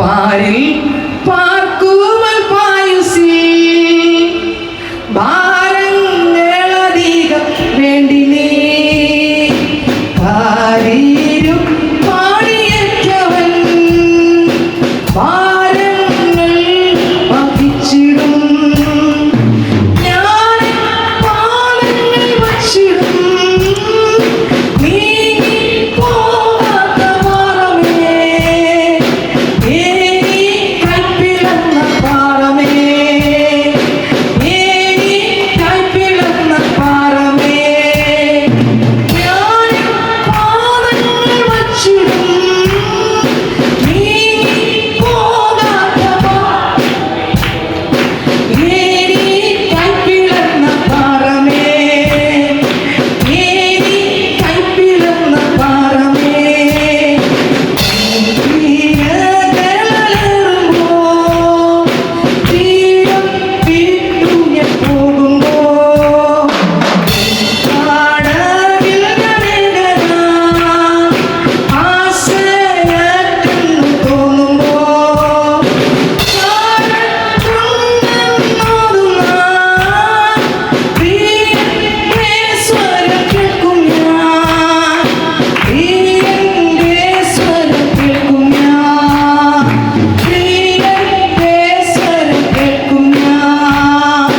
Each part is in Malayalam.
പാരിൽ പാർക്കുവൽ പായുസി ഭാരങ്ങളധികം വേണ്ടി നീ കാരീരും പാടിയേറ്റവൻ ഭാരങ്ങൾ വഹിച്ചിടും ഞാൻ പാദങ്ങൾ വച്ചിടും നീങ്ങി പോകാത്ത പാറമേ ഏനി കൈപ്പിളന്ന പാറമേ ഏനി കൈപ്പിളന്ന പാറമേ ഞാൻ പാദങ്ങൾ വച്ചിടും നീങ്ങി പോകാത്ത ഏനി കൈപ്പിളന്ന പാറമേ ഏനി കൈപ്പിളന്ന പാറമേ തീരം വിട്ടു ഞാൻ പോകുമ്പോ പാടകിൽ ആശയറ്റെന്ന് തോന്നുമ്പോ സ്വരം കേൾക്കും ഞാൻ സ്വരം കേൾക്കും ഞാൻ സ്വരം കേൾക്കും ഞാൻ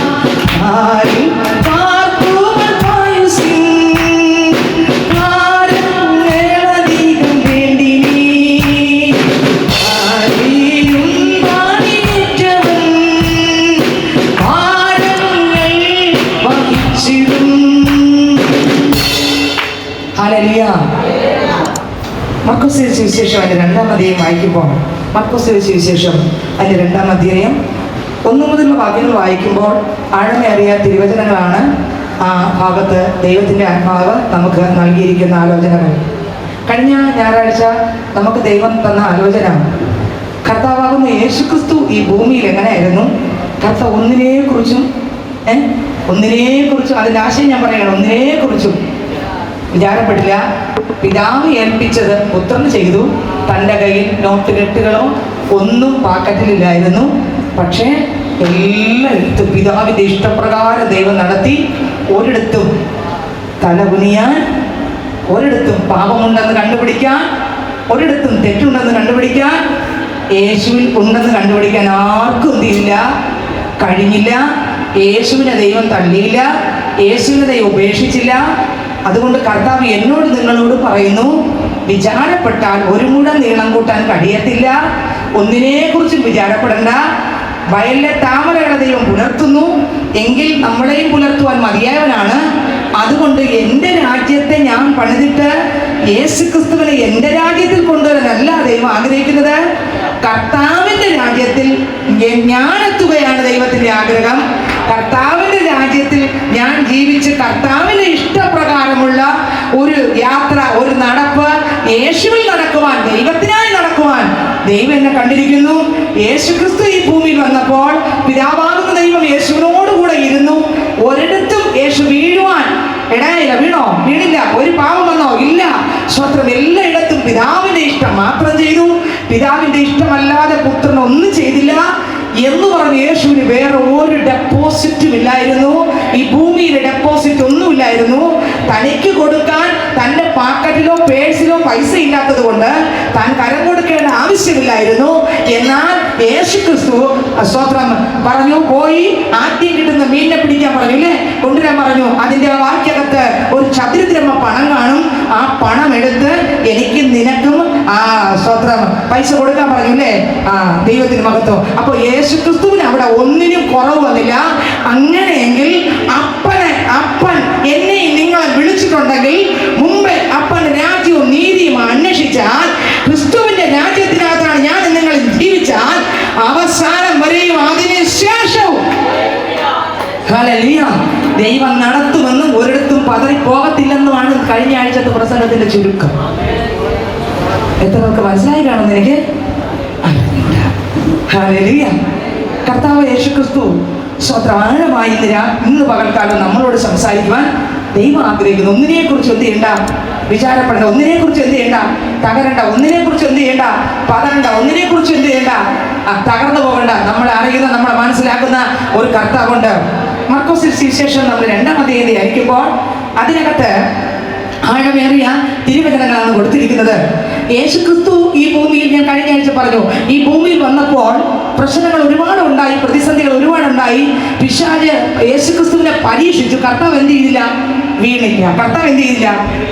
ആരും പാർക്കുവൽ പായുസി ഭാരങ്ങളധികം വേണ്ടി നീ ആരെയും പാടിയേറ്റവൻ ഭാരങ്ങൾ വഹിച്ചിടും. ഹല്ലേലൂയ. മർക്കോസിന്റെ സുവിശേഷം അതിന്റെ 2-ാം അധ്യായം വായിക്കുമ്പോൾ മർക്കോസിന്റെ സുവിശേഷം അതിന്റെ 2-ാം അധ്യായം 1 മുതലുള്ള വാക്യങ്ങൾ വായിക്കുമ്പോൾ ആഴമേറിയ തിരുവചനങ്ങളാണ് ആ ഭാഗത്ത് ദൈവത്തിന്റെ ആത്മാവ് നമുക്ക് നൽകിയിരിക്കുന്ന ആലോചനകൾ. കഴിഞ്ഞ ഞായറാഴ്ച നമുക്ക് ദൈവം തന്ന ആലോചന കർത്താവാകുന്ന യേശുക്രിസ്തു ഈ ഭൂമിയിൽ എങ്ങനെയായിരുന്നു. കർത്താവ് ഒന്നിനെക്കുറിച്ചും അതിൻ്റെ ആശയം ഞാൻ പറയുകയാണ്. ഒന്നിനെക്കുറിച്ചും വിചാരപ്പെട്ടില്ല. പിതാവ് ഏൽപ്പിച്ചത് പുത്രൻ ചെയ്തു. തൻ്റെ കയ്യിൽ നോട്ടുകെട്ടുകളോ ഒന്നും പാക്കറ്റിലില്ലായിരുന്നു. പക്ഷേ എല്ലായിടത്തും പിതാവിൻ്റെ ഇഷ്ടപ്രകാരം ദൈവം നടത്തി. ഒരിടത്തും തല കുനിയാൻ, ഒരിടത്തും പാപമുണ്ടെന്ന് കണ്ടുപിടിക്കാൻ, ഒരിടത്തും തെറ്റുണ്ടെന്ന് കണ്ടുപിടിക്കാൻ, യേശുവിൽ ഉണ്ടെന്ന് കണ്ടുപിടിക്കാൻ ആർക്കും എന്തില്ല, കഴിഞ്ഞില്ല. യേശുവിനെ ദൈവം തള്ളിയില്ല, യേശുവിനെ ദൈവം ഉപേക്ഷിച്ചില്ല. അതുകൊണ്ട് കർത്താവ് എന്നോട് നിങ്ങളോട് പറയുന്നു, വിചാരപ്പെട്ടാൽ ഒരു മുഴം നീളം കൂട്ടാൻ കഴിയത്തില്ല. ഒന്നിനെക്കുറിച്ചും വിചാരപ്പെടണ്ട. വയലിലെ താമരകളെ ദൈവം പുലർത്തുന്നു എങ്കിൽ നമ്മളെയും പുലർത്തുവാൻ മതിയായവനാണ്. അതുകൊണ്ട് എൻ്റെ രാജ്യത്തെ ഞാൻ പണിതിട്ട് യേശുക്രിസ്തുവിനെ എൻ്റെ രാജ്യത്തിൽ കൊണ്ടുവരാനല്ല ദൈവം ആഗ്രഹിക്കുന്നത്. കർത്താവിൻ്റെ രാജ്യത്തിൽ ഞാൻ എത്തുകയാണ് ദൈവത്തിൻ്റെ ആഗ്രഹം. കർത്താവിൻ്റെ രാജ്യത്തിൽ ഞാൻ ജീവിച്ച് കർത്താവിൻ്റെ ഇഷ്ടപ്രകാരമുള്ള ഒരു യാത്ര, ഒരു നടപ്പ് യേശുവിൽ നടക്കുവാൻ, ദൈവത്തിനായി നടക്കുവാൻ ദൈവം എന്നെ കണ്ടിരിക്കുന്നു. യേശുക്രിസ്തു ഈ ഭൂമിയിൽ വന്നപ്പോൾ പിതാവാകുന്ന ദൈവം യേശുവിനോടുകൂടെ ഇരുന്നു. ഒരിടത്തും യേശു വീഴുവാൻ ഇടയില്ല. വീണോ? വീണില്ല. ഒരു പാപം വന്നോ? ഇല്ല. സ്വത്രം എല്ലായിടത്തും പിതാവിന്റെ ഇഷ്ടം മാത്രം ചെയ്തു. പിതാവിന്റെ ഇഷ്ടമല്ലാതെ പുത്രൻ ഒന്നും ചെയ്തില്ല എന്ന് പറഞ്ഞ് യേശുവിന് വേറെ ഒരു ഡെപ്പോസിറ്റും ഇല്ലായിരുന്നു. ഈ ഭൂമിയിൽ ഡെപ്പോസിറ്റ് ഒന്നുമില്ലായിരുന്നു. തനിക്ക് കൊടുക്കാൻ തൻ്റെ പാക്കറ്റിലോ പേഴ്സിലോ പൈസ ഇല്ലാത്തത് കൊണ്ട് താൻ കരം കൊടുക്കേണ്ട ആവശ്യമില്ലായിരുന്നു. എന്നാൽ യേശുക്രിസ്തു സ്തോത്രം പറഞ്ഞു, പോയി ആദ്യം കിട്ടുന്ന മീനിനെ പിടിക്കാൻ പറഞ്ഞു, ഇല്ലേ, കൊണ്ടുവരാൻ പറഞ്ഞു. അതിൻ്റെ വാക്യകത്ത് ഒരു ചതുരദ്രഹ്മ പണം കാണും. ആ പണം എടുത്ത് എനിക്കും നിനക്കും സ്തോത്രം പൈസ കൊടുക്കാൻ പറഞ്ഞു, അല്ലേ. ദൈവത്തിന് മഹത്വം. അപ്പോൾ യേശുക്രിസ്തുവിന് അവിടെ ഒന്നിനും കുറവ് വന്നില്ല. അങ്ങനെയെങ്കിൽ അപ്പൻ എന്നെയും നിങ്ങളെ വിളിച്ചിട്ടുണ്ടെങ്കിൽ മുമ്പേ അപ്പൻ്റെ രാജ്യവും നീതിയും അന്വേഷിച്ചാൽ, ക്രിസ്തുവിന്റെ രാജ്യത്തിനകത്താണ് ഞാൻ നിങ്ങൾ ജീവിച്ചാൽ, അവസാനം വരെയും അതിനുശേഷവും ഹല്ലേലൂയ ദൈവം നടത്തുമെന്നും ഒരിടത്തും പതറിപ്പോകത്തില്ലെന്നുമാണ് കഴിഞ്ഞ ആഴ്ചത്തെ പ്രസംഗത്തിന്റെ ചുരുക്കം. എത്ര പേർക്ക് മനസ്സിലായി കാണുന്നു എനിക്ക്? ഹല്ലേലൂയ. കർത്താവ് യേശുക്രിസ്തു സ്വത്രാഴമായി ഇന്ന് പകൽക്കാലം നമ്മളോട് സംസാരിക്കുവാൻ ദൈവം ആഗ്രഹിക്കുന്നു. ഒന്നിനെ കുറിച്ച് എന്ത് ചെയ്യണ്ട, വിചാരപ്പെടേണ്ട. ഒന്നിനെ കുറിച്ച് എന്ത് ചെയ്യണ്ട, തകരണ്ട. ഒന്നിനെ കുറിച്ച് എന്ത് ചെയ്യണ്ട, പതറണ്ട. ഒന്നിനെ കുറിച്ച് എന്ത് ചെയ്യണ്ട, തകർന്നു പോകണ്ട. നമ്മളെ അറിയുന്ന, നമ്മളെ മനസ്സിലാക്കുന്ന ഒരു കർത്താവുണ്ട്. മർക്കോസിന്റെ സുവിശേഷം നമ്മൾ 2-ാം അധ്യായം ധ്യാനിക്കുമ്പോൾ അതിനകത്ത് ആഴമേറിയ തിരുവചനങ്ങളാണ് കൊടുത്തിരിക്കുന്നത്. യേശുക്രിസ്തു ഈ ഭൂമിയിൽ, ഞാൻ കഴിഞ്ഞ ആഴ്ച പറഞ്ഞു, ഈ ഭൂമിയിൽ വന്നപ്പോൾ പ്രശ്നങ്ങൾ ഒരുപാടുണ്ടായി, പ്രതിസന്ധികൾ ഒരുപാടുണ്ടായി. പിശാച് യേശുക്രിസ്തുവിനെ പരീക്ഷിച്ചു. കർത്താവ് എന്ത് ചെയ്തില്ല? വീണില്ല. കർത്താവ് എന്ത് ചെയ്തില്ല?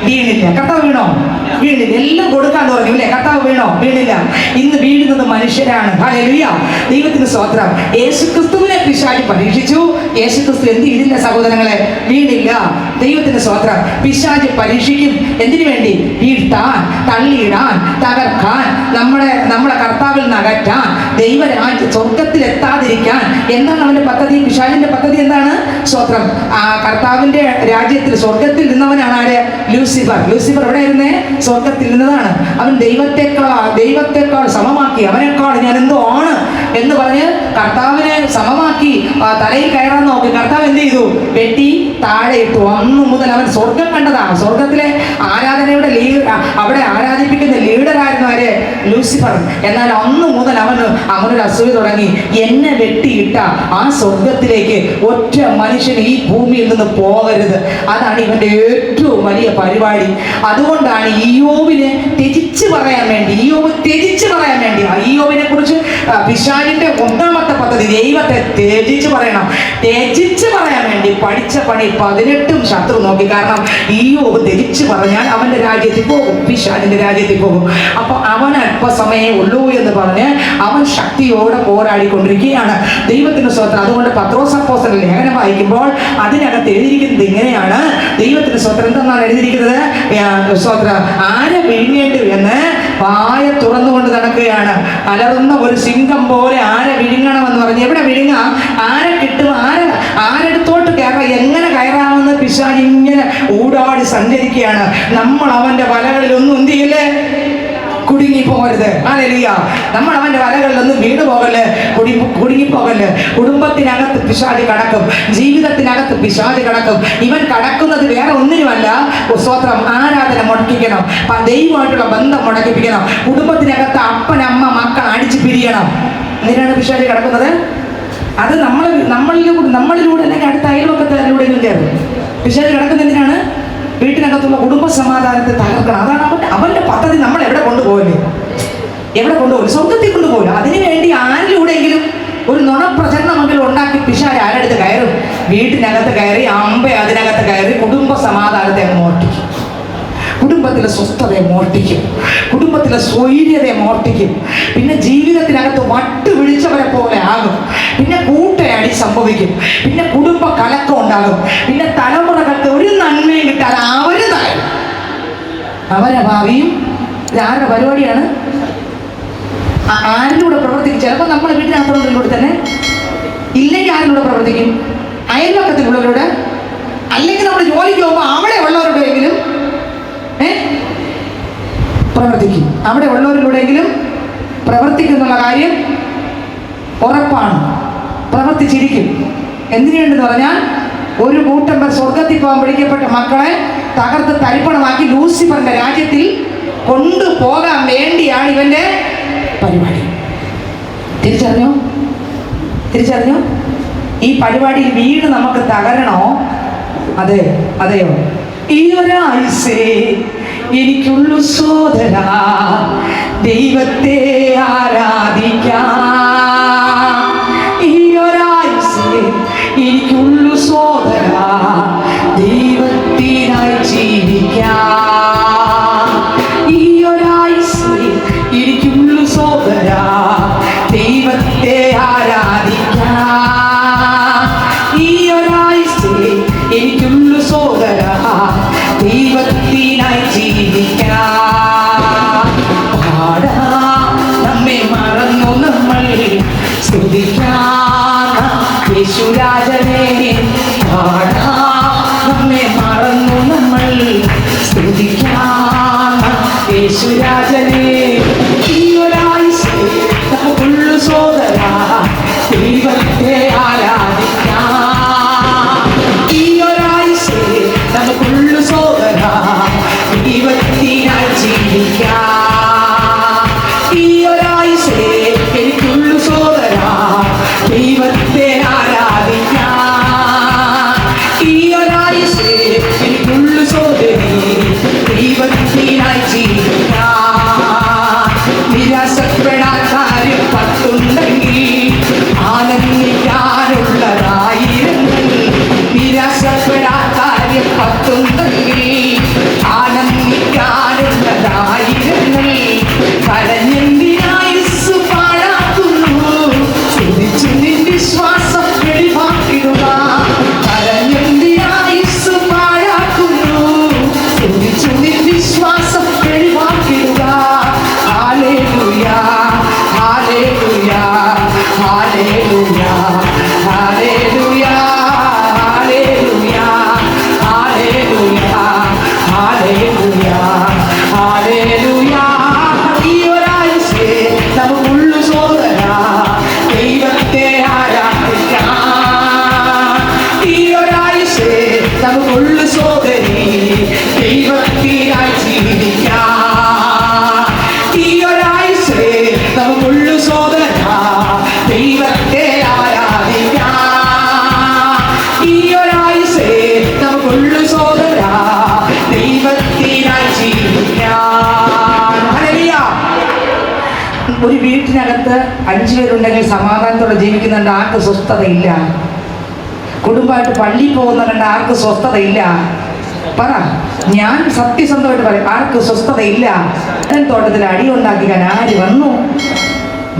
വീണില്ല. കർത്താവ് വീണോ? വീണില്ല. എല്ലാം കൊടുക്കാന്ന് പറഞ്ഞു അല്ലേ? കർത്താവ് വീണോ? വീണില്ല. ഇന്ന് വീഴുന്നത് മനുഷ്യരാണ്. ഹല്ലേലൂയ, ദൈവത്തിന് സ്തോത്രം. യേശുക്രിസ്തുവിനെ പിശാച് പരീക്ഷിച്ചു. യേശുക്രിസ്തു എന്ത് ചെയ്തില്ല സഹോദരങ്ങളെ? വീണില്ല. ദൈവത്തിന് സ്തോത്രം. പിശാച് പരീക്ഷിക്കും എന്തിനു വേണ്ടി? വീഴ്ത്താൻ, തള്ളിയിടാൻ, തകർക്കാൻ, നമ്മളെ കർത്താവിൽ നിന്ന് അകറ്റാൻ, ദൈവരാജ്യ സ്വർഗത്തിൽ എത്താതിരിക്കാൻ. എന്താണ് അവന്റെ പദ്ധതി? പിശാചിന്റെ പദ്ധതി എന്താണ്? സ്തോത്രം. ആ കർത്താവിന്റെ രാജ്യത്തിൽ സ്വർഗത്തിൽ നിന്നവനാണ് ആര്? ലൂസിഫർ. ലൂസിഫർ എവിടെ ഇരുന്നേ? സ്വർഗത്തിൽ നിന്നതാണ്. അവൻ ദൈവത്തെക്കാൾ സമമാക്കി, അവനേക്കാൾ ഞാൻ എന്തോ ആണ് എന്ന് പറഞ്ഞ് കർത്താവിനെ സമമാക്കി തലയിൽ കയറാൻ നോക്കി. കർത്താവ് എന്ത് ചെയ്തു? വെട്ടി താഴെ ഇട്ടു. അന്നു മുതൽ അവൻ സ്വർഗം കണ്ടതാണ്. സ്വർഗത്തിലെ ആരാധനയുടെ അവിടെ ആരാധിപ്പിക്കുന്ന ലീഡറായിരുന്നു ആര്? ലൂസിഫർ. എന്നാൽ അന്നു മുതൽ അവനൊരു അസൂയ തുടങ്ങി. എന്നെ വെട്ടിയിട്ട ആ സ്വർഗത്തിലേക്ക് ഒറ്റ മനുഷ്യൻ ഈ ഭൂമിയിൽ നിന്ന് പോകരുത്. അതാണ് ഇവന്റെ ഏറ്റവും വലിയ പരിപാടി. അതുകൊണ്ടാണ് ഇയ്യോബിനെ ത്യജിച്ച് പറയാൻ വേണ്ടി, ഇയ്യോബിനെ കുറിച്ച് പിശാചിന്റെ ഒന്നാമത്തെ പദ്ധതി ദൈവത്തെ ത്യജിച്ച് പറയണം. ത്യജിച്ച് പറയാൻ വേണ്ടി പഠിച്ച പണി 18 ശത്രു നോക്കി. കാരണം ഇയ്യോബ് ത്യജിച്ച് പറഞ്ഞാൽ അവന്റെ രാജ്യത്തിൽ പോകും, പിശാചിന്റെ രാജ്യത്തിൽ പോകും. അപ്പൊ അവൻ അല്പസമയം ഉള്ളൂ എന്ന് പറഞ്ഞ് അവൻ ശക്തിയോടെ പോരാടിക്കൊണ്ടിരിക്കുകയാണ്. ദൈവത്തിന് സ്തോത്രം. അതുകൊണ്ട് പത്രോസ് അപ്പോസ്തലന്റെ ലേഖനം വായിക്കുമ്പോൾ അതിനകത്ത് എഴുതിയിരിക്കുന്നത് ഇങ്ങനെയാണ്. ദൈവത്തിന് സ്തോത്രം. എന്തെന്നാണ് എഴുതിയിരിക്കുന്നത്? സ്തോത്രം. ആരെ വിഴുങ്ങേണ്ടു എന്ന് വായ തുറന്നുകൊണ്ട് നടക്കുകയാണ്. അലറുന്ന ഒരു സിംഹം പോലെ ആരെ വിഴുങ്ങണമെന്ന് പറഞ്ഞ് എവിടെ വിഴുങ്ങാം? ആരെ കിട്ടും? ആരെടുത്തോട്ട് കയറാം? എങ്ങനെ കയറാമെന്ന് പിശാച് ഇങ്ങനെ ഊടാടി സഞ്ചരിക്കുകയാണ്. നമ്മൾ അവന്റെ വലകളിലൊന്നും എന്ത് ചെയ്യല്ലേ? കുടുങ്ങി പോകരുത്. ഹല്ലേലൂയ. നമ്മൾ അവന്റെ വലകളിലൊന്നും വീണ് പോകല്ലേ, കുടുങ്ങിപ്പോകല്ലേ. കുടുംബത്തിനകത്ത് പിശാച് കടക്കും, ജീവിതത്തിനകത്ത് പിശാച് കടക്കും. ഇവൻ കടക്കുന്നത് വേറെ ഒന്നിനുമല്ല, സ്തോത്രം, ആരാധന മുടക്കിക്കണം, ദൈവമായിട്ടുള്ള ബന്ധം മുടക്കിപ്പിക്കണം. കുടുംബത്തിനകത്ത് അപ്പൻ, അമ്മ, മക്കൾ അടിച്ച് പിരിയണം. എന്തിനാണ് പിശാച് കിടക്കുന്നത്? അത് നമ്മളിലൂടെ അല്ലെങ്കിൽ അടുത്ത അയൽവക്കത്തിലൂടെയും കയറും. പിശാച് കിടക്കുന്നത് എന്തിനാണ്? വീട്ടിനകത്തുള്ള കുടുംബ സമാധാനത്തെ തകർക്കണം. അതാണ് അവന്റെ പദ്ധതി. നമ്മൾ എവിടെ കൊണ്ടുപോകല്ലേ? സ്വർഗത്തിൽ കൊണ്ടുപോകില്ല. അതിനുവേണ്ടി ആരിലൂടെയെങ്കിലും ഒരു നുണപ്രചരണമെങ്കിലും ഉണ്ടാക്കി പിശാച് ആരെടുത്ത് കയറും? വീട്ടിനകത്ത് കയറി, അതിനകത്ത് കയറി കുടുംബ സമാധാനത്തെ മോഷ്ടിക്കും, കുടുംബത്തിലെ സ്വസ്ഥതയെ മോഷ്ടിക്കും, കുടുംബത്തിലെ സ്വൈര്യതയെ മോഷ്ടിക്കും. പിന്നെ ജീവിതത്തിനകത്ത് വട്ട് പിടിച്ചവരെ പോലെ ആകും. പിന്നെ കൂട്ടയടി സംഭവിക്കും. പിന്നെ കുടുംബ കലക്കം ഉണ്ടാകും. പിന്നെ തലമുറകൾക്ക് ഒരു നന്മയും കിട്ടാതെ അവരെ ഭാവിയും. ഇതാരുടെ പരിപാടിയാണ്? ആരിലൂടെ പ്രവർത്തിക്കും? ചിലപ്പോൾ നമ്മളെ വീട്ടിനകത്തുള്ളവരിലൂടെ തന്നെ, ഇല്ലെങ്കിൽ ആരിലൂടെ പ്രവർത്തിക്കും? അയൽവക്കത്തിലുള്ളവരോട്, അല്ലെങ്കിൽ നമ്മൾ ജോലിക്ക് പോകുമ്പോൾ അവിടെ ഉള്ളവരുടെയെങ്കിലും പ്രവർത്തിക്കും. അവിടെ ഉള്ളവരിലൂടെയെങ്കിലും പ്രവർത്തിക്കുന്നുള്ള കാര്യം ഉറപ്പാണ്. പ്രവർത്തിച്ചിരിക്കും. എന്തിനുണ്ടെന്ന് പറഞ്ഞാൽ ഒരു കൂട്ടം പേർ സ്വർഗത്തിൽ പോകാൻ വിളിക്കപ്പെട്ട മക്കളെ തകർത്ത് തരിപ്പണമാക്കി ലൂസിഫറിന്റെ രാജ്യത്തിൽ കൊണ്ടുപോകാൻ വേണ്ടിയാണ് ഇവന്റെ പരിപാടി. തിരിച്ചറിഞ്ഞോ? ഈ പരിപാടിയിൽ വീട് നമുക്ക് തകരണോ? അതെയോ? ഈ ഒരായുസ്സേ എനിക്കുള്ളു സോദരാ, ദൈവത്തെ ആരാധിക്കാം. ഈ ഒരായുസ്സേ എനിക്കുള്ളു സോദരാ, ദൈവത്തിനായി ജീവിക്കാം. ഈ ഒരായുസ്സേ എനിക്കുള്ളു സോദരാ, ദൈവത്തെ ആരാധിക്കാം. ഈ ഒരായുസ്സേ എനിക്കുള്ളു സോദരാ, ദൈവത്തിനായി ജീവിക്കാം. നമ്മെ മറന്നു നമ്മൾ സ്തുതിക്കാം യേശുരാജനെ. നമ്മെ മറന്നു നമ്മൾ സ്തുതിക്കാം യേശുരാജനെ. ഈ ഒരായുസ്സേ നമുക്കുള്ളു സോദരാ, ദൈവത്തെ ആരാധിക്കാം. ഈ ഒരായുസ്സേ നമുക്ക് വീടിനകത്ത് 5 പേരുണ്ടെങ്കിൽ സമാധാനത്തോടെ ജീവിക്കുന്നുണ്ട്, ആർക്ക് സ്വസ്ഥതയില്ല. കുടുംബമായിട്ട് പള്ളിയിൽ പോകുന്നവരുണ്ട്, ആർക്ക് സ്വസ്ഥതയില്ല. പറ, ഞാൻ സത്യസന്ധമായിട്ട് പറയും, ആർക്ക് സ്വസ്ഥതയില്ല. തോട്ടത്തിൽ അടിയുണ്ടാക്കിക്കാൻ ആര് വന്നു?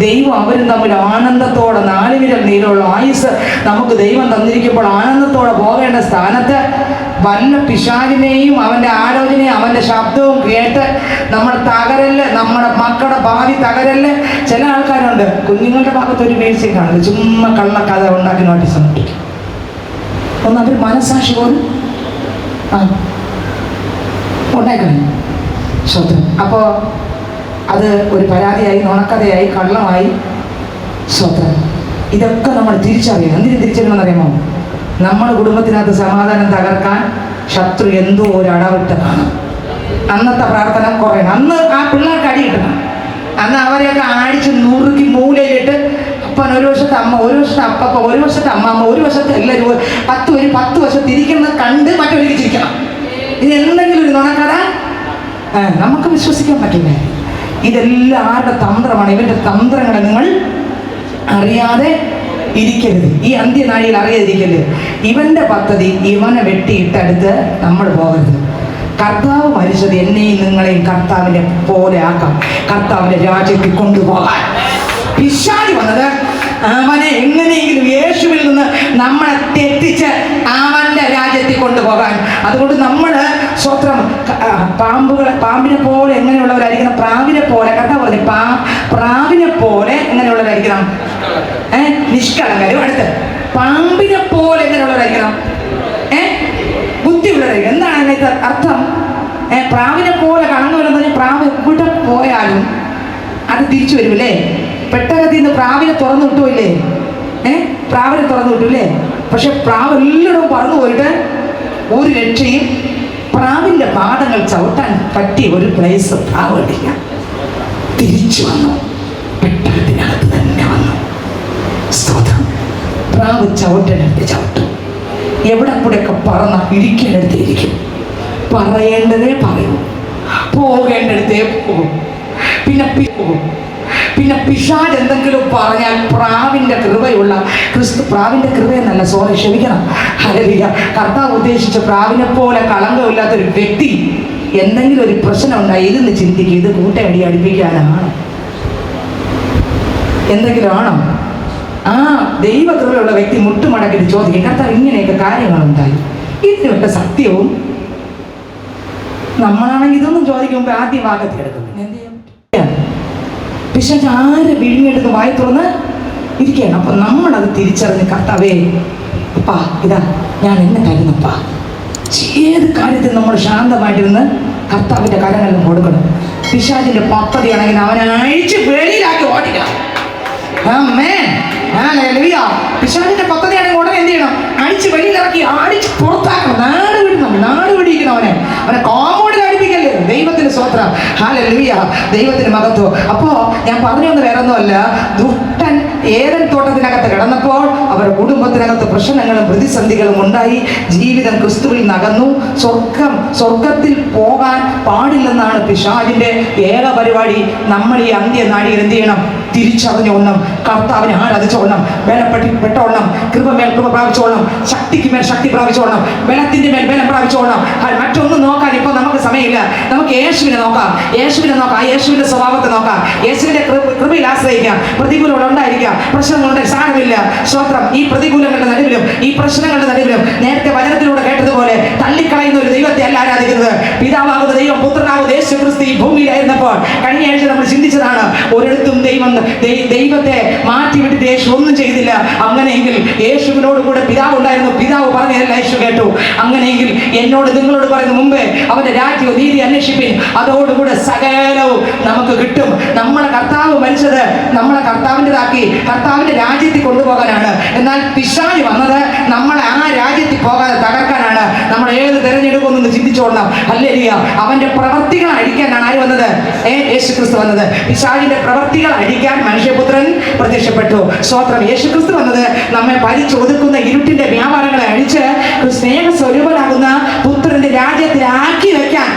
ദൈവം അവരും തമ്മിൽ ആനന്ദത്തോടെ 4 വിരൽ നീളമുള്ള ആയുസ് നമുക്ക് ദൈവം തന്നിരിക്കുമ്പോൾ ആനന്ദത്തോടെ പോകേണ്ട സ്ഥാനത്ത് വല്ല പിശാചിനെയും അവൻ്റെ ആലോചനയും അവൻ്റെ ശബ്ദവും കേട്ട് നമ്മൾ തകരല്, നമ്മുടെ മക്കളുടെ ഭാവി തകരല്. ചില ആൾക്കാരുണ്ട്, കുഞ്ഞുങ്ങളുടെ ഭാഗത്ത് ഒരു വീഴ്ചയും കാണില്ല, ചുമ്മാ കള്ളക്കഥ ഉണ്ടാക്കി നോട്ടീസ് ഒട്ടിക്കും. ഒന്ന് അവർ മനസ്സാക്ഷി പോലും ഉണ്ടായിക്കളഞ്ഞു. സ്വന്തം അപ്പോൾ അത് ഒരു പരാതിയായി, നുണക്കഥയായി, കള്ളമായി. സ്വന്തം ഇതൊക്കെ നമ്മൾ തിരിച്ചറിയണം. എന്തിനു തിരിച്ചറിയണമെന്നറിയാമോ? നമ്മുടെ കുടുംബത്തിനകത്ത് സമാധാനം തകർക്കാൻ ശത്രു എന്തോ ഒരു അടവിട്ടതാണ്. അന്നത്തെ പ്രാർത്ഥന കുറയണം. അന്ന് ആ പിള്ളേർക്ക് അടി കിട്ടണം. അന്ന് അവരെയൊക്കെ അടിച്ച് നുറുക്കി മൂലയിലിട്ട് അപ്പൻ ഒരു വശത്ത് അമ്മ, ഒരു വശത്ത് അപ്പപ്പ, ഒരു വശത്ത് അമ്മമ്മ, ഒരു വശത്ത് എല്ലാവരും 10 വശത്ത് ഇരിക്കുന്നത് കണ്ട് മറ്റൊരുക്കി ചിരിക്കണം. ഇത് എന്തെങ്കിലും ഒരു നുണക്കഥ നമുക്ക് വിശ്വസിക്കാൻ പറ്റില്ല. ഇതെല്ലാം ആരുടെ തന്ത്രമാണ്? ഇവന്റെ തന്ത്രങ്ങളെ നിങ്ങൾ അറിയാതെ ഇരിക്കരുത്. ഈ അന്ത്യനാഴിയിൽ അറിയാതിരിക്കരുത്. ഇവന്റെ പദ്ധതി ഇവനെ വെട്ടിയിട്ടടുത്ത് നമ്മൾ പോകരുത്. കർത്താവ് മരിച്ചത് എന്നെയും നിങ്ങളെയും കർത്താവിനെ പോലെ ആക്കാം, കർത്താവിന്റെ രാജ്യത്തിൽ കൊണ്ടുപോകാൻ. പിശാച് വന്നത് അവനെ എങ്ങനെയെങ്കിലും യേശുവിൽ നിന്ന് നമ്മളെ തെറ്റിച്ച് അവന്റെ രാജ്യത്തിൽ കൊണ്ടുപോകാൻ. അതുകൊണ്ട് നമ്മൾ സ്വത്രം പാമ്പിനെ പോലെ എങ്ങനെയുള്ളവരായിരിക്കണം? പ്രാവിനെ പോലെ. കർത്താവ് പറഞ്ഞു പ്രാവിനെ പോലെ എങ്ങനെയുള്ളവരായിരിക്കണം? നിഷ്കളങ്കരും. അടുത്ത് പാമ്പിനെ പോലെ എങ്ങനെയുള്ളവരായിരിക്കണം? ബുദ്ധിയുള്ളവരായിരിക്കും. എന്താണ് അതിനകത്ത് അർത്ഥം? പ്രാവിനെ പോലെ കടന്നുവരെന്ന് പറഞ്ഞാൽ പ്രാവ് എവിടെ പോയാലും അത് തിരിച്ചു വരുമല്ലേ? പെട്ടകത്തിൽ നിന്ന് പ്രാവിനെ തുറന്നു വിട്ടുമില്ലേ? പ്രാവിനെ തുറന്നു വിട്ടുമില്ലേ? പക്ഷെ പ്രാവ് എല്ലായിടവും പറന്നു പോയിട്ട് ഒരു രക്ഷയും പ്രാവിൻ്റെ പാദങ്ങൾ ചവിട്ടാൻ പറ്റിയ ഒരു പ്ലേസ് പ്രാവില്ല. തിരിച്ചു വന്നു, പെട്ടകത്തിനകത്ത് തന്നെ വന്നു. സ്തോത്രം. പ്രാവ് ചവിട്ടേണ്ടടുത്ത് ചവിട്ടും, എവിടെ കൂടെയൊക്കെ പറന്ന ഇരിക്കേണ്ടടുത്ത് ഇരിക്കും, പറയേണ്ടതേ പറയൂ, പോകേണ്ടടുത്തേ പോകും. പിന്നെ പിശാച് എന്തെങ്കിലും പറഞ്ഞാൽ പ്രാവിൻ്റെ കൃപയുള്ള പ്രാവിൻ്റെ കൃപയെന്നല്ല, ക്ഷമിക്കണം, ഹല്ലേലൂയ. കർത്താവ് ഉദ്ദേശിച്ച പ്രാവിനെ പോലെ കളങ്കമില്ലാത്തൊരു വ്യക്തി എന്തെങ്കിലും ഒരു പ്രശ്നം ഉണ്ടായി ഇതെന്ന് ചിന്തിക്കുക, ഇത് കൂട്ടയടി അടുപ്പിക്കാനാണ്, എന്തെങ്കിലും ആണോ? ആ ദൈവകൃപയുള്ള വ്യക്തി മുട്ടുമടക്കിട്ട് ചോദിക്കും, കർത്താവ് ഇങ്ങനെയൊക്കെ കാര്യങ്ങളുണ്ടായി, ഇതിന് വേണ്ട സത്യവും. നമ്മളാണെങ്കിൽ ഇതൊന്നും ചോദിക്കുമ്പോൾ ആദ്യം ഭാഗത്ത് എടുക്കും. പിശാച് ആരെ വിഴുങ്ങിയെടുത്ത് വായി തുറന്ന് ഇരിക്കുകയാണ്. അപ്പം നമ്മളത് തിരിച്ചറിഞ്ഞ്, കർത്താവേ അപ്പാ ഇതാ ഞാൻ എന്നെ കരുന്നപ്പാ. ഏത് കാര്യത്തിൽ നമ്മൾ ശാന്തമായിട്ടിരുന്ന് കർത്താവിൻ്റെ കരങ്ങളിൽ കൊടുക്കണം. പിശാചിൻ്റെ പദ്ധതിയാണെങ്കിൽ അവനെ അഴിച്ച് വെളിയിലാക്കി ഓടിക്കണം. പിശാചിന്റെ പദ്ധതിയാണെങ്കിൽ ഉടനെ എന്ത് ചെയ്യണം? അടിച്ച് വെളിയിലിറക്കി അടിച്ച് പുറത്താക്കണം, നാട് പിടിക്കണം. അവനെ കോമോഡിൽ അടുപ്പിക്കല്ലേ. ദൈവത്തിന് സ്വത്രം, ഹല്ലേലൂയ, ദൈവത്തിന് മഹത്വം. അപ്പോ ഞാൻ പറഞ്ഞൊന്നും വേറെ ഒന്നുമല്ല, ദുഷ്ടൻ ഏദൻ തോട്ടത്തിനകത്ത് കിടന്നപ്പോൾ അവരുടെ കുടുംബത്തിനകത്ത് പ്രശ്നങ്ങളും പ്രതിസന്ധികളും ഉണ്ടായി. ജീവിതം ക്രിസ്തുവിൽ നകന്നു. സ്വർഗത്തിൽ പോകാൻ പാടില്ലെന്നാണ് പിശാചിന്റെ ഏക പരിപാടി. നമ്മൾ ഈ അന്ത്യനാഴിയിൽ എന്ത് ചെയ്യണം? തിരിച്ചറിഞ്ഞോണം, കർത്താവിനെ ആരാധിച്ചോണം, ബലപ്പെട്ടോണം, കൃപമേൽ കൃപ പ്രാപിച്ചോണം, ശക്തിക്ക് മേൽ ശക്തി പ്രാപിച്ചോണം, ബലത്തിന്റെ മേൽ ബലം പ്രാപിച്ചോണം. മറ്റൊന്നും നോക്കാൻ ഇപ്പൊ നമുക്ക് സമയമില്ല. നമുക്ക് യേശുവിനെ നോക്കാം, യേശുവിന്റെ സ്വഭാവത്തെ നോക്കാം, യേശുവിന്റെ കൃപയിൽ ആശ്രയിക്കാം. പ്രതികൂലങ്ങൾ ഉണ്ടായിരിക്കാം, പ്രശ്നങ്ങളുണ്ട്, സാരമില്ല. സ്തോത്രം. ഈ പ്രതികൂലങ്ങളുടെ നടുവിലും ഈ പ്രശ്നങ്ങളുടെ നടുവിലും നേരത്തെ വചനത്തിലൂടെ കേട്ടതുപോലെ തള്ളിക്കളയുന്ന ഒരു ദൈവത്തെ അല്ല ആരാധിക്കുന്നത്. പിതാവാകുന്ന ദൈവം, പുത്രനാകുന്ന യേശു ക്രിസ്തു ഈ ഭൂമിയിലായിരുന്നപ്പോൾ കഴിഞ്ഞ ആഴ്ച നമ്മൾ ചിന്തിച്ചതാണ്, ഒരിടത്തും ദൈവത്തെ മാറ്റിവിട്ടിട്ട് യേശു ഒന്നും ചെയ്തില്ല. അങ്ങനെയെങ്കിൽ യേശുവിനോട് കൂടെ പിതാവ് ഉണ്ടായിരുന്നു, പിതാവ് പറഞ്ഞതല്ല യേശു കേട്ടു. അങ്ങനെയെങ്കിൽ എന്നോട് നിങ്ങളോട് പറയുന്ന മുമ്പേ അവന്റെ രാജ്യവും നീതി അന്വേഷിപ്പിൻ, അതോടുകൂടെ സകലവും നമുക്ക് കിട്ടും. നമ്മളെ കർത്താവ് മരിച്ചത് നമ്മളെ കർത്താവിൻ്റെതാക്കി കർത്താവിന്റെ രാജ്യത്തിൽ കൊണ്ടുപോകാനാണ്. എന്നാൽ പിശാച് വന്നത് നമ്മളെ ആ രാജ്യത്തിൽ പോകാതെ തകർക്കാനാണ്. നമ്മൾ ഏത് തെരഞ്ഞെടുക്കുമെന്ന് ചിന്തിച്ചോളണം. ഹല്ലേലൂയ. അവന്റെ പ്രവർത്തികൾ അടിക്കാനാണ് ആര് വന്നത്? യേശു ക്രിസ്തു വന്നത്. പിശാചിന്റെ പ്രവർത്തികൾ അടിക്കാൻ മനുഷ്യപുത്രൻ പ്രത്യക്ഷപ്പെട്ടു. സ്തോത്രം. യേശു ക്രിസ്തു വന്നത് നമ്മെ പരിച്ചൊതുക്കുന്ന ഇരുട്ടിന്റെ വ്യാപാരങ്ങളെ അടിച്ച് സ്നേഹസ്വരൂപനാകുന്ന പുത്രന്റെ ദൈവത്തിന്റെ രാജ്യത്തിലാക്കി വെക്കാൻ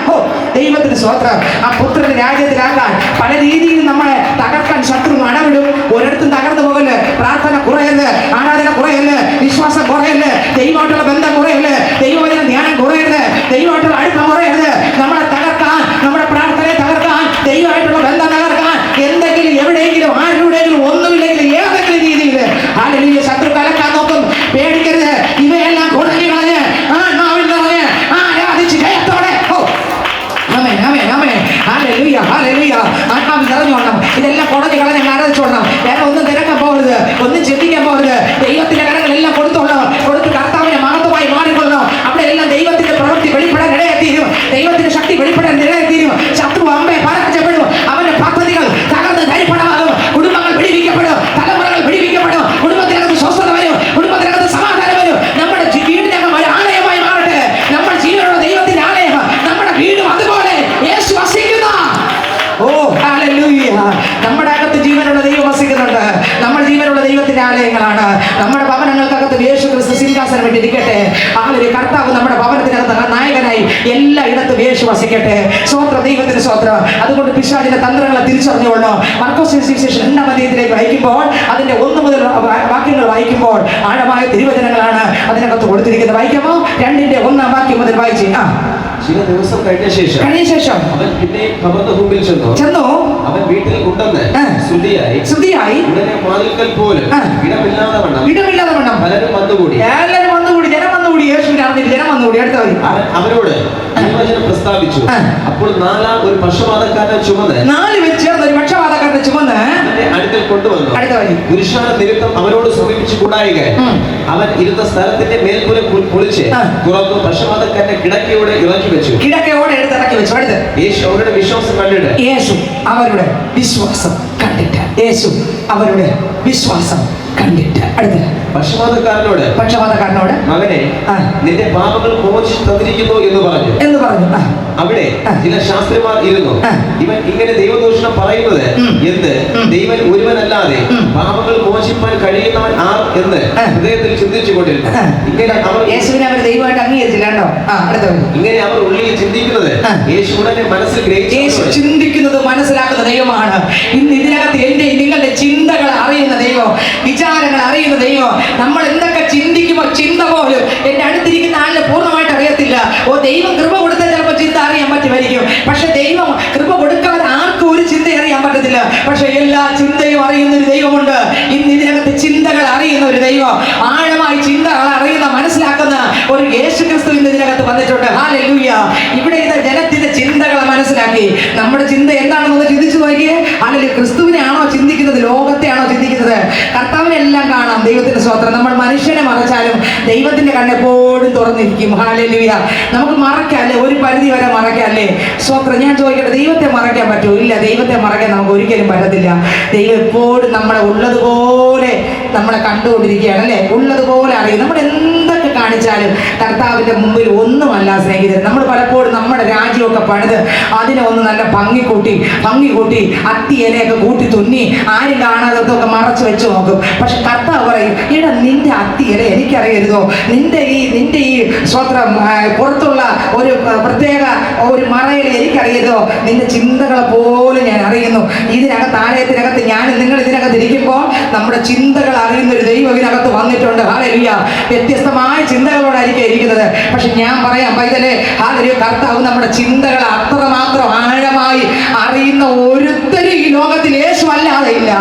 ദൈവത്തിന് സ്വത്രം. ആ പുത്രന്റെ രാജ്യത്തിലാക്കാൻ പല രീതിയിൽ നമ്മളെ തകർക്കാൻ ശത്രു അടവിടും. ഒരിടത്തും തകർന്നു പോകല്. പ്രാർത്ഥന കുറയല്, ആരാധന കുറയല്, വിശ്വാസം കുറയല്, ദൈവമായിട്ടുള്ള ബന്ധം കുറയല്, ദൈവവചന ധ്യാനം കുറയരുത്, ദൈവമായിട്ടുള്ള അടുപ്പം കുറയരുത്. നമ്മളെ തകർക്കാൻ, നമ്മുടെ പ്രാർത്ഥനയെ തകർക്കാൻ, ദൈവമായിട്ടുള്ള ബന്ധം തകർക്കാൻ എന്തെങ്കിലും എവിടെയെങ്കിലും ആരുടെയെങ്കിലും ഒന്നുമില്ലെങ്കിൽ ഏതെങ്കിലും രീതിയിൽ ഹല്ലേലൂയ ശത്രു കലക്കാൻ നോക്കും. പേടിക്കരുത്. ഇവയെല്ലാം കുടഞ്ഞു കളഞ്ഞ് നാവിൽ നിറഞ്ഞ് ആരാധിച്ച് ജയത്തോടെ ആത്മാവിൽ നിറഞ്ഞോളണം. ഇതെല്ലാം കുടഞ്ഞു കളഞ്ഞ് ആരാധിച്ചോളണം. വേറെ ഒന്നും തിരക്കാൻ പോകരുത്, ഒന്നും ചിന്തിക്കാൻ പോകരുത്. ദൈവത്തിന്റെ കരങ്ങളെല്ലാം കൊടുത്തോളണം. കൊടുത്ത് കർത്താവിനെ മഹത്വമായി മാറിക്കൊള്ളണം. അവിടെ എല്ലാം ദൈവത്തിന്റെ പ്രവൃത്തി വെളിപ്പെടാൻ ഇടയായിത്തീരും. ദൈവത്തിന്റെ ശക്തി വെളിപ്പെടാൻ ഇടയായിത്തീരും. ശത്രു അമ്മയെ പരാജയപ്പെടും. അവന്റെ പദ്ധതികൾ തകർന്ന് ധരിപ്പണമാകും. കുടുംബങ്ങൾ പിടിവിക്കപ്പെടും. തലമുറകൾ പിടിവിക്കപ്പെടും. കുടുംബത്തിനകത്ത് സ്വസ്ഥത വരും. കുടുംബത്തിനകത്ത് സമാധാനം വരും. നമ്മുടെ വീടിനകം ഒരു ആലയമായി മാറട്ടെ. നമ്മുടെ ജീവനുള്ള ദൈവത്തിന്റെ ആലയം, നമ്മുടെ വീടും അതുപോലെ യേശു വസിക്കുന്ന. നമ്മുടെ അകത്ത് ജീവനുള്ള ദൈവം വസിക്കുന്നുണ്ട്. നമ്മുടെ ജീവനുള്ള ദൈവത്തിന്റെ ആലയങ്ങളാണ്. നമ്മുടെ ഭവനങ്ങൾക്കകത്ത് യേശു ക്രിസ്തു സിംഹാസനം ഇട്ടിരിക്കട്ടെ. ആ ഒരു കർത്താവ് നമ്മുടെ ഭവനത്തിനകത്ത് നായകനായി എല്ലായിടത്തും യേശു വസിക്കട്ടെ. സ്വോത്ര ദൈവത്തിന് സ്വോത്രം. അതുകൊണ്ട് പിശാചിന്റെ തന്ത്രങ്ങളെ തിരിച്ചറിഞ്ഞുകൊള്ളണം. മർക്കോസ് സുവിശേഷം 2-ാം അധ്യായത്തിലേക്ക് വായിക്കുമ്പോൾ അതിന്റെ 1 മുതൽ വാക്യങ്ങൾ വായിക്കുമ്പോൾ ആഴമായ തിരുവചനങ്ങളാണ് അതിനകത്ത് കൊടുത്തിരിക്കുന്നത്. വായിക്കാമോ? 2-ന്റെ 1-ാം വാക്യം മുതൽ വായിച്ച്. ചില ദിവസം കഴിഞ്ഞ ശേഷം അവൻ പിന്നെ അവരുടെ മുമ്പിൽ ചെന്നു. അവൻ വീട്ടിൽ ഉണ്ടെന്ന് ശ്രുതിയായി. ഉടനെ വാതിൽക്കൽ പോലും ഇടമില്ലാതെ വണ്ണം പലരും വന്നുകൂടി. ജനം വന്നുകൂടി. യേശുവിനെ അറിഞ്ഞിട്ട് ജനം വന്നുകൂടി. അടുത്തവൻ അവരോട് ദൈവവചനം പ്രസ്താവിച്ചു. അപ്പോൾ 4 ഒരു പക്ഷപാതക്കാരനെ ചുമന്ന് 4 വെച്ച് ചേർന്ന് ഒരു പക്ഷപാതക്കാരനെ ചുമന്ന് അടുക്കൽ കൊണ്ടുവന്നു. പുരുഷാര നിമിത്തം അവരോട് സമീപിച്ചു കൂടായിക അവൻ ഇരുന്ന സ്ഥലത്തിന്റെ മേൽപ്പുര പൊളിച്ച് തുറന്നു പക്ഷപാതക്കാരനെ കിടക്കയോടെ ഇറക്കി വെച്ചു. എടുത്തിറക്കി വെച്ചു. അടുത്ത് യേശു അവരുടെ വിശ്വാസം കണ്ടിട്ട് അടുത്ത് പക്ഷപാതക്കാരനോട് മകനെ നിന്റെ പാപങ്ങൾ മോചിച്ചു തന്നിരിക്കുന്നു എന്ന് പറഞ്ഞു. അവിടെ ചില ശാസ്ത്രിമാർ ഇരുന്നു. ഇവൻ ഇങ്ങനെ ദൈവദൂഷണം പറയുന്നത് എന്ത്? ദൈവൻ ഒരുവനല്ലാതെ പാപങ്ങൾ മോചിപ്പാൻ കഴിയുന്നവൻ ആർ എന്ന് ഹൃദയത്തിൽ ചിന്തിച്ചു കൊണ്ടിരുന്നു. ഇങ്ങനെ അവർ യേശുവിനെ അവർ ദൈവമായിട്ട് അംഗീകരിച്ചില്ല. ഇങ്ങനെ അവർ ഉള്ളിൽ ചിന്തിക്കുന്നത് യേശു ഉടനെ മനസ്സിൽ ഗ്രഹിച്ചു. ചിന്തിക്കുന്നത് മനസ്സിലാക്കുന്ന ദൈവമാണ്. ഇന്ന് ഇതിനകത്ത് എന്റെ നിങ്ങളുടെ ചിന്തകൾ അറിയുന്ന ദൈവം, വിചാരങ്ങൾ അറിയുന്ന ദൈവം. നമ്മൾ എന്തൊക്കെ ചിന്തിക്കുമ്പോൾ ചിന്ത പോലും എന്റെ അടുത്തിരിക്കുന്ന ആളിനെ പൂർണ്ണമായിട്ട് അറിയത്തില്ല. ദൈവം കൃപ കൊടുത്താൽ ചിലപ്പോൾ ചിന്ത അറിയാൻ പറ്റുമായിരിക്കും. പക്ഷെ ദൈവം കൃപ കൊടുക്കാതെ ആർക്കും ഒരു ചിന്ത അറിയാൻ പറ്റത്തില്ല. പക്ഷെ എല്ലാ ചിന്തയും അറിയുന്ന ഒരു ദൈവമുണ്ട്. ഇന്ന് ഇതിനകത്ത് ചിന്തകൾ അറിയുന്ന ഒരു ദൈവം, ആഴമായി ചിന്തകൾ അറിയുന്ന മനസ്സിലാക്കുന്ന ഒരു യേശു ക്രിസ്തു ഇന്ന് ഇതിനകത്ത് വന്നിട്ടുണ്ട്. ഹല്ലേലൂയ. ഇവിടെ ഇത് ജനത്തിന്റെ ചിന്തകളെ മനസ്സിലാക്കി. നമ്മുടെ ചിന്ത എന്താണെന്ന് ചിന്തിച്ചു നോക്കിയേ. അല്ലെങ്കിൽ ക്രിസ്തുവിനെ ആണോ ചിന്തിക്കുന്നത്, ലോകത്തെ ആണോ ചിന്തിക്കുന്നത്? കർത്താവിനെ എല്ലാം കാണാം. ദൈവത്തിന്റെ സ്വത്രം. നമ്മൾ മനുഷ്യനെ മറച്ചാലും ദൈവത്തിന്റെ കണ്ണെപ്പോഴും തുറന്നിരിക്കും. ഹല്ലേലൂയ. നമുക്ക് മറയ്ക്കല്ലേ, ഒരു പരിധി വരെ മറയ്ക്കല്ലേ. സ്വത്രം. ഞാൻ ചോദിക്കട്ടെ, ദൈവത്തെ മറയ്ക്കാൻ പറ്റുമോ? ഇല്ല, ദൈവത്തെ മറയ്ക്കാൻ നമുക്ക് ഒരിക്കലും പറ്റത്തില്ല. ദൈവം എപ്പോഴും നമ്മളെ ഉള്ളതുപോലെ നമ്മളെ കണ്ടുകൊണ്ടിരിക്കുകയാണ് അല്ലേ? ഉള്ളതുപോലെ അറിയും. നമ്മൾ എന്തൊക്കെ കാണിച്ചാലും കർത്താവിന്റെ മുമ്പിൽ ഒന്നുമല്ല സ്നേഹിതരെ. നമ്മൾ പലപ്പോഴും നമ്മുടെ രാജ്യമൊക്കെ പണിത് അതിനെ ഒന്ന് നല്ല ഭംഗി കൂട്ടി അത്തി ഇലയൊക്കെ കൂട്ടി തുന്നി ആരും കാണാതൊക്കെ മറച്ചു വെച്ച് നോക്കും. പക്ഷെ കർത്താവ് പറയും, ഇട നിന്റെ അത്തി ഇല എനിക്കറിയരുതോ? നിന്റെ ഈ സ്വത്രം പുറത്തുള്ള ഒരു പ്രത്യേക ഒരു മറയിൽ എനിക്കറിയരുതോ? നിന്റെ ചിന്തകളെ പോലും ഞാൻ അറിയുന്നു. ഇതിനകത്ത് ആലയത്തിനകത്ത് ഞാൻ നിങ്ങൾ ഇതിനകത്ത് ഇരിക്കുമ്പോൾ നമ്മുടെ ചിന്തകൾ അറിയുന്ന ഒരു ദൈവം ഇതിനകത്ത് വന്നിട്ടുണ്ട്. ഹല്ലേലൂയ. വ്യത്യസ്തമായ ചിന്തകളോടായിരിക്കും ഇരിക്കുന്നത്. പക്ഷെ ഞാൻ പറയാം പൈതലേ, ഹല്ലേലൂയ, കർത്താവ് നമ്മുടെ ചിന്തകൾ അത്രമാത്രം ആഴമായി അറിയുന്ന ഒരുത്തരും ഈ ലോകത്തിൽ യേശു അല്ലാതെ ഇല്ല.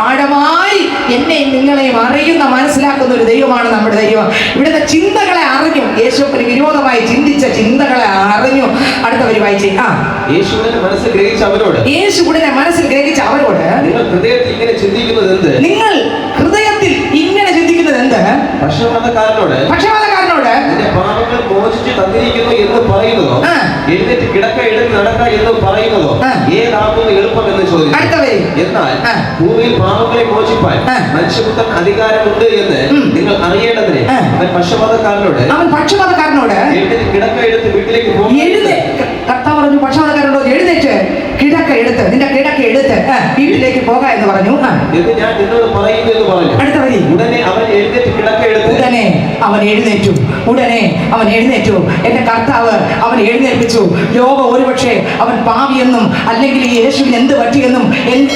ആഴമായി എന്നെയും നിങ്ങളെയും അറിയുന്ന മനസ്സിലാക്കുന്ന ഒരു ദൈവമാണ് നമ്മുടെ ദൈവം. ഇവിടുത്തെ ചിന്തകളെ അറിഞ്ഞു. യേശുവിന് വിരോധമായി ചിന്തിച്ച ചിന്തകളെ അറിഞ്ഞു. അടുത്തവർ വായിച്ചേ. യേശുവിനെ മനസ്സിൽ ഗ്രഹിച്ച അവരോട് നിങ്ങൾ ഹൃദയത്തിൽ ഇങ്ങനെ ചിന്തിക്കുന്നത് എന്ത്? പക്ഷപാതക്കാരനോട് നിന്റെ പാപങ്ങൾ മോചിച്ചു തന്നിരിക്കുന്നു എന്ന് പറയുന്നതോ എഴുന്നേറ്റ് കിടക്ക എഴുതി നടക്ക എന്ന് പറയുന്നതോ ഏതാകുന്നു എളുപ്പം എന്ന് ചോദിച്ചു. എന്നാൽ ഭൂമിയിൽ പാപങ്ങളെ മോചിപ്പാൻ മനുഷ്യപുത്രൻ അധികാരമുണ്ട് എന്ന് നിങ്ങൾ അറിയേണ്ടതിന് അവൻ പക്ഷപാതക്കാരനോട് എഴുന്നേറ്റ് കിടക്ക എടുത്ത് വീട്ടിലേക്ക് പോകും. കർത്താവ് പറഞ്ഞു പക്ഷപാതക്കാരനോട് എഴുന്നേറ്റ് കിടക്ക എടുത്ത് നിന്റെ കിടക്ക എടുത്ത് വീട്ടിലേക്ക് പോകാം എന്ന് പറഞ്ഞു. എന്ന് ഞാൻ നിന്നോട് പറയുന്നു എന്ന് പറഞ്ഞു. അടുത്ത വരി, ഉടനെ അവൻ എഴുന്നേറ്റ് കിടക്ക എടുത്തു. ഉടനെ അവൻ എഴുന്നേറ്റു. എന്റെ കർത്താവ് അവൻ എഴുന്നേൽപ്പിച്ചു. ലോകം ഒരുപക്ഷെ അവൻ പാവിയെന്നും അല്ലെങ്കിൽ യേശുവിന് എന്ത് പറ്റിയെന്നും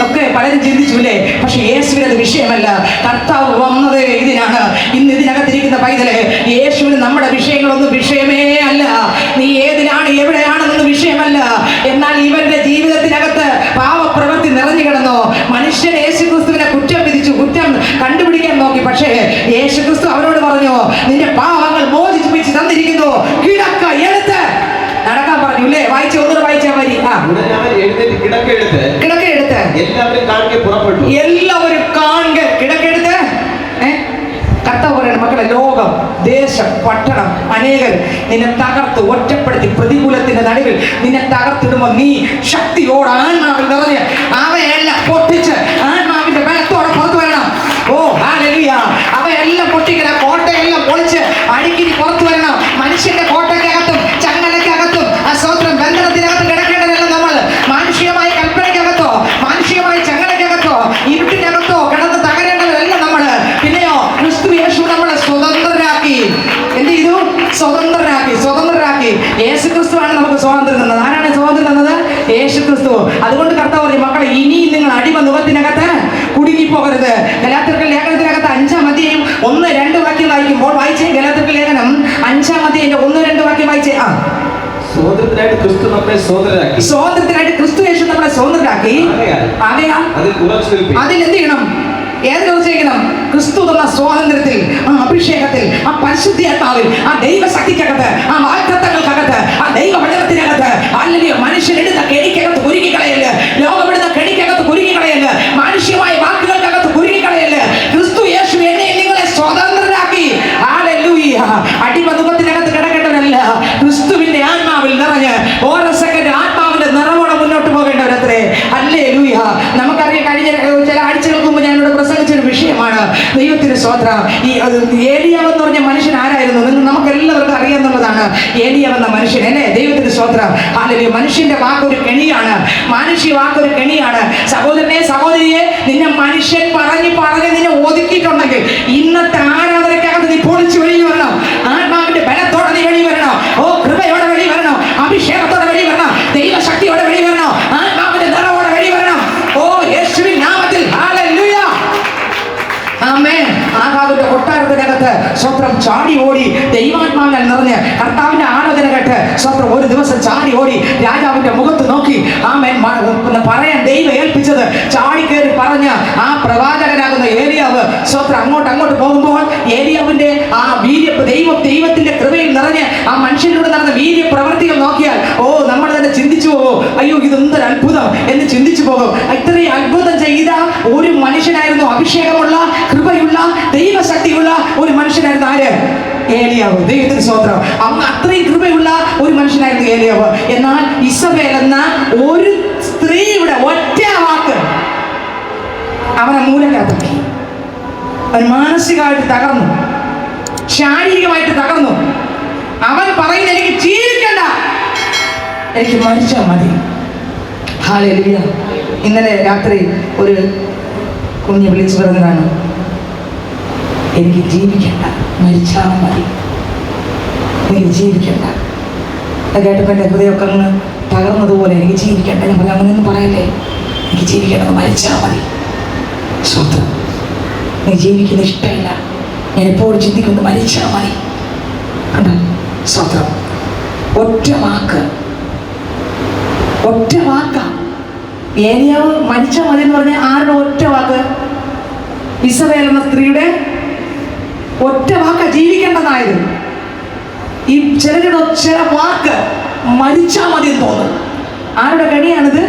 ഒക്കെ പലരും ചിന്തിച്ചുല്ലേ. പക്ഷെ യേശുവിന് അത് വിഷയമല്ല. കർത്താവ് വന്നത് ഇതിനാണ്. ഇന്ന് ഇതിനകത്തിരിക്കുന്ന പൈതലെ, യേശുവിന് നമ്മുടെ വിഷയങ്ങളൊന്നും വിഷയമേ അല്ല. നീ ഏതിനാണ് എവിടെയാണെന്നൊന്നും വിഷയമല്ല. എന്നാൽ ഇവന്റെ ജീവിതത്തിനകത്ത് പാവപ്രവൃത്തി നിറഞ്ഞു കിടന്നു. മനുഷ്യൻ യേശുക്രിസ്തുവിനെ കുറ്റം വിധിച്ചു, കുറ്റം കണ്ടുപിടിക്കാൻ നോക്കി. പക്ഷേ യേശുക്രിസ്തു അവരോട് പറഞ്ഞു, നിന്റെ പാവങ്ങൾ മോചിപ്പിച്ച് തന്നിരിക്കുന്നു, കിടക്ക എടുത്ത് നടക്കാൻ പറഞ്ഞു. ഇല്ലേ, ഒന്നുകൂടെ വായിച്ചാൽ മതി. കിടക്കെടുത്ത് എല്ലാവരും കാണുക. കിടക്കെടുത്ത് കർത്താവ് പറയണം, മക്കളെ, ലോകം, ദേശം, പട്ടണം, അനേകർ നിന്നെ തകർത്ത് ഒറ്റപ്പെടുത്തി പ്രതികൂലത്തിന്റെ നടുവിൽ നിന്നെ തകർത്തിടുമ്പോൾ നീ ശക്തിയോട് ആത്മാവിൽ നിറഞ്ഞ് അവയെല്ലാം പൊട്ടിച്ച് ആത്മാവിന്റെ ബലത്തോടെ പുറത്തു വരണം. ഓ ഹല്ലേലൂയ. അവയെല്ലാം പൊട്ടിക്കണം, കോട്ടയെല്ലാം പൊളിച്ച് അടിക്കിനി പുറത്തു വരണം. മനുഷ്യന്റെ കോട്ടയ്ക്കകത്തും ചങ്ങലയ്ക്കകത്തും സ്വത്രം ബന്ധനത്തിനകത്തും കിടക്കേണ്ടതല്ല നമ്മൾ. മാനുഷികമായ കൽപ്പനയ്ക്കകത്തോ മാനുഷികമായ ചങ്ങലയ്ക്കകത്തോ ഇരുട്ടിനകത്തോ കിടന്ന് തകരേണ്ടതല്ല നമ്മൾ. പിന്നെയോ ക്രിസ്തു യേശു നമ്മളെ സ്വതന്ത്രരാക്കി. എന്ത് ചെയ്തു? സ്വതന്ത്രരാക്കി. യേശു ക്രിസ്തുവാണ് നമുക്ക് സ്വാതന്ത്ര്യം തന്നത്. ആരാണ് സ്വാതന്ത്ര്യം തന്നത്? യേശു ക്രിസ്തു. അതുകൊണ്ട് കർത്താവ് പറഞ്ഞു, മക്കളെ, ഇനിയും നിങ്ങൾ അടിമനുഖത്തിനകത്ത് കുടുങ്ങിപ്പോകരുത്. ഗലാത്യർക്ക് ലേഖനത്തിനകത്ത് 5-ാം അധ്യായം 1-2 വാക്യം വായിക്കുമ്പോൾ വായിച്ചേ. ഗലാത്യർക്ക് ലേഖനം 5-ാം അധ്യായം 1-2 വാക്യം വായിച്ചേ. സ്വാതന്ത്ര്യത്തിനായിട്ട് ക്രിസ്തു യേശു നമ്മളെ സ്വതന്ത്രരാക്കി. ആകയാൽ അതിൽ എന്ത് ചെയ്യണം? ഏത് ചെയ്യണം? ക്രിസ്തു തന്ന സ്വാതന്ത്ര്യത്തിൽ, ആ അഭിഷേകത്തിൽ, ആ പരിശുദ്ധാത്മാവിൽ, ആ ദൈവശക്തിക്കകത്ത്, ആ വാഗ്ദത്തങ്ങൾക്കകത്ത്, ആ ദൈവവചനത്തിനകത്ത്, അല്ലെങ്കിൽ മനുഷ്യനെടുത്ത കെണിക്കകത്ത് കുരുങ്ങിക്കളയല്ല, ലോകമെടുത്ത കെണിക്കകത്ത് കുരുങ്ങിക്കളയല്ല, മാനുഷ്യമായ വാക്കുകൾക്കകത്ത് കുരുങ്ങിക്കളയല്ല. ക്രിസ്തു യേശു എന്നെ നിങ്ങളെ സ്വതന്ത്രരാക്കി. ഹല്ലേലൂയ. അടിമനുഖത്തിനകത്ത് കിടക്കേണ്ടവരല്ല, ക്രിസ്തുവിന്റെ ആത്മാവിൽ നിറഞ്ഞ് ഓരോ സെക്കൻഡ് ആത്മാവിന്റെ നിറവോടെ മുന്നോട്ട് പോകേണ്ടവരത്രേ. ഹല്ലേലൂയ. നമുക്കറിയാം, കഴിഞ്ഞ ചില ആഴ്ചകൾക്ക് മുമ്പ് ഞാനിവിടെ പ്രസംഗിച്ചൊരു വിഷയമാണ്. ദൈവത്തിന് സ്തോത്രം. ഈ ഏലിയാവ് എന്ന് പറഞ്ഞ മനുഷ്യൻ ആരായിരുന്നു? നമുക്ക് എല്ലാവർക്കും അറിയാവുന്നതാണ് ഏലിയാവ് എന്ന മനുഷ്യൻ, അല്ലേ? ദൈവത്തിന് സ്തോത്രം. ഹല്ലേലൂയ. മനുഷ്യന്റെ വാക്കൊരു കെണിയാണ്, മാനുഷിക വാക്കൊരു കെണിയാണ്. സഹോദരനെ, സഹോദരിയെ, നിന്നെ മനുഷ്യൻ പറഞ്ഞ് നിന്നെ ഒതുക്കിയിട്ടുണ്ടെങ്കിൽ ഇന്നത്തെ ആരാധനയ്ക്കകത്ത് നീ പൊളിച്ചു വെളി വരണം. ആത്മാവിന്റെ ബലത്തോടെ നീ വെളി വരണം. ഓ, കൃപയോടെ വെളി വരണം, അഭിഷേകത്തോടെ വെളി വരണം, ദൈവശക്തിയോടെ വെളി വരണം, ആത്മാവിന്റെ നിറവോടെ വെളി വരണം. ഓ, യേശുവിൻ നാമത്തിൽ. ഹല്ലേലൂയ. ആമേൻ. ആഹാബിന്റെ കൊട്ടാരത്തിനകത്ത് സ്വത്രം ചാടി ഓടി ദൈവാത്മാവിനാൽ നിറഞ്ഞ് കർത്താവിന്റെ ആലോചന കേട്ട് സ്വത്രം ഒരു ദിവസം ചാടി ഓടി രാജാവിന്റെ മുഖത്ത് നോക്കി ആമേൻ പറയാൻ ദൈവം ഏൽപ്പിച്ചത് ചാടി കയറി പറഞ്ഞ ആ പ്രവാചകനാകുന്ന ഏലിയാവ് സ്വത്രം അങ്ങോട്ട് പോകുമ്പോൾ ഏലിയാവിന്റെ ആ ദൈവത്തിന്റെ കൃപയിൽ നിറഞ്ഞ് ആ മനുഷ്യനിലൂടെ നടന്ന വീര്യ പ്രവൃത്തികൾ നോക്കിയാൽ ഓ, നമ്മൾ തന്നെ ചിന്തിച്ചു പോകും, അയ്യോ ഇതെന്തൊരു അത്ഭുതം എന്ന് ചിന്തിച്ചു പോകും. ഇത്രയും അത്ഭുതം ചെയ്ത ഒരു മനുഷ്യനായിരുന്നു, അഭിഷേകമുള്ള കൃപയുള്ള ദൈവശക്തിയുള്ള ഒരു മനുഷ്യനായിരുന്നു. ആര്? ഏലിയാവ്. ദൈവത്തിന് സ്തോത്രം. അങ്ങ് അത്രയും കൃപയുള്ള ഒരു മനുഷ്യനായിരുന്നു ഏലിയാവ്. എന്നാൽ ഇസബേൽ എന്ന ഒരു സ്ത്രീയുടെ ഒറ്റ വാക്ക് അവനെ മൂലക്കാക്കി. അവൻ മാനസികമായിട്ട് തകർന്നു, ശാരീരികമായിട്ട് തകർന്നു. അവൻ പറയുന്നത്, എനിക്ക് ജീവിക്കണ്ട, എനിക്ക് മരിച്ചാൽ മതി. ഹല്ലേലൂയ. ഇന്നലെ രാത്രി ഒരു കുഞ്ഞ് വിളിച്ചു പറഞ്ഞതാണ്, എനിക്ക് ജീവിക്കണ്ട, മരിച്ചാൽ മതി, എനിക്ക് ജീവിക്കണ്ട. കേട്ടപ്പോൾ എൻ്റെ ഹൃദയമൊക്കെ അങ്ങ് തകർന്നതുപോലെ, എനിക്ക് ജീവിക്കണ്ട. ഞാൻ പറഞ്ഞു, അങ്ങനെയൊന്നും പറയല്ലേ, എനിക്ക് ജീവിക്കണം, മരിച്ചാൽ മതി. സ്വന്തം നീ ജീവിക്കുന്ന ഇഷ്ടമില്ല, ഞാൻ എപ്പോഴും ചിന്തിക്കുന്നു, മരിച്ചാൽ മതി. കണ്ടോ? സ്വന്തം ഒറ്റ വാക്ക. ഏലിയാവ് മരിച്ചാൽ മതി എന്ന് പറഞ്ഞ ആരുടെ ഒറ്റ വാക്ക്? ഇസബേൽ എന്ന സ്ത്രീയുടെ ഒറ്റ വാക്ക ജീവിക്കേണ്ടതായത്. ഈ ചിലരുടെ ചില വാക്ക് മരിച്ചാൽ മതി എന്ന് തോന്നുന്നു. ആരുടെ കണിയാണിത്?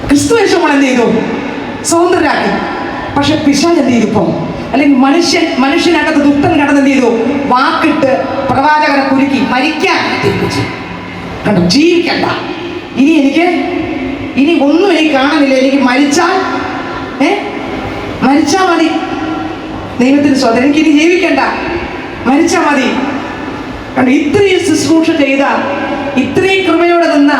ക്രിസ്തു യേശു നമ്മൾ എന്ത് ചെയ്തു? സ്വതന്ത്രരാക്കി. പക്ഷെ പിശാച് എന്ത് ചെയ്തു? ഇപ്പം അല്ലെങ്കിൽ മനുഷ്യനകത്ത് ദുഷ്ടൻ കടന്ന് എന്ത് ചെയ്തു? വാക്കിട്ട് പ്രവാചകനെ കുരുക്കി മരിക്കാൻ തീരുമാനിച്ചു. കണ്ടോ? ജീവിക്കണ്ട, ഇനി ഒന്നും എനിക്ക് കാണുന്നില്ല, എനിക്ക് മരിച്ചാൽ മതി. ദൈവത്തിന് സ്വതന്ത്രം. എനിക്കിനി ജീവിക്കണ്ട, മരിച്ചാൽ മതി. കണ്ടോ? ഇത്രയും ശുശ്രൂഷ ചെയ്ത, ഇത്രയും കൃപയോടെ നിന്ന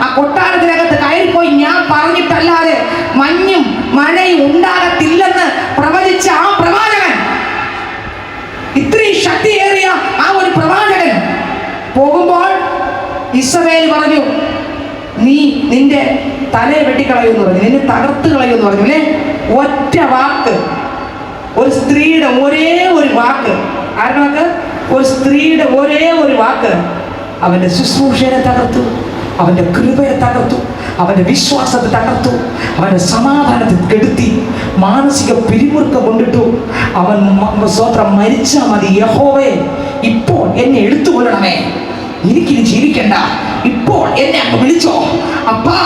ആ കൊട്ടാരത്തിനകത്ത് കയറിപ്പോയി ഞാൻ പറഞ്ഞിട്ടല്ലാതെ മഞ്ഞും മഴയും ഉണ്ടാകത്തില്ലെന്ന് പ്രവചിച്ച ആ പ്രവാചകൻ, ഇത്രയും ശക്തിയേറിയ ആ ഒരു പ്രവാചകൻ പോകുമ്പോൾ ഇസ്രായേൽ പറഞ്ഞു, നീ നിന്റെ തലയെ വെട്ടിക്കളയുമെന്ന് പറഞ്ഞു, നിന്നെ തകർത്ത് കളയുമെന്ന് പറഞ്ഞു അല്ലേ. ഒറ്റ വാക്ക്, ഒരു സ്ത്രീയുടെ ഒരേ ഒരു വാക്ക്, ആരുടെ വാക്ക്? ഒരു സ്ത്രീയുടെ ഒരേ ഒരു വാക്ക് അവന്റെ ശുശ്രൂഷയെ തകർത്തു, അവന്റെ കൃപയെ തകർത്തു, അവന്റെ വിശ്വാസത്തെ തകർത്തു, അവന്റെ സമാധാനത്തെ കെടുത്തി, മാനസിക പിരിമുറുക്കം കൊണ്ടിട്ടു. അവൻ സ്വത്രം മരിച്ചാൽ മതി, യഹോവേ ഇപ്പോൾ എന്നെ എടുത്തുകൊള്ളണമേ, എനിക്കിനി ജീവിക്കണ്ട, ഇപ്പോൾ എന്നെ അങ്ങ് വിളിച്ചോ അപ്പാ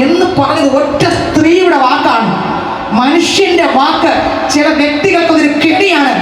എന്ന് പറഞ്ഞത് ഒറ്റ സ്ത്രീയുടെ വാക്കാണ്. മനുഷ്യന്റെ വാക്ക് ചില വ്യക്തികൾക്ക് ഒരു കെണിയാണ്.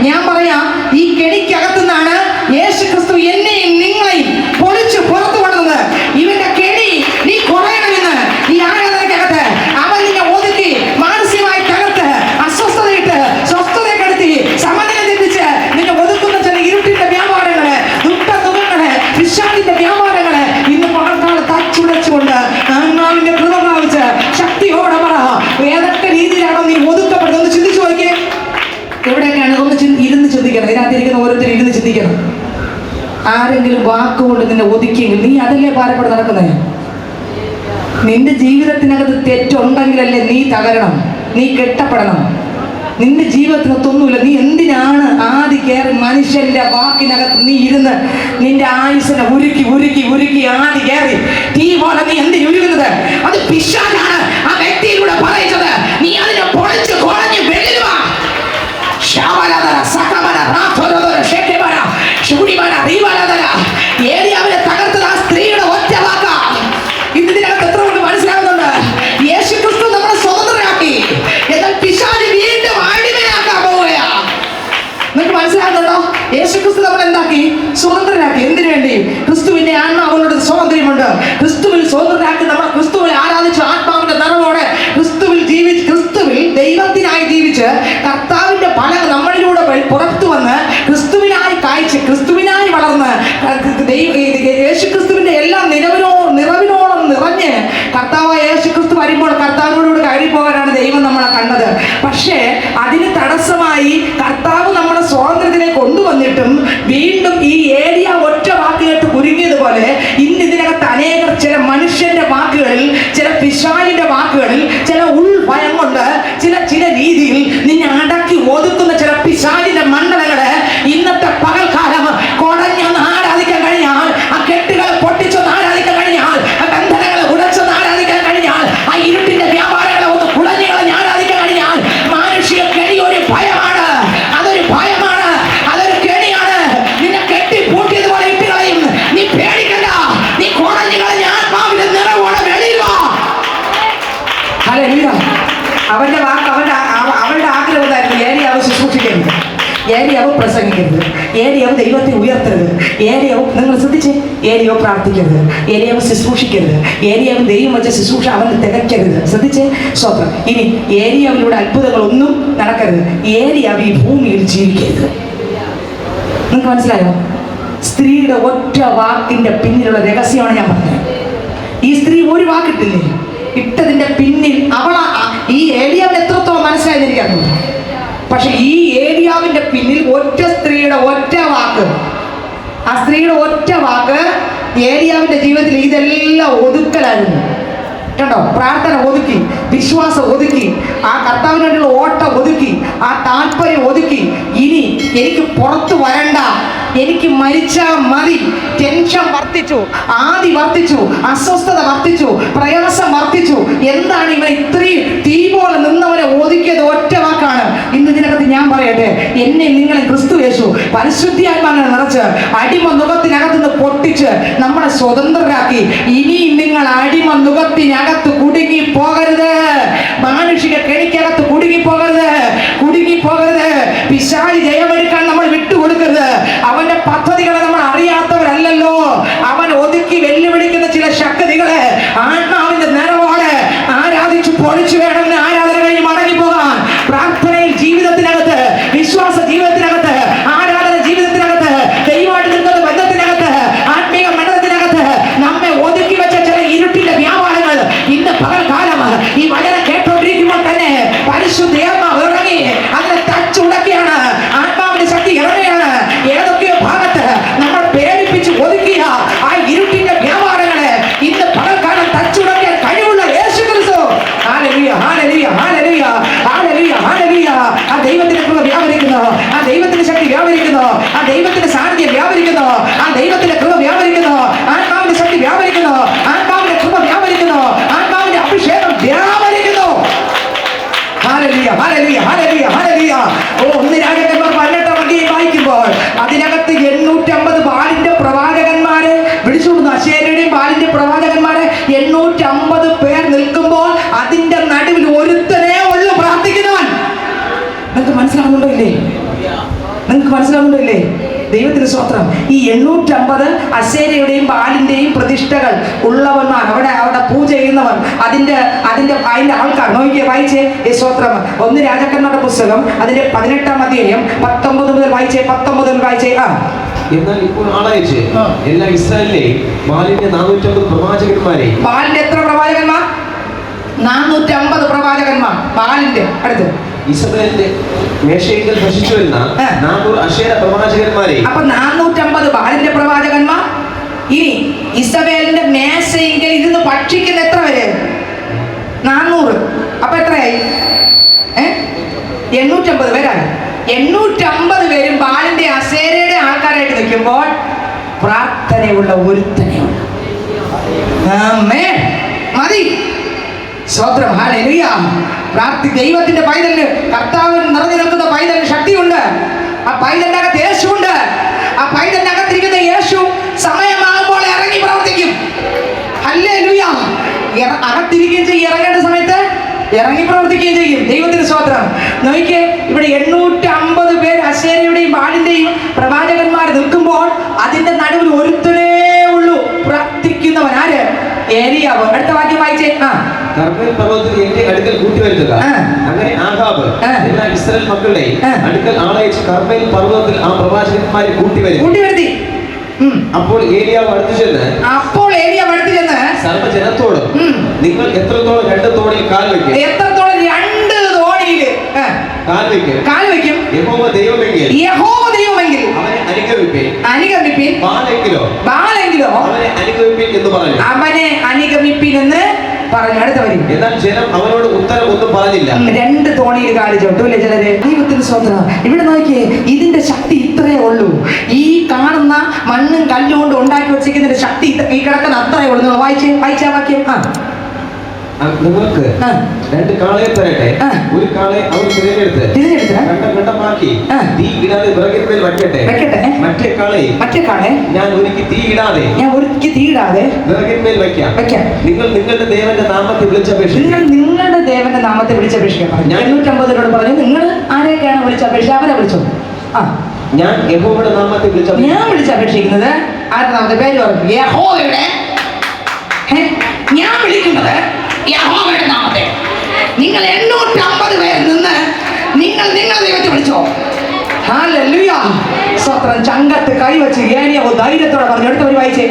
ഞാൻ പറയാം, ഈ കെണിക്കകത്തു നിന്നാണ് യേശു ക്രിസ്തു എന്നെയും നിങ്ങളെയും പൊളിച്ചു പുറത്തു കൊണ്ടുവന്നത്. ഇവന്റെ കെണി നീ കുറയണമെന്ന് ഈ ആരാധനക്കകത്ത് അവൻ നിന്നെ ഒതുക്കി മാനസികമായി തകർത്ത് അസ്വസ്ഥതയിട്ട് സ്വസ്ഥതയെ കെടുത്തി സമനില തെറ്റിച്ച് നിന്നെ ഒതുക്കുന്ന ചില ഇരുട്ടിന്റെ വ്യാപാരങ്ങള്, ദുഃഖമുഖങ്ങള്, വിഷാദിന്റെ വ്യാപാരങ്ങള് ഇന്ന് പകർക്കാലം തച്ചുടച്ചുകൊണ്ട് ആത്മാവിന്റെ കൃപ പ്രാപിച്ച് ശക്തിയോടെ പറ, ഏതൊക്കെ രീതിയിലാണോ നീ ഒതുക്കപ്പെടുന്നത് ഒന്ന് ചിന്തിച്ചു നോക്കിയേ. എവിടെയൊക്കെയാണ് ഒന്ന് ഇരുന്ന് ചിന്തിക്കണം. ഇതിനകത്തിരിക്കുന്ന ഓരോരുത്തരും ഇരുന്ന് ചിന്തിക്കണം. ആരെങ്കിലും വാക്കുകൊണ്ട് നിന്നെ ഒതുക്കിയെങ്കിൽ നീ അതല്ലേ ഭാരപ്പെട്ട് നടക്കുന്നത്? നിന്റെ ജീവിതത്തിനകത്ത് തെറ്റുണ്ടെങ്കിലല്ലേ നീ തകരണം, നീ കെട്ടപ്പെടണം. നിന്റെ ജീവിതത്തിനൊത്തൊന്നുമില്ല. നീ എന്തിനാണ് ആദ്യ കയറി മനുഷ്യന്റെ വാക്കിനകത്ത് നീ ഇരുന്ന് നിന്റെ ആയുസിനെ ഉരുക്കി ഉരുക്കി ഉരുക്കി ആദ്യ കയറി തീ പോലെ നീ എന്തിനു ഉരുകുന്നത്? അത് പിശാചാണ് ആ വ്യക്തിയിലൂടെ പറയിച്ചത്. നീ അതിനെ പൊളിച്ച് കുഴഞ്ഞ് വെളിരുക. ഏരിയാവിനെ തകർത്തത് ആ സ്ത്രീയുടെ ഒറ്റ വാക്കാ. ഇതിനകത്ത് എത്ര കൊണ്ട് മനസ്സിലാകുന്നുണ്ട്? യേശു ക്രിസ്തു നമ്മളെ സ്വതന്ത്രരാക്കി, എന്നാൽ പിശാച് വീണ്ടും അടിമയാക്കാൻ പോവുകയാ. നിങ്ങൾക്ക് മനസ്സിലാകുന്നുണ്ടോ? യേശു ക്രിസ്തു നമ്മൾ എന്താക്കി? സ്വതന്ത്രരാക്കി. എന്തിനു വേണ്ടി? ക്രിസ്തുവിന്റെ ആത്മാവിനോട് സ്വാതന്ത്ര്യമുണ്ട്. ക്രിസ്തുവിൽ സ്വതന്ത്രരാക്കി നമ്മൾ ക്രിസ്തുവിനെ ആരാധിച്ച് ആത്മാവിന്റെ നിറവോടെ ക്രിസ്തുവിൽ ജീവിച്ച്, ക്രിസ്തുവിൽ ദൈവത്തിനായി ജീവിച്ച് കർത്താവിന്റെ ഫലം നമ്മളിലൂടെ പുറത്തു വന്ന് ക്രിസ്തുവിനായി കായ്ച്ച് ക്രിസ്തുവിനായി വളർന്ന് യേശു ക്രിസ്തുവിന്റെ എല്ലാ നിറവിനോളം നിറഞ്ഞ് കർത്താവായ യേശു ക്രിസ്തു വരുമ്പോൾ കർത്താവിനോട് കയറിപ്പോകാനാണ് ദൈവം നമ്മളെ കണ്ടത്. പക്ഷേ അതിന് തടസ്സമായി കർത്താവ് നമ്മളെ സ്വാതന്ത്ര്യത്തിലേക്ക് കൊണ്ടുവന്നിട്ടും വീണ്ടും ഈ ഏരിയ ഒറ്റ വാക്കുകേട്ട് കുരുങ്ങിയതുപോലെ ഇന്ന് ഇതിനകത്ത് അനേകർ ചില മനുഷ്യന്റെ വാക്കുകളിൽ, ചില പിശാചിന്റെ വാക്കുകളിൽ, ചില ഉൾഭയം കൊണ്ട് ചില രീതിയിൽ നിന്നെ അടക്കി ഒതുക്കുന്ന ചില പിശാചിന്റെ മണ്ഡലങ്ങള് ഇന്നത്തെ പകൽക്കാലം കുടഞ്ഞൊന്ന് ആരാധിക്കാൻ കഴിഞ്ഞാൽ, ആ കെട്ടുകളെ പൊട്ടിച്ചൊന്ന് ആരാധിക്കാൻ കഴിഞ്ഞാൽ, ആ ബന്ധനങ്ങളെ ഉടച്ചൊന്ന് ആരാധിക്കാൻ കഴിഞ്ഞാൽ, ആ ഇരുട്ടിന്റെ വ്യാപാരങ്ങളെ ഒന്ന് കുടഞ്ഞുകളഞ്ഞ് ആരാധിക്കാൻ കഴിഞ്ഞാൽ, മാനുഷിക കെണി ഒരു ഭയമാണ്, അതൊരു ഭയമാണ്, അതൊരു കെണിയാണ്. നിന്നെ കെട്ടി പൂട്ടിയതുപോലെ ഇട്ടുകളയും. നീ പേടിക്കണ്ട, നീ കുടഞ്ഞുകളഞ്ഞ് ആത്മാവിന്റെ നിറവോടെ വെളിയിൽ വാ. ഹല്ലേലൂയ. അവന്റെ വാക്ക് അവളുടെ ആഗ്രഹം എന്തായിരുന്നു? ഏലിയാവ് ശുശ്രൂഷിക്കരുത്, ഏലിയാവ് പ്രസംഗിക്കരുത്, ഏലിയാവ് ദൈവത്തെ ഉയർത്തരുത്, ഏലിയാവ്, നിങ്ങൾ ശ്രദ്ധിച്ച്, ഏലിയാവ് പ്രാർത്ഥിക്കരുത്, ഏലിയാവ് ശുശ്രൂഷിക്കരുത്, ഏലിയാവ് ദൈവം വെച്ച ശുശ്രൂഷ അവന് തികയ്ക്കരുത്. ശ്രദ്ധിച്ച് സ്വത്രം. ഇനി ഏലിയാവിലൂടെ അത്ഭുതങ്ങളൊന്നും നടക്കരുത്. ഏലിയാവ് ഈ ഭൂമിയിൽ ജീവിക്കരുത്. നിങ്ങൾക്ക് മനസ്സിലായോ? സ്ത്രീയുടെ ഒറ്റ വാക്കിന്റെ പിന്നിലുള്ള രഹസ്യമാണ് ഞാൻ പറഞ്ഞത്. ഈ സ്ത്രീ ഒരു വാക്കിട്ടില്ലേ, ഇട്ടതിന്റെ പിന്നിൽ ഈ ഏലിയാവിന് എത്രത്തോളം മനസ്സിലായെന്ന് എനിക്കറിയില്ല. പക്ഷെ ഈ ഏലിയാവിന്റെ പിന്നിൽ ഒറ്റ സ്ത്രീയുടെ ഒറ്റ വാക്ക്, ആ സ്ത്രീയുടെ ഒറ്റ വാക്ക് ഏലിയാവിന്റെ ജീവിതത്തിൽ ഇതെല്ലാം ഒതുക്കലായിരുന്നു. കണ്ടോ? പ്രാർത്ഥന ഒതുക്കി, വിശ്വാസം ഒതുക്കി, ആ കർത്താവിന് വേണ്ടിയുള്ള ഓട്ടം ഒതുക്കി, ആ താല്പര്യം ഒതുക്കി. ഇനി എനിക്ക് പുറത്തു വരണ്ട, എനിക്ക് മരിച്ചാൽ മതി. ടെൻഷൻ വർദ്ധിച്ചു, ആദി വർദ്ധിച്ചു, അസ്വസ്ഥത വർദ്ധിച്ചു, പ്രയാസം വർദ്ധിച്ചു. എന്താണ് ഇവൻ ഇത്രയും തീ പോലെ നിന്നവനെ ഒതുക്കിയത്? ഒറ്റ വാക്കാണ്. ഇന്ന് ഇതിനകത്ത് ഞാൻ പറയട്ടെ, എന്നെ നിങ്ങളെ ക്രിസ്തു യേശു പരിശുദ്ധിയാത്മാവിനെ നിറച്ച് അടിമ നുഖത്തിനകത്തുനിന്ന് പൊട്ടിച്ച് നമ്മളെ സ്വതന്ത്രരാക്കി. ഇനിയും നിങ്ങൾ അടിമ നുഖത്തിനകത്ത് കുടുങ്ങി പോകരുത്, മാനുഷിക കെണിക്കകത്ത് കുടുങ്ങി പോകരുത്, പിശാചി ജയമെടുക്കാൻ നമ്മൾ വിട്ടുകൊടുക്കരുത്. അവന്റെ പദ്ധതികളെ നമ്മൾ അറിയാത്തവരല്ലല്ലോ. അവൻ ഒതുക്കി വെല്ലുവിളിക്കുന്ന ചില ശക്തികളെ ആത്മാവിന്റെ നിറവോടെ ആരാധിച്ചു പൊളിച്ചു വേണമെന്ന് ആരാധന കഴിഞ്ഞ് മടങ്ങിപ്പോകാൻ. പ്രാർത്ഥനയിൽ ജീവിതത്തിനകത്ത്, വിശ്വാസ ജീവിതത്തിനകത്ത്, ആരാധന ജീവിതത്തിനകത്ത്, ദൈവമായിട്ട് നിൽക്കുന്ന ബന്ധത്തിനകത്ത്, ആത്മീയ മണ്ഡലത്തിനകത്ത് നമ്മെ ഒതുക്കി വെച്ച ചില മനസ്സിലാവുന്നുണ്ടോ ഇല്ലേ? നിങ്ങൾക്ക് മനസ്സിലാവുന്നുണ്ടോ ഇല്ലേ? ദൈവത്തിന് സ്തോത്രം. ഈ 850 അശേരയുടെയും ബാലിന്റെയും പ്രതിഷ്ഠകൾ ഉള്ളവന്മാർ, അവിടെ പൂജ ചെയ്യുന്നവർ, അതിന്റെ ആൾക്കാർ നോക്കിയേ, വായിച്ചേ ഈ സ്തോത്രം. 1 രാജാക്കന്മാരുടെ പുസ്തകം അതിന്റെ 18-ാം അധ്യായം 19 മുതൽ വായിച്ചേ. 19 മുതൽ വായിച്ചേ. എന്നാൽ ഇപ്പോൾ ആളയച്ച് എല്ലാ ഇസ്രായേലിലെയും ബാലിന്റെ 450 പ്രവാചകന്മാരെ. ബാലിന്റെ എത്ര പ്രവാചകന്മാർ? 450 പ്രവാചകന്മാർ. ബാലിന്റെ അടുത്ത് ഇസബേലിന്റെ മേശയിൽ ഭക്ഷിച്ചു വരുന്ന 400 അശേര പ്രവാചകന്മാരെ. അപ്പൊ 450 ബാലിന്റെ പ്രവാചകന്മാർ. ഇനി ഇസബേലിന്റെ മേശയിൽ ഇരുന്ന് ഭക്ഷിക്കുന്ന എത്ര പേര്? 400. അപ്പൊ എത്രയായി? 850 പേരായി. 850 പേരും ബാലിന്റെ അശേരയുടെ ആൾക്കാരായിട്ട് നിൽക്കുമ്പോൾ പ്രാർത്ഥനയുള്ള ഒരുത്തനെയുള്ള മതി. സ്തോത്രം. ഹല്ലേലൂയ. ദൈവത്തിന്റെ പൈതലിന്, കർത്താവിൽ നിറഞ്ഞു നിൽക്കുന്ന പൈതലിന് ശക്തിയുണ്ട്. ആ പൈതലിന്റെ അകത്ത് യേശുണ്ട്. ആ പൈതലിന്റെ അകത്തിരിക്കുന്ന യേശു സമയമാകുമ്പോൾ ഇറങ്ങി പ്രവർത്തിക്കും. ഹല്ലേലൂയ. അകത്തിരിക്കുകയും ചെയ്യും, ഇറങ്ങേണ്ട സമയത്ത് ഇറങ്ങി പ്രവർത്തിക്കുകയും ചെയ്യും. ദൈവത്തിന് സ്തോത്രം. നോക്കിയേ, ഇവിടെ 850 പേര് അശേരയുടെയും ബാലിന്റെയും പ്രവാചകന്മാർ നിൽക്കുമ്പോൾ അതിന്റെ നടുവിൽ ഒരുത്തനേ ഉള്ളൂ പ്രാർത്ഥിക്കുന്നവൻ. ആര്? ഏലിയാവ്. അടുത്ത വാക്യം വായിച്ചേ. കർമ്മേൽ പർവ്വതത്തിൽ എന്റെ അടുക്കൽ കൂട്ടിവരുത്തുക. അങ്ങനെ ആഹാബ് എല്ലാ ഇസ്രായേൽ മക്കളുടെയും അടുക്കൽ ആളയച്ച് കർമ്മേൽ പർവ്വതത്തിൽ ആ പ്രവാചകന്മാരെ കൂട്ടിവരുത്തി. അപ്പോൾ ഏലിയാവ് അടുത്തു ചെന്ന് സർവ്വജനത്തോടും നിങ്ങൾ എത്രത്തോളം 2 തോണിയിൽ കാൽ വയ്ക്കും, എത്രത്തോളം 2 തോണിയിൽ കാൽ വയ്ക്കും, യഹോവ ദൈവമെങ്കിൽ അവനെ അനുഗമിപ്പീൻ, ബാലെങ്കിലോ അവനെ അനുഗമിപ്പീൻ എന്ന് പറഞ്ഞു. അവനെ അനുഗമിപ്പീൻ എന്ന് പറഞ്ഞു. അടുത്ത വരി. എന്നാൽ ജനം അവനോട് ഉത്തരം ഒന്നും പറഞ്ഞില്ല. 2 തോണിയിൽ കാല് ചോട്ടൂല്ലേ ചിലര്. ദൈവത്തിന് സ്തോത്രം. ഇവിടെ നോക്കിയേ, ഇതിന്റെ ശക്തി ഇത്രയേ ഉള്ളൂ. ഈ കാണുന്ന മണ്ണും കല്ലും കൊണ്ട് ഉണ്ടാക്കി വെച്ചിരിക്കുന്നതിന്റെ ശക്തി ഈ കിടക്കുന്ന അത്രയേ ഉള്ളൂ. വായിച്ചാ വാക്യം. നിങ്ങൾക്ക് 2 കാളയെ തരട്ടെ. ഒരു കാളയെ അവർ തിരഞ്ഞെടുത്ത് ഖണ്ഡമാക്കി തീ ഇടാതെ വിറകിന്മേൽ വയ്ക്കട്ടെ. മറ്റേ കാളയെ ഞാൻ ഒരുക്കി തീ ഇടാതെ വിറകിന്മേൽ വയ്ക്കാം. നിങ്ങൾ നിങ്ങളുടെ ദേവന്റെ നാമത്തെ വിളിച്ചപേക്ഷിക്കാം. 850 പറഞ്ഞു. നിങ്ങൾ ആരെയൊക്കെയാണ് വിളിച്ചപേക്ഷിച്ചത്? അവരെ വിളിച്ചോ. ഞാൻ യഹോവയുടെ നാമത്തെ വിളിച്ചപേക്ഷിക്കുന്നത്. ആരുടെ നാമത്തെ? പേര് പറഞ്ഞു. യഹോവയുടെ. ഞാൻ വിളിക്കുന്നത് യഹോവയുടെ നാമത്തെ. നിങ്ങൾ 850 പേരിൽ നിന്ന് നിങ്ങൾ ദൈവത്തെ വിളിച്ചോ. ഹല്ലേലൂയ. സ്തോത്രം. ചങ്കത്ത് കൈവച്ച് ഏലിയാവ് ധൈര്യത്തോടെ പറഞ്ഞു. അടുത്തവർ വായിച്ചേ.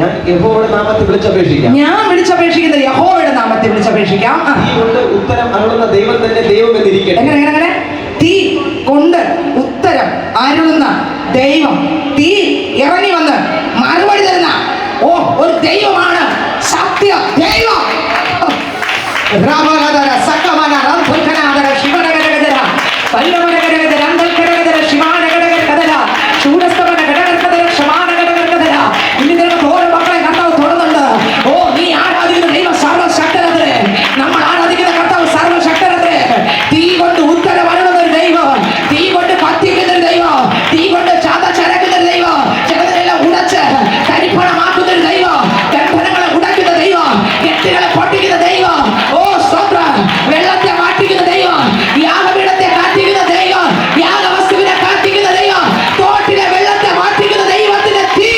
ഞാൻ യഹോവയുടെ നാമത്തെ വിളിച്ചപേക്ഷിക്കാം. ഞാൻ വിളിച്ചപേക്ഷിക്കുന്നത് യഹോവയുടെ നാമത്തെ വിളിച്ചപേക്ഷിക്കാം. തീ കൊണ്ട് ഉത്തരം അരുളുന്ന ദൈവം തന്നെ ദൈവം എന്നിരിക്കട്ടെ. എങ്ങനെ? തീ കൊണ്ട് ഉത്തരം അരുളുന്ന ദൈവം, തീ ഇറങ്ങി വന്ന് മറുപടി തരുന്ന ഒരു ദൈവമാണ് സത്യ ദൈവം. രാമനാഥര സകമന റംഭുക്കനാഥര ശിവനഗരഗദര പല്ലവനഗരഗദര അന്തൽകരഗദര ശിവാനഗരഗദര ശൂരസ്തവന ഗടഗദര ശമാനഗരഗദര. ഇനി നിങ്ങൾക്ക് ഓരോ മക്കളെ കർത്താവ് തുറന്നുണ്ട്. നീ ആരാധിക്കുന്ന ദൈവം സർവശക്തനത്രേ. നമ്മൾ ആരാധിക്കുന്ന കർത്താവ് സർവശക്തനത്രേ. തീ കൊണ്ട് ഉത്തരം അരുളുന്ന ഒരു ദൈവം, തീ കൊണ്ട് കത്തിക്കുന്ന ഒരു ദൈവം, തീ കൊണ്ട് ചതച്ചരക്കുന്ന ഒരു ദൈവം, ചിലതിനെല്ലാം ഉടച്ച് കരിപ്പണമാക്കുന്ന ഒരു ദൈവം, കെട്ടിടങ്ങളെ ഉടയ്ക്കുന്ന ദൈവം, കെട്ടികളെ പൊട്ടിക്കുന്ന ദൈവം, വെള്ളത്തെ മാറ്റിക്കുന്ന ദൈവം, യാഗപീഠത്തെ കാത്തിക്കുന്ന ദൈവം, യാഗവസ്തുവിനെ കാത്തിക്കുന്ന ദൈവം, തോട്ടിലെ വെള്ളത്തെ മാറ്റിക്കുന്ന ദൈവത്തിന്റെ തീ.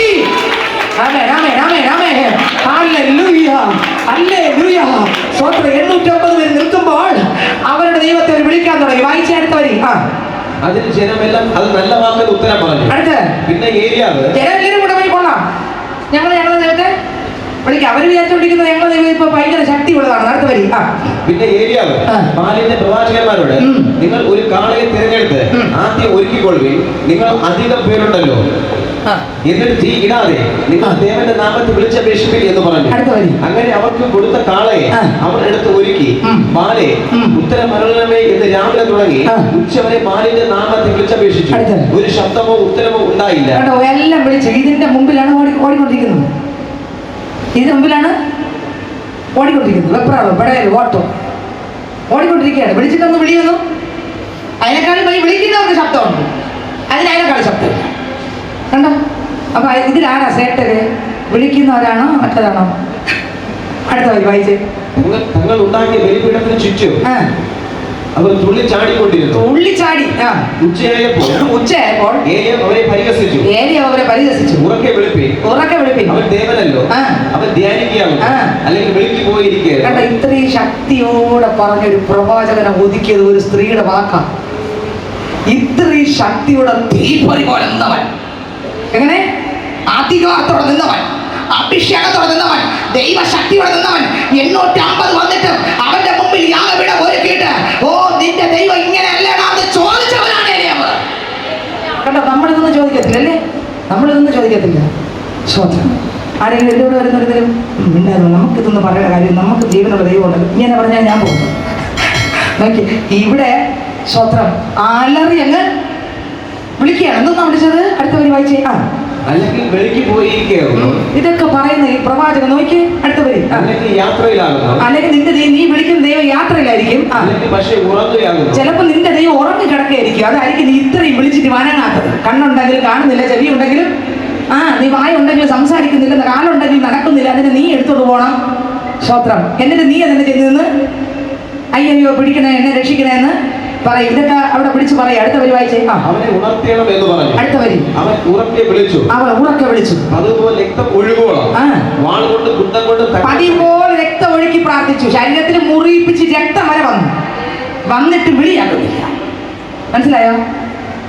സ്വന്തം 850 പേര് നിൽക്കുമ്പോൾ അവരുടെ ദൈവത്തെ വിളിക്കാൻ തുടങ്ങി. വായിച്ചെടുത്തവരി. അതിന് ജനമെല്ലാം അത് നല്ല വാക്കിൽ ഉത്തരം പറഞ്ഞു. അടുത്ത് പിന്നെ ഏലിയാവ് ജനം കൂടെ പോയി കൊള്ളാം, ഞങ്ങളുടെ ദൈവത്തെ വിളിക്കാം. അവർ വിചാരിച്ചോണ്ടിരിക്കുന്നത് ഞങ്ങളുടെ ദൈവം ഇപ്പൊ ഭയങ്കര ശക്തി ഉള്ളതാണ്. അടുത്ത വരി. പിന്നെ ഏലിയാവ് ബാലിന്റെ പ്രവാചകന്മാരോട് നിങ്ങൾ ഒരു കാളയെ തിരഞ്ഞെടുത്ത് ആദ്യം ഒരുക്കിക്കൊള്ളുകയും നിങ്ങൾ അധികം പേരുണ്ടല്ലോ എന്നിട്ട് തീ ഇടാതെ നിങ്ങൾ ദേവന്റെ നാമത്തെ വിളിച്ചപേക്ഷിപ്പിൽ എന്ന് പറഞ്ഞു. അങ്ങനെ അവർക്ക് കൊടുത്ത കാളയെ അവർ എടുത്ത് ഒരുക്കി ബാലെ ഉത്തരം അരുളണമേ എന്ന് രാവിലെ തുടങ്ങി ഉച്ചവരെ ബാലിന്റെ നാമത്തെ വിളിച്ചപേക്ഷിച്ചു. ഒരു ശബ്ദമോ ഉത്തരമോ ഉണ്ടായില്ല. എല്ലാം വിളിച്ചു. ഇതിന്റെ മുമ്പിലാണ് ഓടിക്കൊണ്ടിരിക്കുന്നത്. ഇതിന് മുമ്പിലാണ് ഓടിക്കൊണ്ടിരിക്കുന്നത്. വെപ്രാളം, പെടയൽ, ഓട്ടം ഓടിക്കൊണ്ടിരിക്കുകയാണ്. വിളിച്ചിട്ടൊന്ന് വിളിയൊന്നു. അതിനേക്കാളും വലിയ വിളിക്കുന്നവർക്ക് ശബ്ദമുണ്ട്, അതിനേക്കാളും ശബ്ദമില്ല. കണ്ടോ? അപ്പൊ ഇതിലാരാ സേട്ടര്? വിളിക്കുന്നവരാണോ മറ്റതാണോ? അടുത്ത വരി വായിച്ചേ. തങ്ങൾ ഉണ്ടാക്കിയ ബലിപീഠത്തിന് ചുറ്റും അവർ തുള്ളിച്ചാടിക്കൊണ്ടിരുന്നു. ഉച്ചയായപ്പോൾ ഏലിയ അവരെ പരിഹസിച്ചു. ഉറക്കെ വിളിപ്പിൻ, അവൻ ദേവനല്ലോ, അവൻ ധ്യാനിക്കുകയാകുന്നു, അല്ലെങ്കിൽ വിളിക്ക് പോയിരിക്കുകയാണ്. ഇത്രയും ശക്തിയോടെ പറഞ്ഞൊരു പ്രവാചകനെ ഒതുക്കിയത് ഒരു സ്ത്രീയുടെ വാക്കാണ്. ഇത്രയും ശക്തിയോടെ തീപ്പൊരി പോലെ നിന്നവൻ, എങ്ങനെ അധികാരത്തോടെ നിന്നവൻ, അഭിഷേകത്തോടെ നിന്നവൻ, ദൈവശക്തിയോടെ നിന്നവൻ, 850 വന്നിട്ട് അവന്റെ മുമ്പിൽ യാഗപീഠം ഒരുക്കിയിട്ട്, ഓ നിന്റെ ദൈവം ഇങ്ങനെയല്ലേടാന്ന് ചോദിച്ചവനാണ് ഏലിയാവ്. കണ്ടോ, നമ്മളിതൊന്നും ചോദിക്കത്തില്ല അല്ലേ? നമ്മളിതൊന്നും ചോദിക്കത്തില്ല. സ്വന്തം ആരെങ്കിലും എന്നോട് വരുന്നൊരിക്കലും നമുക്കിതൊന്നും പറയുന്ന കാര്യം, നമുക്ക് ജീവനുള്ള ദൈവമുണ്ട് ഇങ്ങനെ പറഞ്ഞാൽ ഞാൻ പോകുന്നു. നോക്കി ഇവിടെ സ്വത്രം അലറി അങ്ങ് വിളിക്കുകയാണ്. എന്തൊന്നാ വിളിച്ചത്? അടുത്ത വരി വായിച്ചേ. അല്ലെങ്കിൽ വെളിക്ക് പോയിരിക്കുകയാകുന്നു. ഇതൊക്കെ പറയുന്ന ഈ പ്രവാചകൻ നോക്കി അടുത്ത വരി. അല്ലെങ്കിൽ യാത്രയിലാകുന്നു, അല്ലെങ്കിൽ നിന്റെ നീ വിളിക്കുന്ന ദൈവം യാത്രയിലായിരിക്കും. പക്ഷേ ഉറങ്ങുകയാകുന്നു. ചിലപ്പോൾ നിന്റെ ദൈവം ഉറങ്ങി കിടക്കുകയായിരിക്കും. അതായിരിക്കും നീ ഇത്രയും വിളിച്ചിട്ട് വനങ്ങാത്തത്. കണ്ണുണ്ടെങ്കിലും കാണുന്നില്ല, ചെവി ഉണ്ടെങ്കിലും നീ വായ ഉണ്ടെങ്കിലും സംസാരിക്കുന്നില്ല, കാലുണ്ടെങ്കിലും നടക്കുന്നില്ല. അതിന് നീ എടുത്തോണ്ട് പോകണം. സ്വത്രം. എന്നിട്ട് നീ അതിനെ ചെന്ന് അയ്യോ പിടിക്കണേ, എന്നെ രക്ഷിക്കണേ എന്ന് പറയും. ഇതൊക്കെ അവിടെ വിളിച്ചു പറയും. അടുത്ത വരി വായിച്ചേ. അവനെ ഉണർത്തണം എന്ന് പറഞ്ഞു. അടുത്ത വരി. അവൻ ഉറക്കെ വിളിച്ചു. അതുപോലെ രക്തം ഒഴുകുവോളം വാളുകൊണ്ട് കുന്തം കൊണ്ട് പതിപോലെ രക്തം ഒഴുക്കി പ്രാർത്ഥിച്ചു. ശരീരത്തിൽ മുറിയിപ്പിച്ച് രക്തം വരെ വന്നിട്ട് വിളിയാകുന്നില്ല. മനസ്സിലായോ?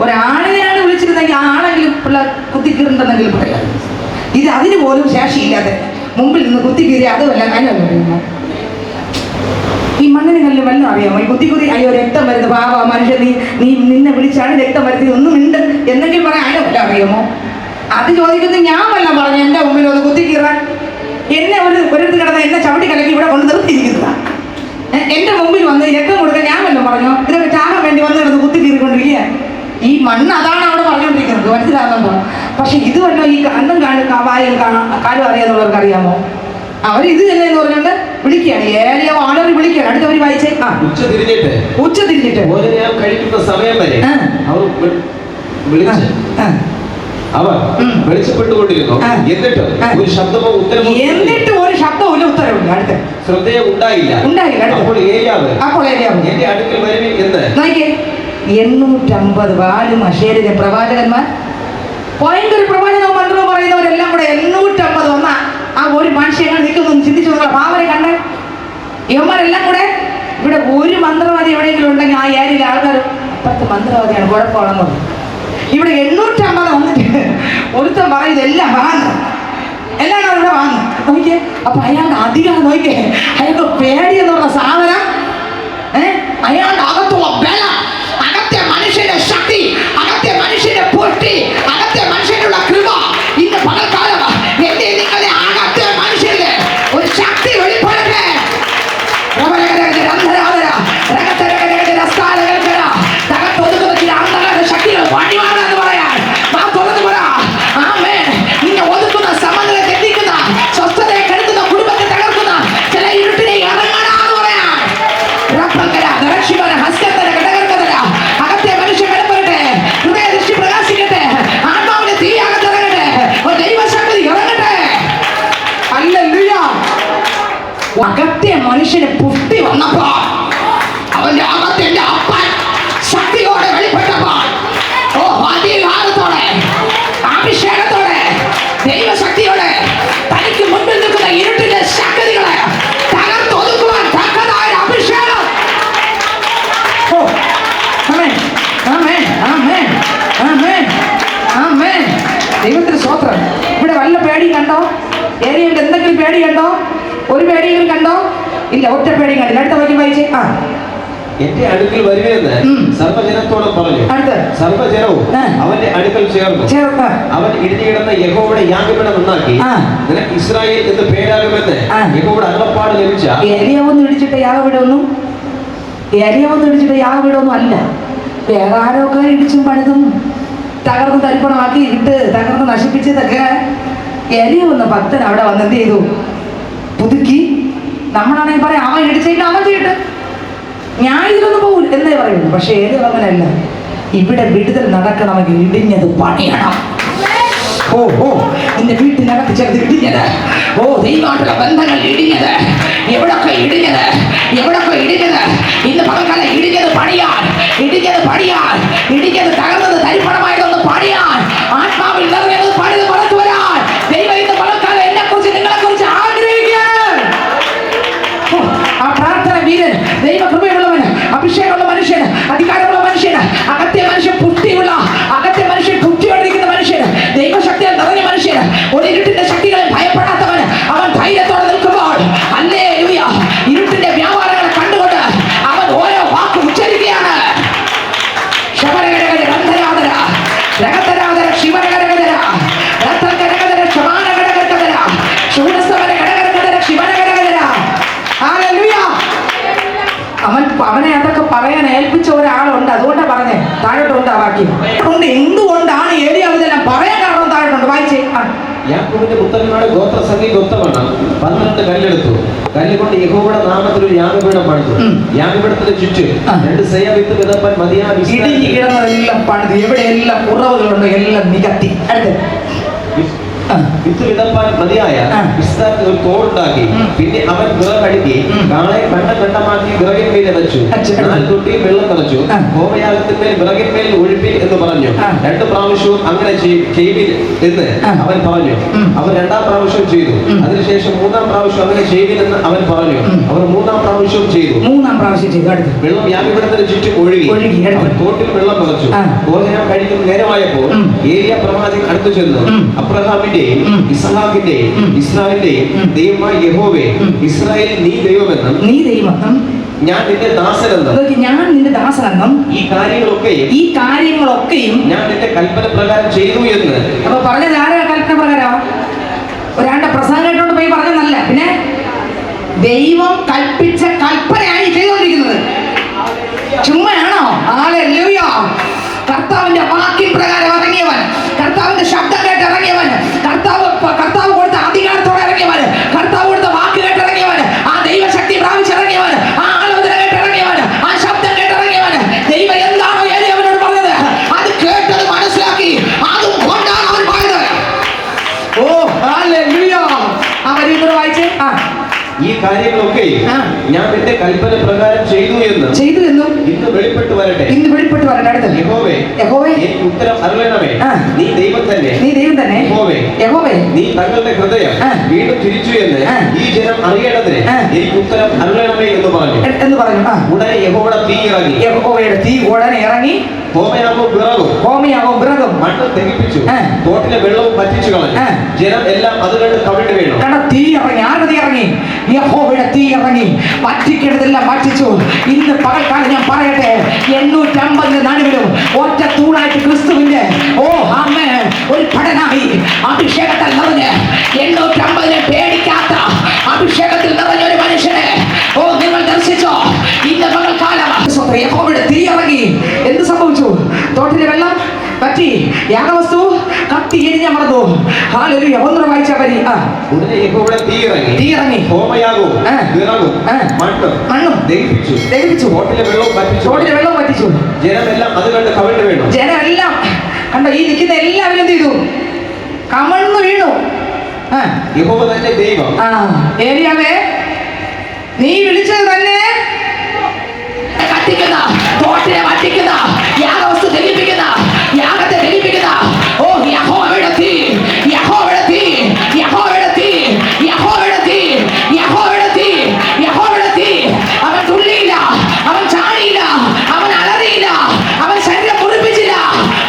ഒരാളിനെയാണ് വിളിച്ചിരുന്നെങ്കിൽ ആ ആണെങ്കിലും പിള്ളേർ കുത്തിക്കീറുണ്ടെന്നെങ്കിലും പറയാം. ഇത് അതിന് പോലും ശേഷിയില്ലാതെ മുമ്പിൽ നിന്ന് കുത്തിക്കീറി അതുമല്ല അതിനല്ല. ഈ മണ്ണിന് കല്ല് വല്ലതും അറിയാമോ? ഈ കുത്തിക്കുറി അയ്യോ രക്തം വരുന്നു പാവ മനുഷ്യൻ, നീ നിന്നെ വിളിച്ചാണ് രക്തം വരുന്നത്, ഒന്നും ഉണ്ട് എന്തെങ്കിലും പറയാൻ അതിനെ വല്ല അറിയാമോ? അത് ചോദിക്കുന്നത് ഞാൻ വല്ലതും പറഞ്ഞു എൻ്റെ മുമ്പിൽ ഒന്ന് കുത്തിക്കീറാൻ. എന്നെ ഒരിടത്ത് കിടന്ന് എന്നെ ചവിട്ടി കലക്കി ഇവിടെ കൊണ്ട് നിർത്തിയിരിക്കുന്നതാണ്. എൻ്റെ മുമ്പിൽ വന്ന് രക്തം കൊടുക്കാൻ ഞാൻ വല്ലതും പറഞ്ഞോ? ഇതൊക്കെ ചാകാൻ വേണ്ടി വന്ന് കിടന്ന് കുത്തിക്കീറിക്കൊണ്ടിരിക്കുക. ഈ മണ്ണ് അതാണ് അവിടെ പറഞ്ഞുകൊണ്ടിരിക്കുന്നത്. മനസ്സിലാകുന്നുണ്ടോ? പക്ഷെ ഇത് വല്ലോ ഈ കണ്ണും വായും കാലും അറിയാന്നുള്ളവർക്ക് അറിയാമോ? അവരിത് തന്നെ എന്ന് പറഞ്ഞുകൊണ്ട് വിളിക്കുകയാണ്. ഏലിയാവ് ആളറി വിളിക്കുകയാണ്. അടുത്തവർ വായിച്ചേ. ഉച്ച തിരിഞ്ഞിട്ട് കഴിക്കുന്ന സമയം വരെ അവർ വെളിച്ചപ്പെട്ടുകൊണ്ടിരുന്നു. എന്നിട്ട് ഒരു ശബ്ദവും ഉത്തരവില്ല. അടുത്ത ശ്രദ്ധയും ഉണ്ടായില്ല. അപ്പോൾ ഏലിയാവ് എന്റെ അടുക്കൽ വരുവിൻ എന്ന്. 850 വാലും അശേരിലെ പ്രവാചകന്മാർ, ഭയങ്കര പ്രവാചകവും മന്ത്രവും പറയുന്നവരെല്ലാം കൂടെ 850 വന്ന ആ ഒരു മനുഷ്യങ്ങൾ നിൽക്കുന്നു. ചിന്തിച്ചു നോക്കണം. പാവരെ കണ്ട് ഇവന്മാരെല്ലാം കൂടെ ഇവിടെ ഒരു മന്ത്രവാദി എവിടെയെങ്കിലും ഉണ്ടെങ്കിൽ ആ ഏരിയയിലെ ആൾക്കാർ അപ്പുറത്ത് മന്ത്രവാദിയാണ് കുഴപ്പമാണെന്ന് പറഞ്ഞു. ഇവിടെ 850 വന്നിട്ട് ഒരുത്തം പറയുന്നത് എല്ലാം വാങ്ങും, എല്ലാം ഇവിടെ വാങ്ങും. നോക്കിയേ, അപ്പൊ അയാളുടെ അധികം നോക്കിയേ, അയാൾക്ക് പേടി എന്ന് പറഞ്ഞ സാധനം, അയാളുടെ അകത്തുള്ള ബലം, അകത്തെ മനുഷ്യന്റെ ശക്തി, അകത്തെ മനുഷ്യന്റെ പുഷ്ടി, അകത്തെ മനുഷ്യനുള്ള കൃപ ഇന്ന് പകൽക്കാലം എന്റെ നിങ്ങളുടെ അകത്തെ മനുഷ്യന്റെ ഒരു ശക്തി വെളിപ്പെടട്ടെ. ശക്തികൾ പണിവാണെന്ന് പറയാൻ തുറന്നു പറ. നിന്നെ ഒതുക്കുന്ന, സമനില തെറ്റിക്കുന്ന, സ്വസ്ഥതയെ കെടുത്തുന്ന, കുടുംബത്തെ തകർക്കുന്ന ചില ഇരുട്ടിനെ ഇറങ്ങാനാന്ന് പറയാൻ അകത്തെ മനുഷ്യ കിടപ്പറട്ടെ, ഹൃദയ ദൃഷ്ടി പ്രകാശിക്കട്ടെ, ആത്മാവിന്റെ തീ അകത്തിറങ്ങട്ടെ, ദൈവശക്തി ഇറങ്ങട്ടെ. ഹല്ലേലൂയ. അകത്തെ മനുഷ്യന് പുഷ്ടി വന്നപ്പോൾ, അവന്റെ അകത്തെ അപ്പൻ ശക്തിയോടെ വെളിപ്പെട്ടപ്പോൾ, അധികാരത്തോടെ, അഭിഷേകത്തോടെ, ദൈവശക്തിയോടെ തനിക്ക് മുൻപിൽ നിൽക്കുന്ന ഇരുട്ടിന്റെ ശക്തികളെ തകർത്തൊതുക്കുവാൻ തക്കതായ അഭിഷേകം. ദൈവത്തിന് സ്തോത്രം. ഇവിടെ വല്ല പേടിയും കണ്ടോ? ഏരിയയിൽ എന്തെങ്കിലും പേടി കണ്ടോ? ഒരു പേടിയെങ്കിലും കണ്ടോ? ഇല്ല, ഒറ്റ പേടിയും കണ്ടില്ല. അടുത്ത വഴി വായിച്ചേ. എന്റെ അടുക്കൽ വരുമെന്ന് സർവ്വജനത്തോടും പറഞ്ഞു. സർവ്വജനവും അവന്റെ അടുക്കൽ ചേർന്നു. അവൻ ഇടിഞ്ഞു കിടന്ന യഹോവയുടെ യാഗപീഠം നന്നാക്കി നിനക്ക് ഇസ്രായേൽ എന്ന് പേരാകുമെന്ന് യഹോവയുടെ അരുളപ്പാട് ലഭിച്ച. ഏലിയാവൊന്നും ഇടിച്ചിട്ട് യാഗപീഠമൊന്നും അല്ല. വേറെ ആരൊക്കെ ഇടിച്ചും പണിതും തകർന്ന് തരിപ്പണമാക്കി ഇട്ട് തകർന്ന് നശിപ്പിച്ചതൊക്കെ ഏലിയാവുന്ന ഭക്തൻ അവിടെ വന്ന് എന്ത് ചെയ്തു? പുതുക്കി. നമ്മളാണെങ്കിൽ പറയാം അവൻ ഇടിച്ചേക്കും, അവൻ ചെയ്യട്ടെ, ഞാൻ ഇതിലൊന്നും പോകില്ല എന്നേ പറയുള്ളൂ. പക്ഷെ ഏലിയാവ് അങ്ങനെയല്ല. ഇവിടെ വിടുതൽ നടക്കണമെങ്കിൽ ഇടിഞ്ഞത് പണിയണം. ഓ ഓ നിന്റെ വീട്ടിനകത്ത് ചിലത് ഇടിഞ്ഞത്, ഓ ദൈവമായിട്ടുള്ള ബന്ധങ്ങൾ ഇടിഞ്ഞത്, എവിടൊക്കെ ഇടിഞ്ഞത്, എവിടൊക്കെ ഇടിഞ്ഞത്, ഇന്ന് പകൽക്കാലം ഇടിഞ്ഞത് പണിയാൻ, ഇടിഞ്ഞത് പണിയാൻ, ഇടിഞ്ഞത് തകർന്നത് തരിപ്പണമായതൊന്ന് പണിയാൻ, ആത്മാവിൽ നിറഞ്ഞത് പണിത് പുറത്തു വരാൻ ദൈവം ഇന്ന് പകൽക്കാലം എന്നെ കുറിച്ച് നിങ്ങളെ കുറിച്ച് ആഗ്രഹിക്കുകയാണ്. ആ പ്രാർത്ഥന വീരൻ, ദൈവകൃപയുള്ളവൻ, അഭിഷേകമുള്ള മനുഷ്യൻ, അധികാരമുള്ള മനുഷ്യൻ, അകത്തെ മനുഷ്യൻ പുഷ്ടിയുള്ള, അകത്തെ മനുഷ്യൻ പുഷ്ടിയോടിരിക്കുന്ന മനുഷ്യൻ, ദൈവശക്തിയാൽ നിറഞ്ഞ മനുഷ്യൻ, ഒരു ഇരുട്ടിന്റെ ശക്തികളെ ഭയപ്പെടാത്തവൻ, അവൻ ധൈര്യത്തോടെ നിൽക്കുമ്പോൾ ഹല്ലേലൂയ ഇരുട്ടിന്റെ വ്യാപാരങ്ങളെ കണ്ടുകൊണ്ട് അവൻ ഓരോ വാക്ക് ഉച്ചരിക്കുകയാണ്. ശബരഗരഗര ഗന്ധരാധര രഗതരാധര ശിവരഗരഗര രത്തഗരഗര ശമാനഗരഗര ശൂരസ്തവരഗരഗര ശിവരഗരഗര. ഹല്ലേലൂയ. അവനെ അതൊക്കെ പറയാൻ ഏൽപ്പിച്ച ഒരാളുണ്ട്, അതുകൊണ്ടാണ് പറഞ്ഞേ. താഴോട്ടുണ്ട് ആ വാക്യം. അതുകൊണ്ട് എന്തുകൊണ്ടാണ് ഏലിയാവ് ഇതെല്ലാം പറയാൻ കാരണം താഴോട്ടുണ്ട്, വായിച്ചേ. യാക്കോബിന്റെ പുത്രന്മാരുടെ ഗോത്രസംഖ്യയ്ക്ക് ഒത്തവണ്ണം 12 കല്ലെടുത്തു. കല്ലുകൊണ്ട് യഹോവയുടെ നാമത്തിൽ ഒരു യാഗപീഠം പണിതു. യാഗപീഠത്തിന് ചുറ്റും 2 സേയാവിത്ത് വിതപ്പാൻ മതിയായ എല്ലാം പണിത്, എവിടെയെല്ലാം കുറവുകളുണ്ടോ എല്ലാം നികത്തി. അടുത്ത് വിത്ത് വിതപ്പാൻ മതിയായ വിസ്താരത്തിൽ ഒരു തോടുണ്ടാക്കി. പിന്നെ അവൻ വിറകടുക്കി കാളയെ കണ്ടമാക്കി വിറകിന്മേൽ വെച്ചു. 4 തൊട്ടിയിൽ വെള്ളം നിറച്ചു. ഹോമയാഗത്തിന്മേൽ വിറകിന്മേൽ ഒഴിപ്പിൽ എന്ന് പറഞ്ഞു. 2 പ്രാവശ്യവും അങ്ങനെ ചെയ്വിൽ എന്ന് അവൻ പറഞ്ഞു. അവൻ 2-ാം പ്രാവശ്യം ചെയ്തു. അതിനുശേഷം 3-ാം പ്രാവശ്യം അങ്ങനെ ചെയ്വിൽ എന്ന് അവൻ പറഞ്ഞു. അവർ 3-ാം പ്രാവശ്യവും ചെയ്തു. വെള്ളം യാഗപീഠത്തിന് ചുറ്റും ഒഴുകി. അവൻ തോട്ടിൽ വെള്ളം നിറച്ചു. ഭോജനം കഴിക്കുന്ന നേരമായപ്പോൾ ഏലിയ പ്രവാചകൻ അടുത്തു ചെന്നു അബ്രഹാമിന്റെ ഇസ്ഹാക്കിന്റെയും ഇസ്രായേലിന്റെയും ദൈവമായ യഹോവേ, ഇസ്രായേൽ നീ ദൈവമെന്നും ഞാൻ നിന്റെ ദാസനെന്നും ഈ കാര്യങ്ങളൊക്കെയും ഞാൻ നിന്റെ കൽപ്പന പ്രകാരം ചെയ്തു എന്ന്. അപ്പൊ പറഞ്ഞത് ആരാ കൽപ്പന പ്രകാരം? ഒരാളുടെ പ്രസംഗം കേട്ടോണ്ട് പോയി പറഞ്ഞതല്ല, പിന്നെ ദൈവം കൽപ്പിച്ച കൽപ്പനയായി ചെയ്തുകൊണ്ടിരിക്കുന്നത്. ചുമ്മയാണോ? ഹല്ലേലൂയ. കർത്താവിന്റെ വാക്കിൻ പ്രകാരം ഇറങ്ങിയവൻ, കർത്താവിന്റെ ശബ്ദം കേട്ട് ഇറങ്ങിയവൻ, കർത്താവ് കൊടുത്ത അധികാരത്തോടെ ഇറങ്ങിയവൻ, കർത്താവ് കൊടുത്ത വാക്ക് കേട്ട് ഇറങ്ങിയവൻ, ആ ദൈവശക്തി പ്രാപിച്ചിറങ്ങിയവൻ, ആ ആലോചന കേട്ട് ഇറങ്ങിയവൻ, ആ ശബ്ദം കേട്ട് ഇറങ്ങിയവൻ, ദൈവം എന്താണോ ഏലിയാവിനോട് പറഞ്ഞത് അത് കേട്ടത് മനസ്സിലാക്കി അതും കൊണ്ടാണ് അവൻ പോയത്. ഓ ഹല്ലേലൂയ. അവൻ ഇവിടെ വായിച്ചേ. ഈ കാര്യങ്ങളൊക്കെ ഞാൻ നിന്റെ കൽപ്പന പ്രകാരം ചെയ്തു എന്നും ഇന്ന് വെളിപ്പെട്ടു വരട്ടെ. യഹോവേ, എനിക്ക് ഉത്തരം അരുളണമേ. നീ ദൈവം തന്നെ. യഹോവേ, നീ തങ്ങളുടെ ഹൃദയം വീണ്ടും തിരിച്ചു എന്ന് ഈ ജനം അറിയേണ്ടതിന് എനിക്ക് ഉത്തരം അരുളണമേ എന്ന് പറഞ്ഞു. ഉടനെ യഹോവയുടെ തീ ഇറങ്ങി ഹോമയാഗവും വിറകും മണ്ണ് ദഹിപ്പിച്ചു. തോട്ടിലെ വെള്ളവും പറ്റിച്ചു കളഞ്ഞു. ജനം എല്ലാം അത് കണ്ട് കവിട്ട് വീണു. തീ ഇറങ്ങി. ആരുടെ ഇറങ്ങി? യഹോവയുടെ തീ ഇറങ്ങി പറ്റിക്കേണ്ടതെല്ലാം പറ്റിച്ചു. ഇന്ന് പകൽക്കാലം ഞാൻ പറയട്ടെ, 850 നടുവിലും ഒറ്റ തൂണായിട്ട് ക്രിസ്തുവിന്റെ ഒരു പഠനായി അഭിഷേകത്തിൽ നിറഞ്ഞ് 850 പേടിക്കാത്ത അഭിഷേകത്തിൽ നിറഞ്ഞ ഒരു മനുഷ്യനെ നിങ്ങൾ ദർശിച്ചോ? ഇന്ന് പകൽക്കാലം യഹോവയുടെ തീ ഇറങ്ങി. എന്ത് സംഭവിച്ചു? തോട്ടിലെ വെള്ളം പറ്റി, യാഗവസ്തു കത്തി എരിഞ്ഞ മറന്നു. ഹല്ലേലൂയ. ഒന്നുകൂടെ വായിച്ചാ മതി. ഉടനെ യഹോവയുടെ തീ ഇറങ്ങി ഹോമയാഗവും വിറകും മണ്ണും ദഹിപ്പിച്ചു. തോട്ടിലെ വെള്ളവും പറ്റിച്ചു. ജനമെല്ലാം അത് കണ്ട് കവിട്ട് വീണു. ജനമെല്ലാം കണ്ടോ? ഈ നിൽക്കുന്ന എല്ലാവരും എന്ത് ചെയ്തു? കമഴ്ന്നു വീണു. യഹോവ തന്നെ ദൈവം. ഏലിയാവേ, നീ വിളിച്ചത് തന്നെ കത്തിക്കുന്ന, തോട്ടിനെ വറ്റിക്കുന്ന, യാഗവസ്തു ദഹിപ്പിക്കുന്ന, യാഗത്തെ ദഹിപ്പിക്കുന്ന യഹോവയുടെ തീ, യഹോവയുടെ തീ, യഹോവയുടെ തീ, യഹോവയുടെ തീ, യഹോവയുടെ തീ, യഹോവയുടെ തീ. അവൻ തുള്ളിയില്ല, അവൻ ചാടിയില്ല, അവൻ അലറിയില്ല, അവൻ ശരീരം മുറിപ്പിച്ചില്ല.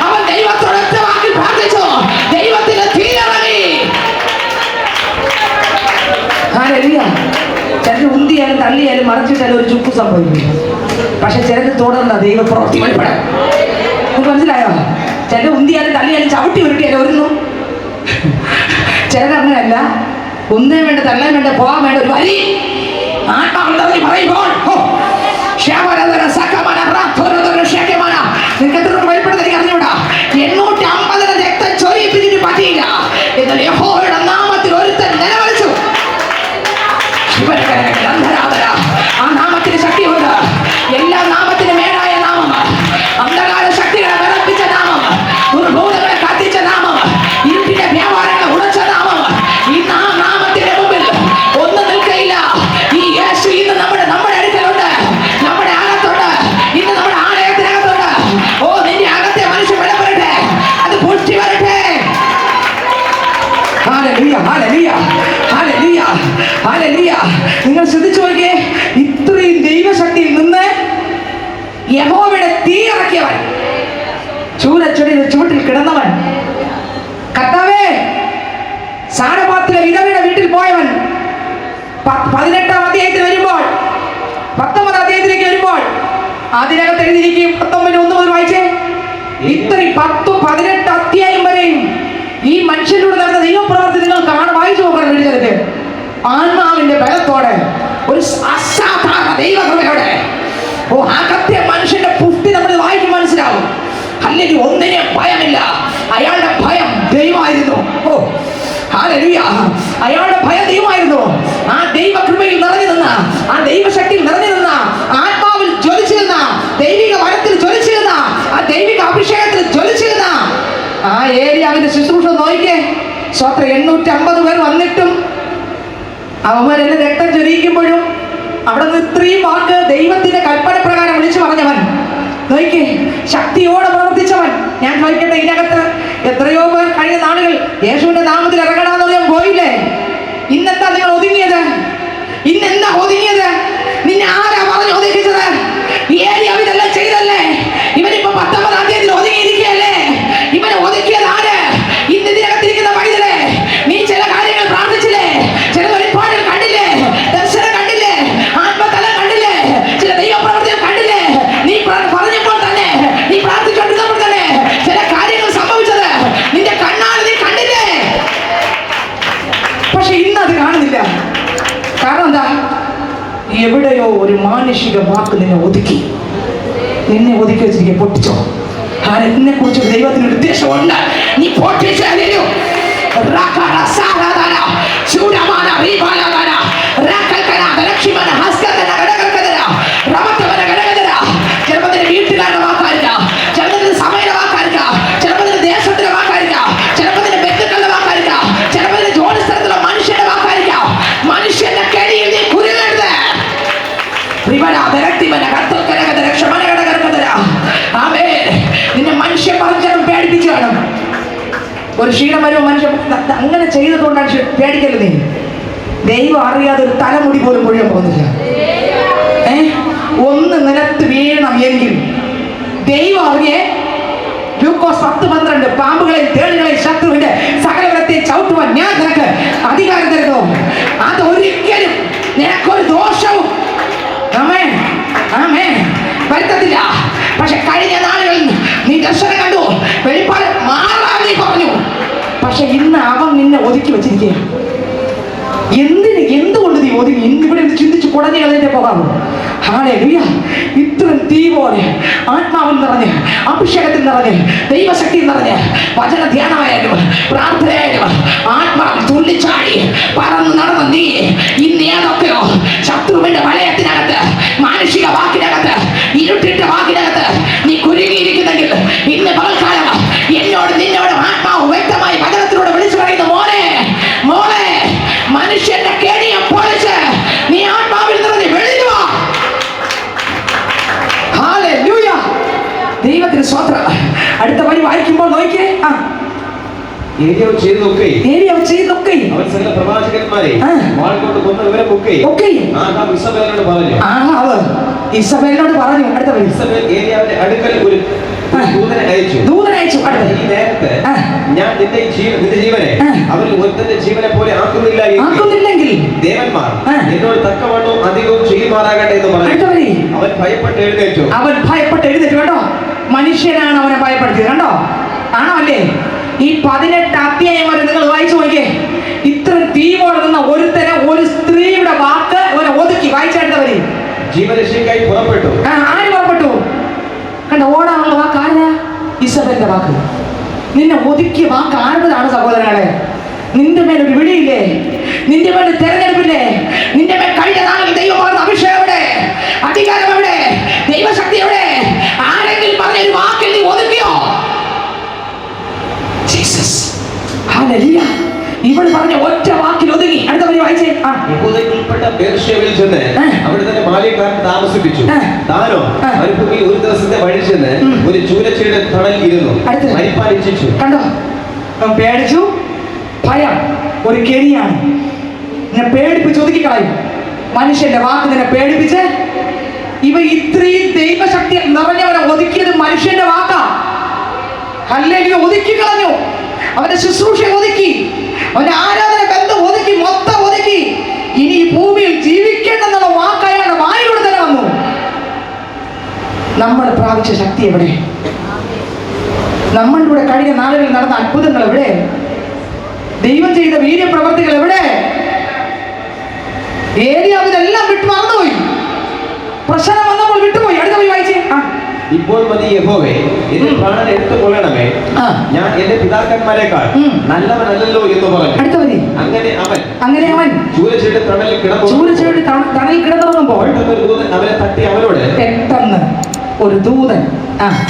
അവൻ ദൈവത്തോട് ഒറ്റവാക്കി പ്രാർത്ഥിച്ചു. ദൈവത്തിന്റെ തീ ഇറങ്ങി. ചിലർ ഉന്തിയാലും തള്ളിയാലും മറിച്ചിട്ടാലും ഒരു ചുക്ക് സംഭവിക്കും. പക്ഷെ ചിലർക്ക് തുടർന്ന ദൈവപ്രവൃത്തി വെളിപ്പെടാം. നമുക്ക് മനസ്സിലായോ? ചില ഉന്തിയാലും തള്ളിയാലും ചവിട്ടി ഉരുട്ടിയാലും ഒന്നും. ചിലരങ്ങനെയല്ല, ഉന്നേം വേണ്ട, തള്ളാൻ വേണ്ട, പോകാൻ വേണ്ട, ഒരു വരി ആത്മാവിൽ പറയുമ്പോൾ വെളിപ്പെടുന്ന എനിക്ക് അറിഞ്ഞൂടാ. 850 രക്തം ചൊരിയിപ്പിച്ചിട്ട് പറ്റിയില്ല. എന്നാൽ യഹോവയുടെ നാമത്തിൽ ഒരുത്തൻ നിലവിളിച്ചു. ആ നാമത്തിന് ശക്തിയുണ്ട്. എല്ലാ നാമത്തിനും മേലായ നാമം, അന്ധകാര ശക്തികളെ വിറപ്പിച്ച നാമം, ദുർഭൂതങ്ങളെ കത്തിച്ച നാമം, ഇരുട്ടിന്റെ ശ്രദ്ധിച്ചു നോക്കിയേ, ഇത്രയും ദൈവശക്തിയിൽ നിന്ന് യഹോവയുടെ തീ ഇറക്കിയവൻ, ചൂരച്ചെടിയുടെ ചുവട്ടിൽ കിടന്നവൻ, കർത്താവേ സാരപാത്തിലെ വിധവയുടെ വീട്ടിൽ പോയവൻ, 18-ാം അധ്യായത്തിൽ വരുമ്പോൾ 19-ാം അധ്യായത്തിലേക്ക് വരുമ്പോൾ അതിനകത്ത് എഴുതിയിരിക്കും. 19:1 മുതൽ വായിച്ചേ. ഇത്രയും 10-18 അധ്യായം വരെയും ഈ മനുഷ്യരിലൂടെ നടന്ന ദൈവപ്രവർത്തി നിങ്ങൾ വായിച്ചു നോക്കണം. എഴുതിയത് ആത്മാവിന്റെ ബലത്തോടെ, ഒരു അസാധാരണ ദൈവകൃപയോടെ. ഓ, അകത്തെ മനുഷ്യന്റെ പുഷ്ടി നമ്മൾ വായിക്കും മനസ്സിലാവും. അല്ലെങ്കിൽ ഒന്നിനും ഭയമില്ല. അയാളുടെ ഭയം ദൈവമായിരുന്നു. ഓ ഹല്ലേലൂയ, അയാളുടെ ഭയം ദൈവമായിരുന്നു. ആ ദൈവകൃപയിൽ നിറഞ്ഞു നിന്ന, ആ ദൈവശക്തിയിൽ നിറഞ്ഞു നിന്ന, ആത്മാവിൽ ജ്വലിച്ചു നിന്ന, ദൈവിക വരത്തിൽ ജ്വലിച്ചു നിന്ന, ആ ദൈവിക അഭിഷേകത്തിൽ ജ്വലിച്ചു നിന്ന ആ ഏലിയാവിന്റെ ശുശ്രൂഷ നോക്കിക്കേ. സ്വത്ര 850 പേർ വന്നിട്ടും അവന്മാരെല്ലാം രക്തം ചൊരിയിക്കുമ്പോഴും അവിടെ നിന്ന് ഇത്രയും വാക്ക് ദൈവത്തിന്റെ കൽപ്പന പ്രകാരം വിളിച്ചു പറഞ്ഞവൻ, നോക്കിക്കേ, ശക്തിയോടെ പ്രവർത്തിച്ചവൻ. ഞാൻ ചോദിക്കട്ടെ, ഇതിനകത്ത് എത്രയോ പേർ കഴിഞ്ഞ നാളുകൾ യേശുവിന്റെ നാമത്തിൽ ഇറങ്ങണമെന്ന് ഞാൻ പോയില്ലേ? ഇന്നെന്താ നിങ്ങൾ ഒതുങ്ങിയത്? ഇന്നെന്താ ഒതുങ്ങിയത്? നിന്നെ ആരാ പറഞ്ഞു ഒതുക്കിച്ചത്? ഇതെല്ലാം ചെയ്തല്ലേ? ഇവനിപ്പോ 19-ാം അധ്യായത്തിൽ ഒതുങ്ങിയിരിക്കുകയല്ലേ? ഇവനെ ഒതുക്കിയത് ആര്? ഇന്ന് ഇതിനകത്തിരിക്കുന്ന വൈദ്യരെ, നീ ചില കാര്യങ്ങൾ പ്രാർത്ഥിച്ചില്ലേ? ചില വെളിപ്പാടുകൾ കണ്ടില്ലേ? ദർശനം കണ്ടില്ലേ? ആത്മതലം കണ്ടില്ലേ? ചില ദൈവപ്രവർത്തികൾ കണ്ടില്ലേ? നീ പറഞ്ഞപ്പോൾ തന്നെ, നീ പ്രാർത്ഥിച്ചുകൊണ്ടിരുന്നപ്പോൾ തന്നെ ചില കാര്യങ്ങൾ സംഭവിച്ചത് നിന്റെ കണ്ണാണ് നീ കണ്ടില്ലേ? പക്ഷെ ഇന്ന് അത് കാണുന്നില്ല. കാരണം എന്താ? എവിടെയോ ഒരു മാനുഷിക വാക്ക് നിന്നെ ഒതുക്കി വെച്ചിരിക്കുക. പൊട്ടിച്ചോ? എന്നെ കുറിച്ച് ദൈവത്തിന് ഉദ്ദേശമുണ്ട്. നീ പൊട്ടിച്ചോ? ചിലപ്പോൾ വീട്ടുകാരുടെ വാക്കായിരിക്കാം, ചിലപ്പോൾ സമയയുടെ വാക്കായിരിക്കാം, ചിലപ്പോൾ ദേശത്തിന്റെ വാക്കായിരിക്കാം, ചിലപ്പോൾ ബന്ധുക്കളുടെ വാക്കായിരിക്കാം, ചിലപ്പോൾ ജോലി സ്ഥലത്തുള്ള മനുഷ്യന്റെ വാക്കായിരിക്കാം. മനുഷ്യന്റെ കെടിയിൽ നീ കുരുങ്ങരുത്. നിന്നെ മനുഷ്യൻ പറഞ്ഞാലും പേടിപ്പിച്ചു കാണും. ഒരു ക്ഷീണം വരുമ്പോൾ മനുഷ്യൻ അങ്ങനെ ചെയ്തതുകൊണ്ടാണ് പേടിക്കല്. നീ ദൈവം അറിയാതെ ഒരു തലമുടി പോലും പൊഴിയാൻ പോകുന്നില്ല. ഒന്ന് നിലത്ത് വീഴണം എങ്കിൽ ദൈവം അറിയേ. ലൂക്കോസ് 10:12 പാമ്പുകളെയും തേളുകളെയും ശത്രുവിന്റെ സകലവരത്തെ ചവിട്ടുവാൻ ഞാൻ നിനക്ക് അധികാരം തരുന്നു. അത് ഒരിക്കലും നിനക്കൊരു ദോഷവും വരുത്തത്തില്ല. പക്ഷെ കഴിഞ്ഞ നാളുകളിൽ നീ ദർശനം കണ്ടു, വെളിപ്പാട് മാറാൻ നീ പറഞ്ഞു. പക്ഷെ ഇന്ന് അവൻ നിന്നെ ഒതുക്കി വെച്ചിരിക്കുക. എന്തുകൊണ്ട് നീ ഒതുങ്ങി? ഇവിടെ ചിന്തിച്ച് കുടഞ്ഞു കളഞ്ഞിട്ടേ പോകാമോ? ഹല്ലേലൂയ. ഇത്രയും തീ പോലെ ആത്മാവിൽ നിറഞ്ഞ്, അഭിഷേകത്തിൽ നിറഞ്ഞ്, ദൈവശക്തിയിൽ നിറഞ്ഞ്, വചന ധ്യാനമായാലും പ്രാർത്ഥനയായാലും ആത്മാവിൽ തുള്ളിച്ചാടി പറന്ന് നടന്ന നീ ഇന്ന് ഏതൊക്കെയോ ശത്രുവിന്റെ വലയത്തിനകത്ത്, മാനുഷിക വാക്കിനകത്ത്, ഇരുട്ടിട്ട വാക്കിനകത്ത് നീ കുരുങ്ങിയിരിക്കുന്നെങ്കിൽ ഇന്ന് പകൽക്കാലം നിന്നോട് ആത്മാവ് വ്യക്തമായി വചനത്തിലൂടെ വിളിച്ചു പറയുന്നു, മോളെ മനുഷ്യന്റെ കെണിയെ പൊളിച്ച് നീ ആത്മാവിൽ നിറഞ്ഞ് വെളിയിൽ വാ. ഹല്ലേലൂയ. ദൈവത്തിന് സ്തോത്രം. അടുത്ത വരി വായിക്കുമ്പോൾ നോക്കിയേ. ഏലിയാവ് ചെയ്തതൊക്കെ അവൻ സകല പ്രവാചകന്മാരെ വാൾ കൊണ്ട് കൊന്ന വിവരമൊക്കെ ആഹാബ് ഇസബേലിനോട് പറഞ്ഞു. അടുത്ത വരി, ഇസബേൽ ഏലിയാവിന്റെ അടുക്കൽ ഒരു ദൂതനെ അയച്ചു. ഈ നേരത്ത് ഞാൻ നിന്റെ ജീവനെ അവരിൽ ഒരുത്തന്റെ ജീവനെ പോലെ ആക്കുന്നില്ലെങ്കിൽ ദേവന്മാർ എന്നോട് തക്കവണ്ണം അധികവും ചെയ്യുമാറാകട്ടെ എന്ന് പറഞ്ഞു. അവൻ ഭയപ്പെട്ട് എഴുന്നേറ്റു. കേട്ടോ, മനുഷ്യനാണ് അവനെ ഭയപ്പെടുത്തിയത്. കണ്ടോ? ആണോ അല്ലേ? ഈ 18 അധ്യായം വരെ നിങ്ങൾ വായിച്ചു നോക്കിയേ. ഇത്ര തീവോടെ നിന്ന ഒരുത്തനെ, ഒരു സ്ത്രീയുടെ വാക്ക് അവനെ ഒതുക്കി. വായിച്ചെടുത്തവര് ജീവരക്ഷയ്ക്കായി പുറപ്പെട്ടു. ആര് പുറപ്പെട്ടു? കണ്ട, ഓടാനുള്ള വാക്ക് ആരാ? ഇസബേലിന്റെ വാക്ക്. നിന്നെ ഒതുക്കിയ വാക്ക് ആരുടേതാണ് സഹോദരങ്ങളെ? നിന്റെ മേലൊരു വിളിയില്ലേ? നിന്റെ മേൽ തെരഞ്ഞെടുപ്പില്ലേ? നിന്റെ മേൽ കഴിഞ്ഞ നാളിൽ ദൈവം അഭിഷേകം എവിടെ? അധികാരം എവിടെ? ദൈവശക്തി എവിടെ? ആരെങ്കിലും പറഞ്ഞൊരു വാക്കിൽ നീ ഒതുക്കിയോ? ജീസസ്. ഹല്ലേലൂയ. ഇവൾ പറഞ്ഞ ഒറ്റ വാക്കിൽ ഒതുങ്ങി. അടുത്ത വരി വായിച്ചേ. യഹൂദയിൽപ്പെട്ട ബേർശേബയിൽ ചെന്ന് അവിടെ തന്നെ ബാല്യക്കാരൻ താമസിപ്പിച്ചു. താനോ മരുഭൂമിയിൽ ഒരു ദിവസത്തെ വഴി ചെന്ന് ഒരു ചൂരച്ചെടിയുടെ തണലിൽ ഇരുന്നു മരിപ്പാൻ ഇച്ഛിച്ചു. കണ്ടോ? പേടിച്ചു. ഭയം ഒരു കെണിയാണ്. എന്നെ പേടിപ്പിച്ച് ഒതുക്കി കളയും. മനുഷ്യന്റെ വാക്ക് നിന്നെ പേടിപ്പിച്ച് ഇവ ഇത്രയും ദൈവശക്തി നിറഞ്ഞവനെ ഒതുക്കിയത് മനുഷ്യന്റെ വാക്കാ. ഹല്ലേലൂയ. ഒതുക്കി കളഞ്ഞു. അവന്റെ ശുശ്രൂഷ ഒതുക്കി, അവന്റെ ആരാധന ബന്ധം ഒതുക്കി, മൊത്തം ഒതുക്കി. ഇനി ഈ ഭൂമിയിൽ ജീവിക്കേണ്ടെന്നുള്ള വാക്ക് അയാളുടെ വായിലൂടെ തന്നെ വന്നു. നമ്മൾ പ്രാപിച്ച ശക്തി എവിടെ? നമ്മളിലൂടെ കഴിഞ്ഞ നാളുകളിൽ നടന്ന അത്ഭുതങ്ങൾ എവിടെ? ദൈവം ചെയ്ത വീര്യപ്രവർത്തികൾ എവിടെ? ഏലിയാവിനെല്ലാം വിട്ടു മറന്നുപോയി. പ്രശ്നം വന്നപ്പോൾ വിട്ടുപോയി. അടുത്ത പോയി വായിച്ചേ. ഇപ്പോൾ മതി യഹോവേ, എന്റെ പ്രാണൻ എടുത്തു കൊള്ളണമേ, ഞാൻ എന്റെ പിതാക്കന്മാരെക്കാൾ നല്ലവനല്ലോ എന്ന് പറഞ്ഞു. അടുത്ത മതി. അങ്ങനെ അവൻ ചൂരച്ചയുടെ തണലിൽ കിടന്നുറങ്ങുമ്പോൾ അവനെ തട്ടി അവനോട്, പെട്ടെന്ന് ഒരു ദൂതൻ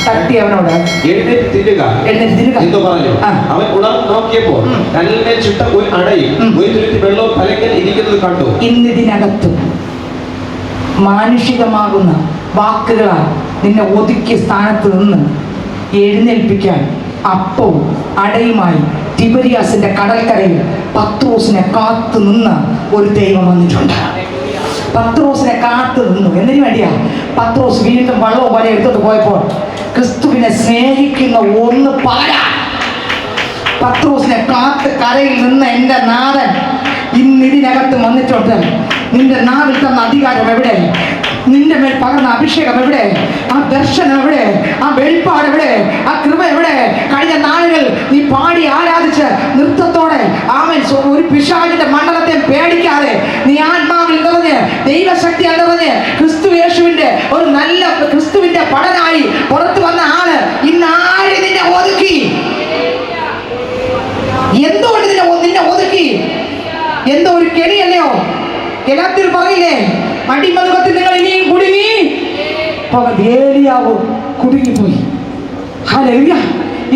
തട്ടി അവനോട് എഴുന്നേറ്റ് തിന്നുക എന്ന് പറഞ്ഞു. അവൻ ഉണർന്നു നോക്കിയപ്പോൾ കല്ലിന്മേൽ ചുട്ട ഒരു അടയും ഒരു തുരുത്തി വെള്ളവും തലയ്ക്കൽ ഇരിക്കുന്നത് കണ്ടു. ഇന്നിതിനകത്ത് മാനുഷികമാകുന്ന വാക്കുകളാൽ നിന്നെ ഒതുക്കിയ സ്ഥാനത്ത് നിന്ന് എഴുന്നേൽപ്പിക്കാൻ അപ്പവും അടയുമായി തിബരിയാസിന്റെ കടൽക്കരയിൽ പത്രോസിനെ കാത്തു നിന്ന ഒരു ദൈവം വന്നിട്ടുണ്ട്. പത്രോസിനെ കാത്തു നിന്നു. എന്തിനു വേണ്ടിയാ? പത്രോസ് വീണ്ടും വള്ളവും പോലെ എടുത്തോട്ട് പോയപ്പോൾ ക്രിസ്തുവിനെ സ്നേഹിക്കുന്ന ഒന്ന് പാരാ. പത്രോസിനെ കാത്ത് കരയിൽ നിന്ന് എൻ്റെ നാഥൻ ഇന്നിതിനകത്ത് വന്നിട്ടുണ്ട്. നിന്റെ നാവിൽ തന്ന അധികാരം എവിടെ? നിന്റെ മേൽ പകർന്ന അഭിഷേകം എവിടെ? ആ ദർശനം എവിടെ? ആ വെളിപ്പാട് എവിടെ? ആ കൃപ എവിടെ? കഴിഞ്ഞ നാളുകൾ നീ പാടി ആരാധിച്ച് നൃത്തത്തോടെ ആമേൻ ഒരു പിശാചിന്റെ മണ്ഡലത്തെ പേടിക്കാതെ നീ ആത്മാവിൽ നിറഞ്ഞ് ദൈവശക്തി നിറഞ്ഞ് ക്രിസ്തു യേശുവിന്റെ ഒരു നല്ല ക്രിസ്തുവിന്റെ പടനായി പുറത്തു വന്ന ആള് ഇന്ന് ആര് നിന്നെ ഒതുക്കി? എന്തുകൊണ്ട് നിന്നെ ഒതുക്കി? എന്തോ ഒരു കെണിയല്ലയോ? ഗലാത്യർ പറയില്ലേ, അടിമനുഖത്തിൽ നിങ്ങൾ ഇനിയും കുടുങ്ങി. ഏലിയാവ് കുടുങ്ങിപ്പോയി. ഹല്ലേലൂയ.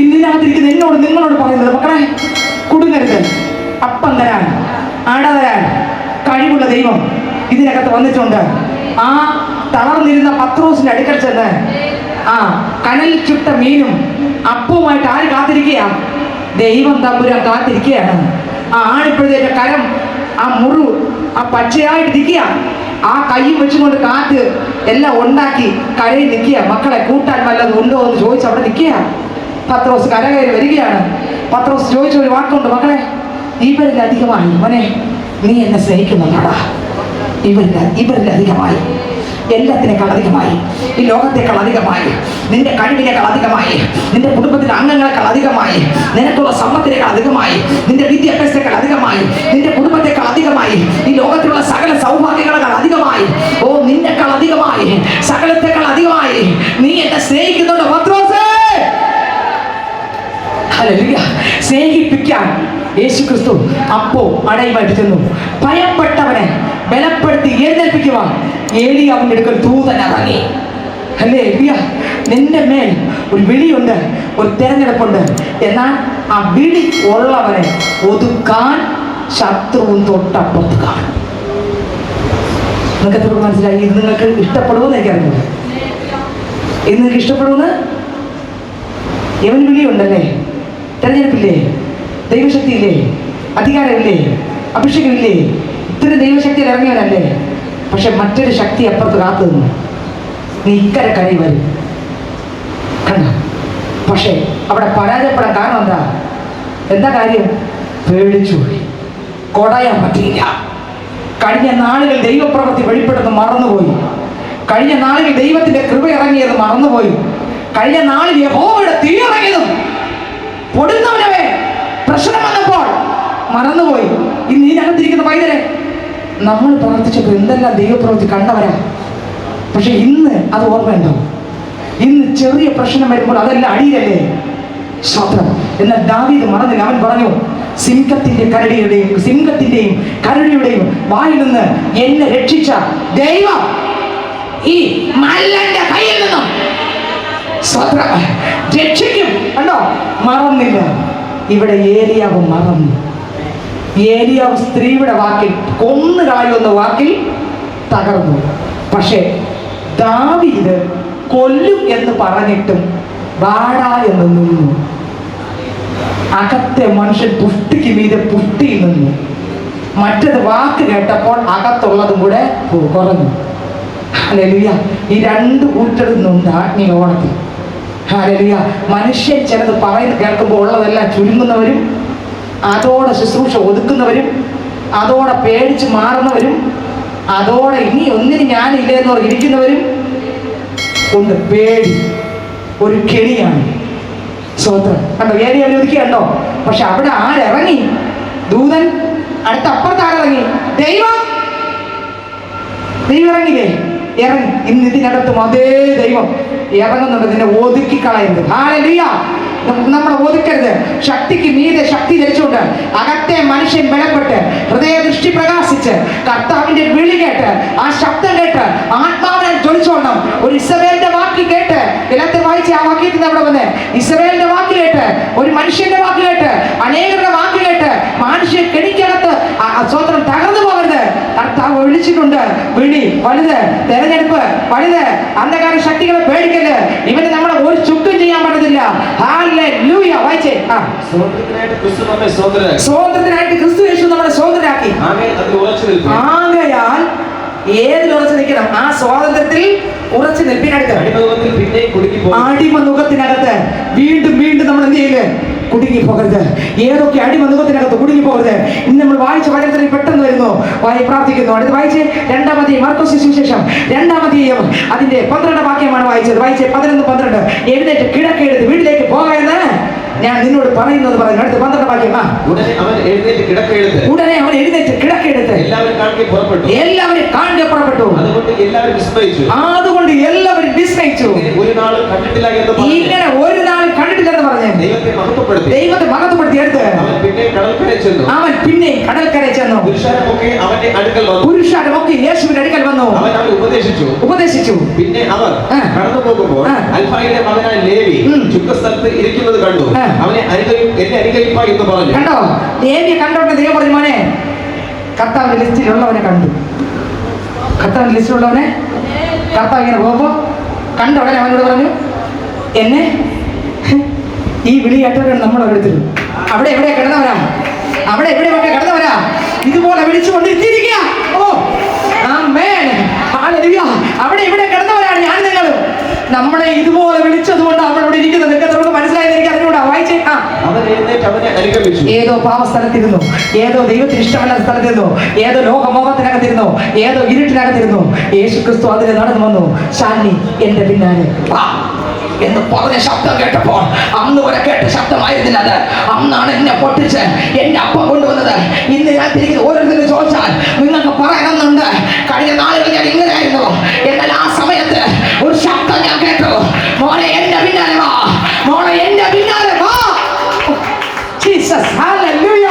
ഇന്നിനകത്തിരിക്കുന്ന നിങ്ങളോട് പറയുന്നത്, മക്കളെ കുടുങ്ങരുത്. അപ്പം തരാൻ അട തരാൻ കഴിവുള്ള ദൈവം ഇതിനകത്ത് വന്നിട്ടുണ്ട്. ആ തളർന്നിരുന്ന പത്രോസിന്റെ അടുക്കൽ ചെന്ന് കനലിൽ ചുട്ട മീനും അപ്പവുമായിട്ട് ആര് കാത്തിരിക്കുക? ദൈവം തമ്പുരാൻ കാത്തിരിക്കുകയാണ്. ആ ആണിപ്പോഴത്തെ കരം, ആ മുറിവ് ആ പച്ചയായിട്ടിരിക്കുക. ആ കൈയും വെച്ചുകൊണ്ട് കാറ്റ് എല്ലാം ഉണ്ടാക്കി കരയിൽ നിൽക്കുക. മക്കളെ കൂട്ടാൻ വല്ലതും ഉണ്ടോ എന്ന് ചോദിച്ച് അവിടെ നിൽക്കുക. പത്രോസ് കരകയറി വരികയാണ്. പത്രോസ് ചോദിച്ച ഒരു വാക്കുണ്ട്, മക്കളെ ഇവരിൽ അധികമായി മോനെ നീ എന്നെ സ്നേഹിക്കുന്നുണ്ടാ? ഇവരിൽ അധികമായി, എല്ലാത്തിനേക്കാൾ അധികമായി, ഈ ലോകത്തേക്കാൾ അധികമായി, നിന്റെ കഴിവിനേക്കാൾ അധികമായി, നിന്റെ കുടുംബത്തിലെ അംഗങ്ങളെക്കാൾ അധികമായി, നിനക്കുള്ള സമ്പത്തിനേക്കാൾ അധികമായി, നിന്റെ വിദ്യാഭ്യാസത്തെക്കാൾ അധികമായി, നിന്റെ കുടുംബത്തെക്കാൾ അധികമായി, ഈ ലോകത്തിലുള്ള സകല സൗഭാഗ്യങ്ങളെക്കാൾ അധികമായി, നിന്നെക്കാൾ അധികമായി, സകലത്തെക്കാൾ അധികമായി നീ എന്നെ സ്നേഹിക്കുന്നുണ്ടോ പത്രോസേ? ഹല്ലേലൂയ. സ്നേഹിപ്പിക്കാൻ യേശുക്രിസ്തു അപ്പോ അടയുമായിട്ട് ചെന്നു. ഭയപ്പെട്ടവനെ ബലപ്പെടുത്തി എഴുന്നേൽപ്പിക്കുവാൻ ഏലിയാവിന്റെ അടുക്കൽ ദൂതൻ ഇറങ്ങി. ഹല്ലേലൂയ. നിന്റെ മേൽ ഒരു വിളിയുണ്ട്, ഒരു തെരഞ്ഞെടുപ്പുണ്ട്. എന്നാൽ ആ വിളി ഉള്ളവനെ ഒതുക്കാൻ ശത്രുവും തൊട്ടപ്പുറത്ത് കാണും. നിങ്ങൾക്ക് എത്ര മനസ്സിലായി? ഇത് നിങ്ങൾക്ക് ഇഷ്ടപ്പെടുമെന്ന് എനിക്കറിയില്ല. ഇത് നിങ്ങൾക്ക് ഇഷ്ടപ്പെടുമെന്ന്? ഇവൻ വിളിയുണ്ടല്ലേ, തെരഞ്ഞെടുപ്പില്ലേ, ദൈവശക്തിയില്ലേ, അധികാരമില്ലേ, അഭിഷേകമില്ലേ? ഇത്രയും ദൈവശക്തിയിൽ ഇറങ്ങിയവനല്ലേ? പക്ഷെ മറ്റൊരു ശക്തി അപ്പുറത്ത് കാത്തു നിന്നു. നീ ഇക്കരെ കഴി വരും കണ്ട. പക്ഷെ അവിടെ പരാജയപ്പെടാൻ കാരണം എന്താ കാര്യം? പേടിച്ചു, കൊടയാൻ പറ്റിയില്ല. കഴിഞ്ഞ നാളുകൾ ദൈവപ്രവൃത്തി വെളിപ്പെടുന്നത് മറന്നുപോയി. കഴിഞ്ഞ നാളുകൾ ദൈവത്തിന്റെ കൃപ ഇറങ്ങിയത് മറന്നുപോയി. കഴിഞ്ഞ നാളിൽ യഹോവയുടെ തീ ഇറങ്ങിയതും പൊടുന്നവനവേ പ്രശ്നം വന്നപ്പോൾ മറന്നുപോയി. ഇന്ന് ഇതിനകത്തിരിക്കുന്ന പൈതലെ നമ്മൾ പ്രവർത്തിച്ചപ്പോൾ എന്തെല്ലാം ദൈവപ്രവൃത്തി കണ്ടവരാ. പക്ഷെ ഇന്ന് അത് ഓർമ്മയുണ്ടോ? ഇന്ന് ചെറിയ പ്രശ്നം വരുമ്പോൾ അതെല്ലാം അടിയിലല്ലേ? സ്തോത്രം. എന്നാൽ ദാവീദ് മറന്നില്ല. അവൻ പറഞ്ഞു, സിംഹത്തിന്റെയും കരടിയുടെയും വായിൽ നിന്ന് എന്നെ രക്ഷിച്ച ദൈവം ഈ മല്ലന്റെ കയ്യിൽ നിന്നും രക്ഷിക്കും. കണ്ടോ? മറന്നില്ല. ഇവിടെ ഏലിയാവ് മറന്നു. ഏലിയാവ് സ്ത്രീയുടെ വാക്കിൽ കൊന്നുകളയുന്ന വാക്കിൽ തകർന്നു. പക്ഷെ ദാവീദ് കൊല്ലും എന്ന് പറഞ്ഞിട്ടും വാടാ എന്ന് നിന്നു. അകത്തെ മനുഷ്യൻ പുഷ്ടിക്ക് മീതെ പുഷ്ടിയിൽ നിന്നു. മറ്റത് വാക്ക് കേട്ടപ്പോൾ അകത്തുള്ളതും കൂടെ കുറഞ്ഞു. ഹല്ലേലൂയ. ഈ രണ്ട് കൂട്ടരുന്നുണ്ട് ആത്മീയ ഓണത്തിൽ. ഹല്ലേലൂയ. മനുഷ്യൻ ചിലത് പറയുന്നത് കേൾക്കുമ്പോൾ ഉള്ളതെല്ലാം ചുരുങ്ങുന്നവരും, അതോടെ ശുശ്രൂഷ ഒതുക്കുന്നവരും, അതോടെ പേടിച്ച് മാറുന്നവരും, അതോടെ ഇനി ഒന്നിനും ഞാനില്ലെന്ന് ഇരിക്കുന്നവരും ഉണ്ട്. പേടി ഒരു കെണിയാണ്. സ്വതന്ത്രം കണ്ടോ, വേദി ഒതുക്കിയുണ്ടോ? പക്ഷെ അവിടെ ആരിറങ്ങി? ദൂതൻ. അടുത്ത അപ്പുറത്ത് ആരിറങ്ങി? ദൈവം ഇറങ്ങില്ലേ? ഇറങ്ങി. ഇന്ന് ഇതിനകത്തും അതേ ദൈവം ഇറങ്ങുന്നുണ്ട്, നിന്നെ ഒതുക്കി കളയുന്നത്. ഹല്ലേലൂയ. നമ്മളെ ഒതുക്കരുത്. ശക്തിക്ക് മീതെ ശക്തി ധരിച്ചുകൊണ്ട് അകത്തെ മനുഷ്യൻ ബലപ്പെട്ട് ഹൃദയദൃഷ്ടി പ്രകാശിച്ച് കർത്താവിന്റെ വിളി കേട്ട് ആ ശബ്ദം കേട്ട് ആത്മാവിനെ ജ്വലിച്ചോണം. ഒരു ഇസ്രായേലിന്റെ വാക്ക് കേട്ട്, എല്ലാത്തിൽ വായിച്ച് ആ വാക്യത്തിൽ അവിടെ വന്ന് ഇസ്രായേലിന്റെ വാക്ക് കേട്ട്, ഒരു മനുഷ്യന്റെ വാക്ക് കേട്ട്, അനേകരുടെ വാക്ക് കേട്ട് മനുഷ്യ കെണിക്കകത്ത് സ്വന്തം തകർന്നു പോകരുത്. കർത്താവ് വിളിച്ചിട്ടുണ്ട്. വിളി വലുത്, തെരഞ്ഞെടുപ്പ് വലുത്. അന്ധകാര ശക്തികളെ പേടിക്കല്. ഇവന് നമ്മളെ ഒരു ചുക്കും ചെയ്യാൻ പറ്റത്തില്ല. ഹല്ലേലൂയ. വായിച്ചേ. സ്വാതന്ത്ര്യത്തിനായിട്ട് ക്രിസ്തു യേശു നമ്മളെ സ്വതന്ത്രരാക്കി. ആകയാൽ ഏതിൽ ഉറച്ചു നിൽക്കണം? ആ സ്വാതന്ത്ര്യത്തിൽ ഉറച്ചു നിൽപ്പിനടുത്ത് അടിമനുഖത്തിനകത്ത് വീണ്ടും വീണ്ടും നമ്മൾ എന്ത് ചെയ്യില്ലേ? കുടുങ്ങി പോകരുത്. ഏതൊക്കെ അടിമനുഖത്തിനകത്ത് കുടുങ്ങി പോകരുത്. ഇന്ന് നമ്മൾ വായിച്ച വചനത്തിൽ പെട്ടെന്ന് വരുന്നു. പ്രാർത്ഥിക്കുന്നു. അടുത്ത് വായിച്ച് 2-ാം അധ്യായം മാർക്കോസ് സുവിശേഷം 2-ാം അധ്യായം അതിന്റെ 12 വാക്യമാണ് വായിച്ചത്. വായിച്ച് 11-12. എഴുന്നേറ്റ് കിടക്കയെടുത്ത് വീട്ടിലേക്ക് പോകാമെന്ന് ഞാൻ നിന്നോട് പറയുന്നത് പറഞ്ഞു. അടുത്ത 12 വാക്യം. ഉടനെ അവൻ എഴുന്നേറ്റ് കിടക്കയെടുത്ത് എല്ലാവരും കാണെ പുറപ്പെട്ടു. അതുകൊണ്ട് എല്ലാവരും വിസ്മയിച്ചു. ഇങ്ങനെ ഒരു നാൾ കണ്ടിട്ടില്ലെന്ന് പറഞ്ഞ് ദൈവത്തെ മഹത്വപ്പെടുത്തി എടുത്ത് അവൻ പിന്നെ കടൽക്കരയിൽ ചെന്നു. പുരുഷാരമൊക്കെ യേശുവിന്റെ അടുക്കൽ വന്നു, ഉപദേശിച്ചു. പിന്നെ അവർ കടന്നു പോകുമ്പോൾ അൽഫായിയുടെ മകനായ ലേവി ചുങ്കസ്ഥലത്ത് ഇരിക്കുന്നത് കണ്ടു. അവനെ എന്നെ അനുകരിപ്പ എന്ന് പറഞ്ഞു. കണ്ടോ? ലേവിയെ കണ്ടോട്ടെ ദൈവം പറഞ്ഞു, മോനെ കർത്താവിന്റെ ലിസ്റ്റിലുള്ളവനെ കണ്ടു. കർത്താവിന്റെ ലിസ്റ്റിലുള്ളവനെ കർത്താവ് ഇങ്ങനെ പോകുമ്പോ കണ്ട ഉടനെ അവനോട് പറഞ്ഞു, എന്നെ ഈ വിളി കേട്ടവരാണ് നമ്മൾ എടുത്തിരുന്നു. അവിടെ എവിടെ കിടന്നവരാ? അവിടെ എവിടെയൊക്കെ കിടന്നവരാ? ഇതുപോലെ വിളിച്ചുകൊണ്ടിരിക്കുക. ഓ ആമേൻ. ഹല്ലേലൂയ. അവിടെ ഇവിടെ കിടന്നവരാണ് ഞാൻ നിങ്ങൾ. നമ്മളെ ഇതുപോലെ വിളിച്ചതുകൊണ്ട് അവളോട് ഇരിക്കുന്നത് നിങ്ങൾക്ക് മനസ്സിലായെന്ന് എനിക്ക് അറിഞ്ഞൂടാ. വായിച്ചേ. ഏതോ പാവസ്ഥലത്തിരുന്നു, ഏതോ ദൈവത്തിന് ഇഷ്ടമല്ലാത്ത സ്ഥലത്തിരുന്നു, ഏതോ ലോകമോഹത്തിനകത്തിരുന്നു, ഏതോ ഇരുട്ടിനകത്തിരുന്നു. യേശു ക്രിസ്തു അതിന് നടന്നു വന്നു. ശാലിനി എന്റെ പിന്നാലെ എന്ന് പറഞ്ഞ ശബ്ദം കേട്ടപ്പോൾ അന്ന് വരെ കേട്ട ശബ്ദമായിരുന്നില്ല അത്. അന്നാണ് എന്നെ പൊട്ടിച്ച് എന്റെ അപ്പം കൊണ്ടുവന്നത്. ഇന്ന് ഞാൻ തിരികെ ഓരോരുത്തരും ചോദിച്ചാൽ നിങ്ങൾക്ക് പറയാനുണ്ട്, കഴിഞ്ഞ നാളുകൾ ഞാൻ ഇങ്ങനെയായിരുന്നു. എന്നാൽ ആ സമയത്ത് ഒരു ശബ്ദം ഞാൻ കേട്ടു, മോനെ എന്റെ പിന്നാലെ വാ, മോനെ എന്റെ പിന്നാലെ വാ. ജീസസ്. ഹല്ലേലൂയ.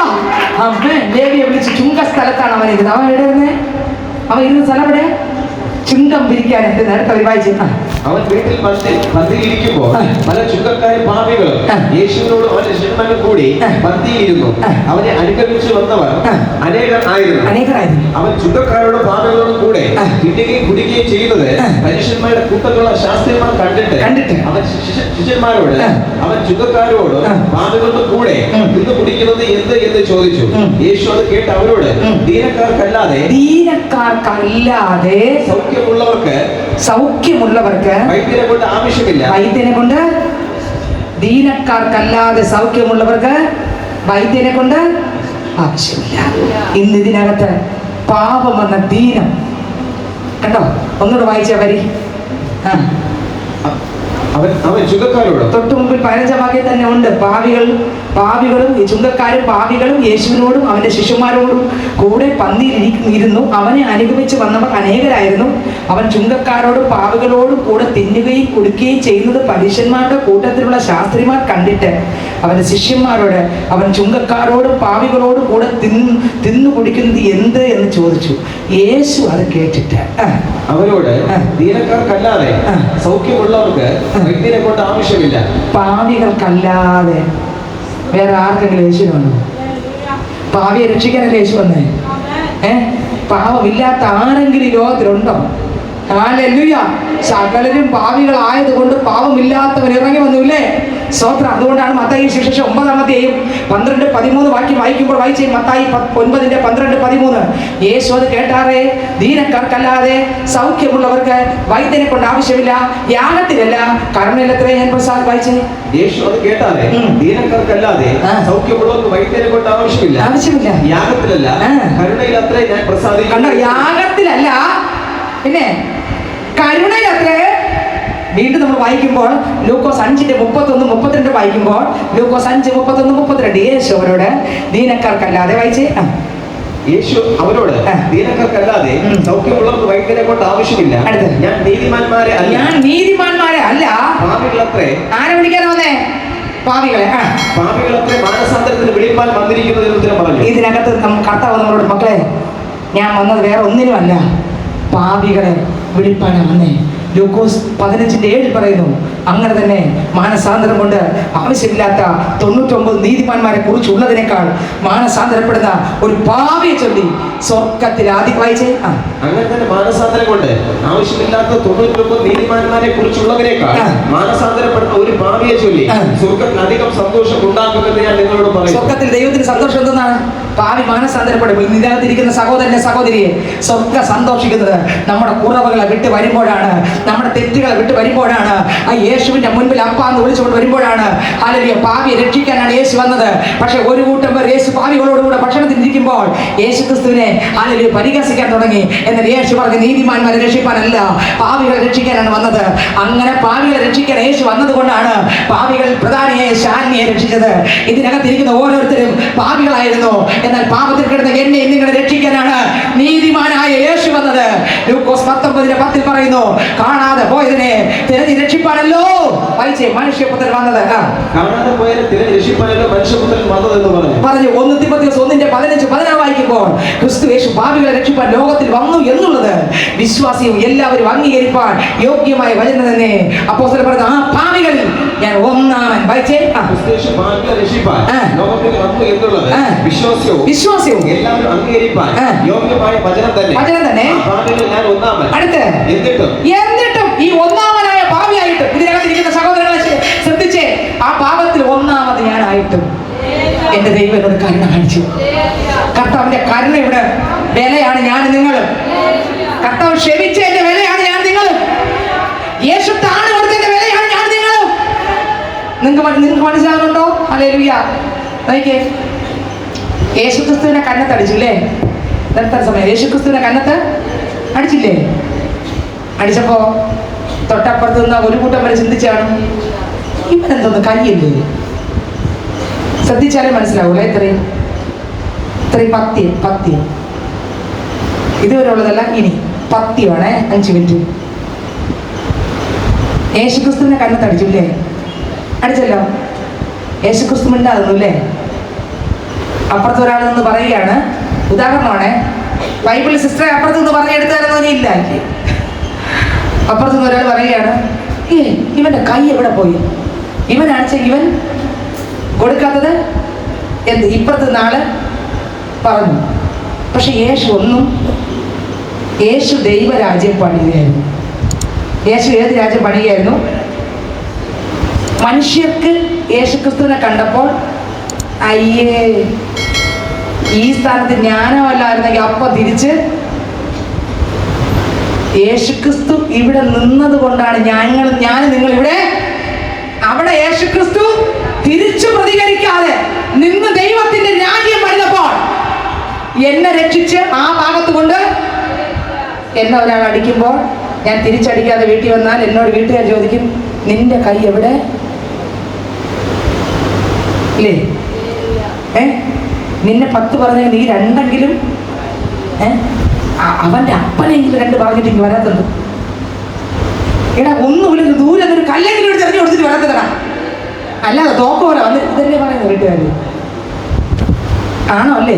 ആമേൻ. ലേവിയെ വിളിച്ച് ചുങ്കസ്ഥലത്താണ് അവൻ ഇരുന്നത്. അവൻ എവിടെ ഇരുന്നേ? അവൻ ഇരുന്ന സ്ഥലം എവിടെ? ചുങ്കം പിരിക്കാൻ എന്ത് നേരത്തെ വായിച്ചു. അവൻ വീട്ടിൽ പന്തിയിലിരിക്കുമ്പോൾ പല ചുങ്കക്കാരും പാപികളും യേശുവിനോട് അവന്റെ ശിഷ്യന്മാരും കൂടി പന്തിയിരുന്നു. അവനെ അനുഗമിച്ചു വന്നവർ അനേകരായിരുന്നു. അവൻ ചുങ്കക്കാരോടും പാപികളോടും കൂടെ തിന്നുകയും കുടിക്കുകയും ചെയ്യുന്നത് പരീക്ഷന്മാരുടെ കൂട്ടത്തിലുള്ള ശാസ്ത്രിമാർ കണ്ടിട്ട് അവൻ ശിഷ്യന്മാരോട് അവൻ ചുങ്കക്കാരോട് പാപികളോടും കൂടെ തിന്നു കുടിക്കുന്നത് എന്ത് എന്ന് ചോദിച്ചു. യേശു അത് കേട്ട് അവരോട്, ദീനക്കാർക്കല്ലാതെ സൗഖ്യമുള്ളവർക്ക് വൈദ്യനെ കൊണ്ട് ആവശ്യമില്ല. വൈദ്യനെ കൊണ്ട് ദീനക്കാർക്കല്ലാതെ സൗഖ്യമുള്ളവർക്ക് വൈദ്യനെ കൊണ്ട് ആവശ്യമില്ല. ഇന്ന് ഇതിനകത്ത് പാപം എന്ന ദീനം കണ്ടോ? ഒന്നുകൂടെ വായിച്ച വരി. അവൻ ചുങ്കക്കാരോട് തൊട്ടു മുമ്പിൽ 15 വാക്യം തന്നെ ഉണ്ട്. പാപികളും ചുങ്കക്കാരും പാപികളും യേശുവിനോടും അവന്റെ ശിഷ്യന്മാരോടും കൂടെ പന്തിയിൽ ഇരുന്നു. അവനെ അനുഗമിച്ച് വന്നവർ അനേകരായിരുന്നു. അവൻ ചുങ്കക്കാരോടും പാപികളോടും കൂടെ തിന്നുകയും കുടിക്കുകയും ചെയ്യുന്നത് പരീശന്മാരുടെ കൂട്ടത്തിലുള്ള ശാസ്ത്രിമാർ കണ്ടിട്ട് അവന്റെ ശിഷ്യന്മാരോട് അവൻ ചുങ്കക്കാരോടും പാപികളോടും കൂടെ തിന്നു കുടിക്കുന്നത് എന്ത് എന്ന് ചോദിച്ചു. യേശു അത് കേട്ടിട്ട് അവരോട്, ദീനക്കാർക്കല്ലാതെ സൗഖ്യമുള്ളവർക്ക് വൈദ്യനെ കൊണ്ട് ആവശ്യമില്ല. പാപികൾക്കല്ലാതെ വേറെ ആർക്കെങ്കിലും യേശുവാണോ? പാപിയെ രക്ഷിക്കാനല്ലേ യേശു വന്നേ? പാപമില്ലാത്ത ആരെങ്കിലും ലോകത്തിലുണ്ടോ? ഹല്ലേലൂയ. സകലരും പാപികളായത് കൊണ്ട് പാപമില്ലാത്തവൻ ഇറങ്ങി വന്നുല്ലേ? സ്തോത്രം. അതുകൊണ്ടാണ് മത്തായി സുവിശേഷം 9-ാമത്തെയും 12-13 വാക്യം വായിക്കുമ്പോൾ വായിച്ചേ. മത്തായി 9:12-13. യേശു അത് കേട്ടാറേ, ദീനക്കാർക്കല്ലാതെ സൗഖ്യമുള്ളവർക്ക് വൈദ്യനെ കൊണ്ട് ആവശ്യമില്ല, യാഗത്തിലല്ല കരുണയിലത്രേ. ഞാൻ വായിച്ചേ. യേശു അത് കേട്ടാറേ, ദീനക്കാർക്കല്ലാതെ സൗഖ്യമുള്ളവർക്ക് വൈദ്യനെ കൊണ്ട് ആവശ്യമില്ല, യാഗത്തിലല്ല കരുണയിലത്രേ ഞാൻ പ്രസാദിക്കുന്നു. കണ്ടോ, യാഗത്തിലല്ല പിന്നെ കരുണയിലത്രേ. വീണ്ടും നമ്മൾ വായിക്കുമ്പോൾ ലൂക്കോസ് 5:31-32 വായിക്കുമ്പോൾ ലൂക്കോസ് 5:31-32 യേശു അവരോട് ദീനക്കാർക്കല്ലാതെ വായിച്ചേ. യേശു അവരോട് ദീനക്കാർക്കല്ലാതെ സൗഖ്യമുള്ളവർക്ക് വൈദ്യനെ കൊണ്ട് ആവശ്യമില്ല, ഞാൻ നീതിമാന്മാരെ അല്ല പാപികളത്രേ. ആരെ വിളിക്കാൻ വന്നേ? പാപികളെ. പാപികളത്രേ മാനസാന്തരത്തിന് വിളിപ്പാൻ വന്നിരിക്കുന്നതിന് ഉത്തരം പറഞ്ഞു. ഇതിനകത്ത് കർത്താവ് നമ്മളോട്, മക്കളെ ഞാൻ വന്നത് വേറെ ഒന്നിനുമല്ല, പാപികളെ വിളിപ്പാനാണ് വന്നേ. ലൂക്കോസ് 15:7 പറയുന്നു, അങ്ങനെ തന്നെ മാനസാന്തരം കൊണ്ട് ആവശ്യമില്ലാത്ത 99 നീതിമാന്മാരെ കുറിച്ചുള്ളതിനേക്കാൾ മാനസാന്തരപ്പെടുന്ന ഒരു പാപിയെ ചൊല്ലി സ്വർഗത്തിൽ ആദ്യം വായിച്ചേ. അങ്ങനെ തന്നെ മാനസാന്തരം കൊണ്ട് ആവശ്യമില്ലാത്ത 99 നീതിമാന്മാരെ കുറിച്ചുള്ളതിനേക്കാൾ മാനസാന്തരപ്പെടുന്ന ഒരു പാപിയെ ചൊല്ലി സ്വർഗത്തിൽ അധികം സന്തോഷം ഉണ്ടാക്കുമെന്ന് ഞാൻ നിങ്ങളോട് പറയും. സ്വർഗത്തിൽ ദൈവത്തിന് സന്തോഷം എന്താണ്? പാവി മാനസാന്തരപ്പെടും. ഇതിനകത്തിരിക്കുന്ന സഹോദരനെ സഹോദരിയെ സ്വർഗ സന്തോഷിക്കുന്നത് നമ്മുടെ കുറവുകളെ വിട്ട് വരുമ്പോഴാണ്, നമ്മുടെ തെറ്റുകളെ വിട്ട് വരുമ്പോഴാണ്, ആ യേശുവിന്റെ മുൻപിൽ അപ്പാന്ന് വിളിച്ചുകൊണ്ട് വരുമ്പോഴാണ്. ഹല്ലേലൂയ. പാവിയെ രക്ഷിക്കാനാണ് യേശു വന്നത്. പക്ഷെ ഒരു കൂട്ടം പേർ യേശു പാവികളോടുകൂടെ ഭക്ഷണത്തിനിരിക്കുമ്പോൾ യേശു ക്രിസ്തുവിനെ ഹല്ലേലൂയ പരിഹസിക്കാൻ തുടങ്ങി. എന്നാൽ യേശു പറഞ്ഞു, നീതിമാന്മാരെ രക്ഷിക്കാനല്ല, പാവികളെ രക്ഷിക്കാനാണ് വന്നത്. അങ്ങനെ പാവികളെ രക്ഷിക്കാൻ യേശു വന്നതുകൊണ്ടാണ് പാവികൾ പ്രധാനിയെ ശാലിനിയെ രക്ഷിച്ചത്. ഇതിനകത്തിരിക്കുന്ന ഓരോരുത്തരും പാവികളായിരുന്നു. എന്നാൽ പാപത്തിൽ കിടന്ന എന്നെ നിങ്ങളെ രക്ഷിക്കാനാണ് നീതിമാനായ യേശു വന്നത്. ലൂക്കോസ് 19:10 പറയുന്നു, കാണാതെ പോയതിനെ തിരഞ്ഞു രക്ഷിപ്പാനല്ലോ വായിച്ചേ മനുഷ്യപുത്രൻ വന്നത്. കാണാതെ പോയതിനെ തിരഞ്ഞു രക്ഷിപ്പാനല്ലോ മനുഷ്യപുത്രൻ വന്നതെന്ന് പറഞ്ഞു. 1 തിമോഥെയോസ് 1:15-16 വായിക്കുമ്പോൾ ക്രിസ്തു യേശു പാപികളെ രക്ഷിപ്പാൻ ലോകത്തിൽ വന്നു എന്നുള്ളത് വിശ്വാസിയും എല്ലാവരും അംഗീകരിപ്പാൻ യോഗ്യമായ വചനം തന്നെ. അപ്പോസ്തലൻ പറഞ്ഞു, ആ പാപികളിൽ ഞാൻ ഒന്നാമൻ. വായിച്ചേ. വിശ്വാസിയും എല്ലാവരും അംഗീകരിപ്പാൻ യോഗ്യമായ വചനം തന്നെ. അടുത്ത് എന്നിട്ടും ഈ ഒന്നാമനായ പാപിയായിട്ടും ഇതിനകത്തിരിക്കുന്ന സഹോദരങ്ങളെ ശ്രദ്ധിച്ചേ, ആ പാപത്തിൽ ഒന്നാമത് ഞാനായിട്ടും എന്റെ ദൈവം എന്നോട് കരുണ കാണിച്ചു. കർത്താവിന്റെ കരുണയുടെ വിലയാണ് ഞാൻ നിങ്ങളും. കർത്താവ് ക്ഷമിച്ചതിന്റെ വിലയാണ് ഞാൻ നിങ്ങളും. യേശു താഴെ കൊടുത്തതിന്റെ വിലയാണ് ഞാൻ നിങ്ങളും. നിങ്ങൾക്ക് മനസ്സിലാകുന്നുണ്ടോ? ഹല്ലേലൂയ. നോക്കിയേ, യേശുക്രിസ്തുവിനെ കന്നത്തടിച്ചില്ലേ? നിർത്തൽ സമയം യേശുക്രിസ്തുവിനെ കന്നത്ത് അടിച്ചില്ലേ? അടിച്ചപ്പോ തൊട്ടപ്പുറത്ത് നിന്ന് ഒരു കൂട്ടം വരെ ചിന്തിച്ചാണ്, ഇവനെന്തോന്ന് കയ്യില്ലേ? ശ്രദ്ധിച്ചാലേ മനസ്സിലാവൂല്ലേ. ഇത്രയും പത്യം ഇതുവരെ ഉള്ളതല്ല, ഇനി പത്യമാണേ. 5 മിനിറ്റ്. യേശുക്രിസ്തുവിനെ കന്നത്തടിച്ചില്ലേ? അടിച്ചല്ലോ. യേശുക്രിസ്തു മിണ്ടാകുന്നില്ലേ? അപ്പുറത്ത് ഒരാൾ നിന്ന് പറയുകയാണ്, ഉദാഹരണമാണ്, ബൈബിൾ സിസ്റ്ററെ അപ്പുറത്ത് നിന്ന് പറഞ്ഞെടുത്തായിരുന്നു ഇല്ല. അപ്പുറത്ത് നിന്ന് ഒരാൾ പറയുകയാണ്, ഇവന്റെ കൈ എവിടെ പോയി? ഇവനാണെച്ചെങ്കിൽ ഇവൻ കൊടുക്കാത്തത് എന്ത്? ഇപ്പുറത്ത് നാള് പറഞ്ഞു. പക്ഷെ യേശു ദൈവരാജ്യം പണിയുകയായിരുന്നു. യേശു ഏത് രാജ്യം പണിയുകയായിരുന്നു? മനുഷ്യർക്ക് യേശുക്രിസ്തുവിനെ കണ്ടപ്പോൾ അയ്യേ, ഈ സ്ഥാനത്ത് ജ്ഞാനമല്ലായിരുന്നെങ്കിൽ അപ്പം തിരിച്ച് യേശുക്രിസ്തു ഇവിടെ നിന്നത് കൊണ്ടാണ് ഞാൻ നിങ്ങൾ ഇവിടെ. അവിടെ യേശുക്രിസ്തു തിരിച്ചു പ്രതികരിക്കാതെ നിന്ന് ദൈവത്തിന്റെ രാജ്യം പണിതപ്പോൾ എന്നെ രക്ഷിച്ച് ആ ഭാഗത്ത് കൊണ്ട് എന്നെ ഒരാൾ അടിക്കുമ്പോൾ ഞാൻ തിരിച്ചടിക്കാതെ വീട്ടിൽ വന്നാൽ എന്നോട് വീട്ടുകാർ ചോദിക്കും, നിന്റെ കൈ എവിടെ? ഇല്ലേ? നിന്നെ 10 പറഞ്ഞെങ്കിൽ നീ 2 അവന്റെ അപ്പനെങ്കിലും 2 പറഞ്ഞിട്ട് ഇങ്ങനെ വരാത്തുണ്ട്. എടാ ഒന്നുമില്ല, ദൂരെ ഒരു കല്ലെങ്കിലും ഒരു തെരഞ്ഞു കൊടുത്തിട്ട് വരാത്തതാ. അല്ലാതെ തോക്ക് പോലെ വന്ന് ഇതല്ലേ പറയുന്നത് വീട്ടുകാര്. ആണോ? അല്ലേ?